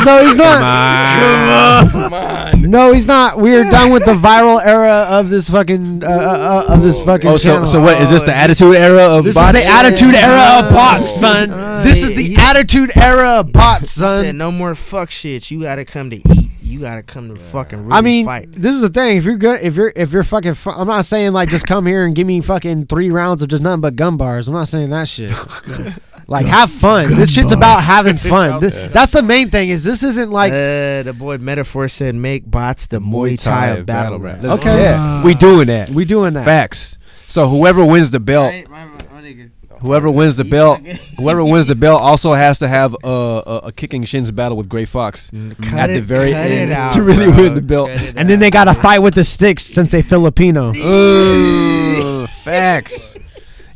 No, he's not. Come on. No, he's not. We're done with the viral era of this fucking channel. So what is this? The attitude era of this bots? Is the attitude era of bots, son. This is the attitude era of bots, son. Said no more fuck shit. You gotta come to eat. You gotta come to fucking really fight. This is the thing. If you're good, if you're fucking, I'm not saying like just come here and give me fucking 3 rounds of just nothing but gun bars. I'm not saying that shit. Like have fun. This shit's about having fun. That's the main thing. Is this isn't like the boy Metaphor said make bots the Muay Thai of battle rap. Okay, yeah. We doing that. Facts. So whoever wins the belt, whoever wins the belt also has to have a kicking shins battle with Gray Fox at the very end to really win the belt. And then they got to fight with the sticks since they Filipino. Facts.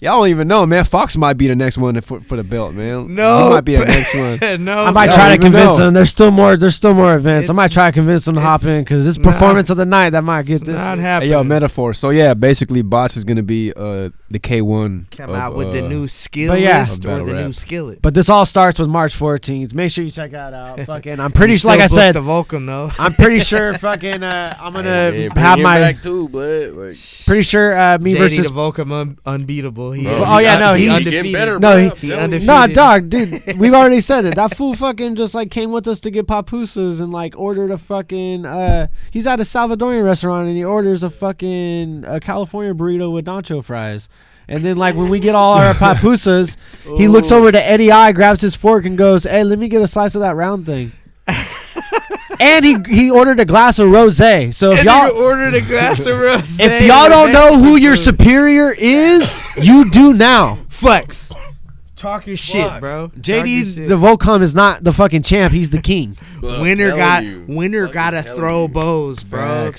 Y'all don't even know, man. Fox might be the next one for the belt, man. No, he might be the next one. No, I might try to convince him. There's still more events. I might try to convince him to hop in because this performance of the night that might get this. Not happening. Hey, yo, Metaphor. So yeah, basically, Bots is gonna be the K1. Come out with the new skill list or the new skillet. But this all starts with March 14th. Make sure you check that out. Fucking, I'm pretty sure. Like I said, the Volcom though. I'm pretty sure. Fucking, I'm gonna have my. Back too, but like, pretty sure me JD versus the Volcom unbeatable. He's undefeated. better. No, he undefeated. Nah, dog, dude. We've already said it. That fool fucking just like came with us to get papusas and like ordered a fucking. He's at a Salvadorian restaurant and he orders a fucking California burrito with nacho fries. And then like when we get all our papusas, he looks over to Eddie I, grabs his fork and goes, "Hey, let me get a slice of that round thing." And he ordered a glass of rosé. So if y'all ordered a glass of rosé, if y'all don't know who your superior is, you do now. Flex. Talk your shit, bro. JD the Volcom is not the fucking champ. He's the king. Winner gotta throw bows, bro.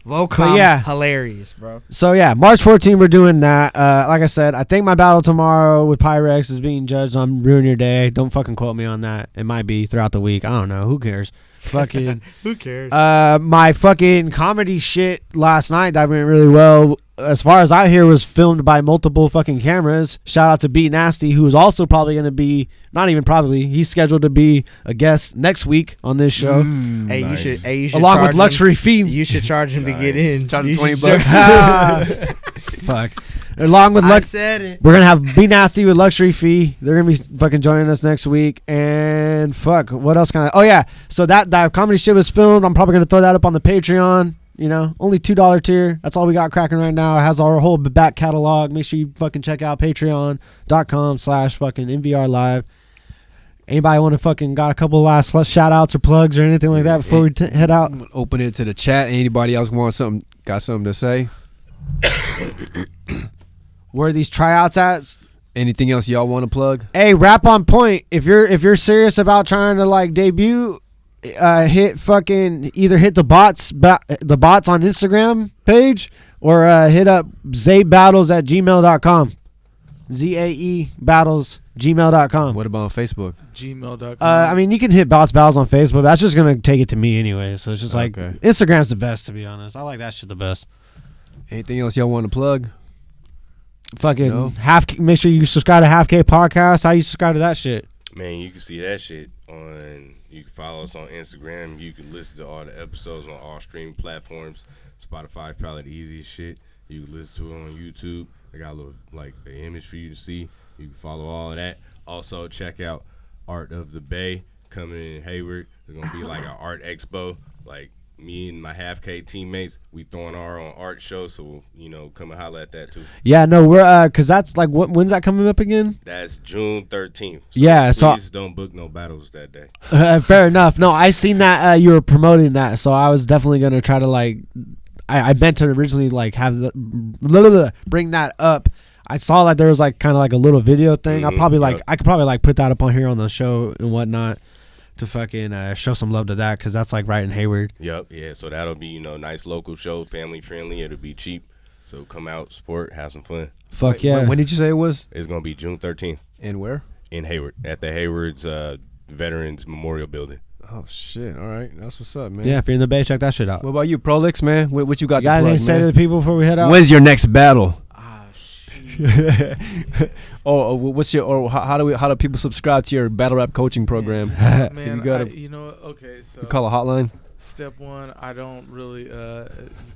Volcom, hilarious, bro. So yeah, March 14th we're doing that. Like I said, I think my battle tomorrow with Pyrex is being judged on Ruin Your Day. Don't fucking quote me on that. It might be throughout the week. I don't know. Who cares? Fucking who cares? My fucking comedy shit last night that went really well. As far as I hear, was filmed by multiple fucking cameras. Shout out to Beat Nasty, who is also probably going to be, not even probably, he's scheduled to be a guest next week on this show. Hey, nice. you should along with luxury fee. You should charge him to get in. Charge him $20. Fuck. Along with we're gonna have Be Nasty with luxury fee. They're gonna be fucking joining us next week. And fuck, what else can I? Oh yeah, so that comedy shit was filmed. I'm probably gonna throw that up on the Patreon. You know, only $2 tier. That's all we got cracking right now. It has our whole back catalog. Make sure you fucking check out patreon.com/fucking MVR live. Anybody want to fucking got a couple last shout outs or plugs or anything like that before we head out? Open it to the chat. Anybody else got something to say? Where are these tryouts at? Anything else y'all want to plug? Hey, Rap on Point. If you're serious about trying to like debut, hit the bots on Instagram page or hit up zaebattles@gmail.com. ZAE battles gmail.com. What about on Facebook? Gmail.com. I mean, you can hit BOTZ Battles on Facebook. That's just gonna take it to me anyway. So it's just like Instagram's the best, to be honest. I like that shit the best. Anything else y'all want to plug? Fucking make sure you subscribe to Half K Podcast. How you subscribe to that shit? Man, you can see that shit on. You can follow us on Instagram. You can listen to all the episodes on all streaming platforms. Spotify probably the easiest shit. You can listen to it on YouTube. They got a little like the image for you to see. You can follow all of that. Also, check out Art of the Bay coming in Hayward. There's gonna be like an art expo. Like me and my Half K teammates, we throwing our own art show. So come and holler at that too. Yeah, no, we're cause that's like when's that coming up again? That's June 13th. So yeah, please don't book no battles that day. Fair enough. No, I seen that you were promoting that, so I was definitely gonna try to like. I meant to originally like have bring that up. I saw that there was like kind of like a little video thing. I could probably like put that up on here on the show and whatnot to fucking show some love to that because that's like right in Hayward. Yep, yeah. So that'll be nice local show, family friendly. It'll be cheap. So come out, support, have some fun. Fuck yeah. When did you say it was? It's gonna be June 13th. And where? In Hayward at the Hayward's Veterans Memorial Building. Oh shit! All right, that's what's up, man. Yeah, if you're in the Bay, check that shit out. What about you, Prolix, man? What you got? You got anything to say to the people before we head out? When's your next battle? Shit. What's your? Or how do people subscribe to your battle rap coaching program? Man, you got okay. So you call a hotline. Step one, I don't really. You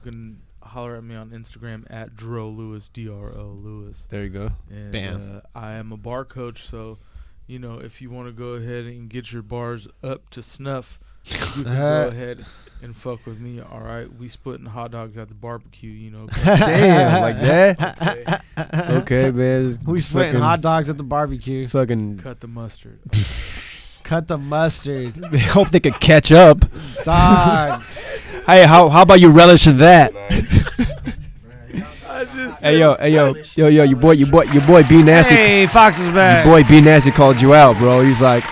can holler at me on Instagram at Dro Lewis, DRO Lewis. There you go. And, Bam. I am a bar coach, so if you want to go ahead and get your bars up to snuff, you can go ahead and fuck with me. All right, we splitting hot dogs at the barbecue. Damn, like that. Okay, man. We splitting hot dogs at the barbecue. Fucking cut the mustard. Cut the mustard. They hope they could catch up. Dog. Hey, how about you relish that? Hey yo, your boy B Nasty. Hey, Fox is back. Your boy B Nasty called you out, bro. He's like,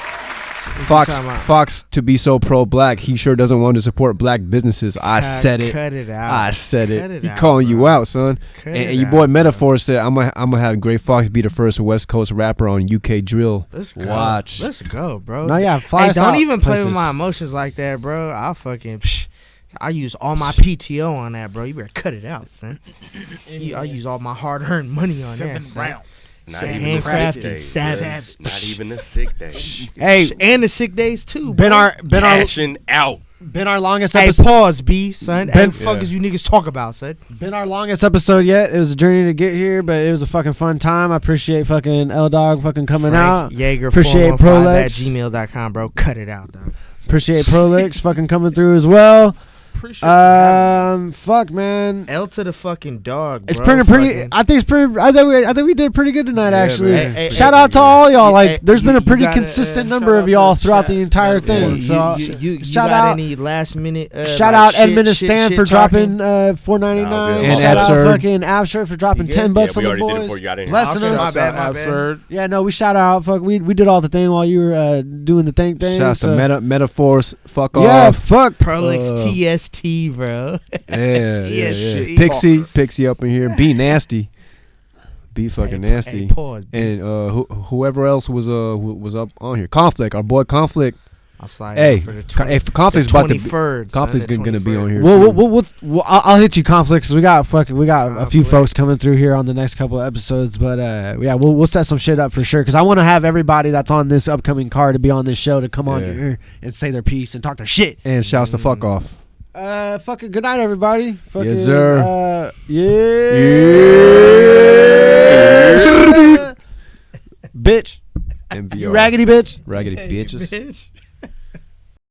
Fox to be so pro-black, he sure doesn't want to support black businesses. I said it. Cut it out. I said it. He out, calling you out, son. And your boy Metaphor said, I'm gonna have Gray Fox be the first West Coast rapper on UK drill. Let's go. Watch. Let's go, bro. No, yeah, fly us don't out even play places. with my emotions like that, bro. I'll fucking. I use all my PTO on that, bro. You better cut it out, son. I use all my hard-earned money on that, 7 rounds. Not even the sick handcrafted, days. savage. Not even the sick days. Hey, And the sick days too, been bro. Cashing out. our longest Hey, episode. pause, B, son. Ben- What the fuck is you niggas talk about, son? Been our longest episode yet. It was a journey to get here, but it was a fucking fun time. I appreciate fucking L Dawg fucking coming out. Jaeger Appreciate 415 at Prolix. gmail.com, bro. Cut it out, dog. Appreciate Prolix fucking coming through as well. Appreciate Fuck, man. L to the fucking dog, bro. It's pretty. Fucking- I think it's pretty. I think we did pretty good tonight, actually. man. Hey, Shout hey, out to all y'all. Like, hey, there's been a you pretty gotta, consistent shout number out of to y'all the throughout chat. the entire thing. you So got shout out. any last minute? Shout like out shit- Edmund and shit- Stan shit for talking? dropping $4.99. And Shout out Absurd. fucking Absurd for dropping You good? $10 Yeah, we on the already did it boys. before you got in here. Blessing Okay, us. my bad, my bad. Absurd. Yeah, no, we shout out. Fuck, we did all the thing while you were doing the thing. Shout out so. to Metaphors. Fuck Yeah, off. fuck. Prolix TST, bro. Yeah. TST. Pixie up in here. Be nasty. Be fucking nasty. Hey, pause, B. And whoever else was up on here. Conflict, our boy Conflict. I'll slide Hey, out for the 20, if Conflict's the about to be, 23rd, Conflict's son, the gonna be on 23rd. here. Well, I'll hit you, Conflicts. We got a few Conflict. folks coming through here on the next couple of episodes, but yeah, we'll set some shit up for sure because I want to have everybody that's on this upcoming card to be on this show to come on Yeah. here and say their piece and talk their shit. And shouts to fuck off. Fucking good night, everybody. Fucking, Yes, sir. Bitch. MVR. You raggedy bitch. Raggedy bitches. Bitch.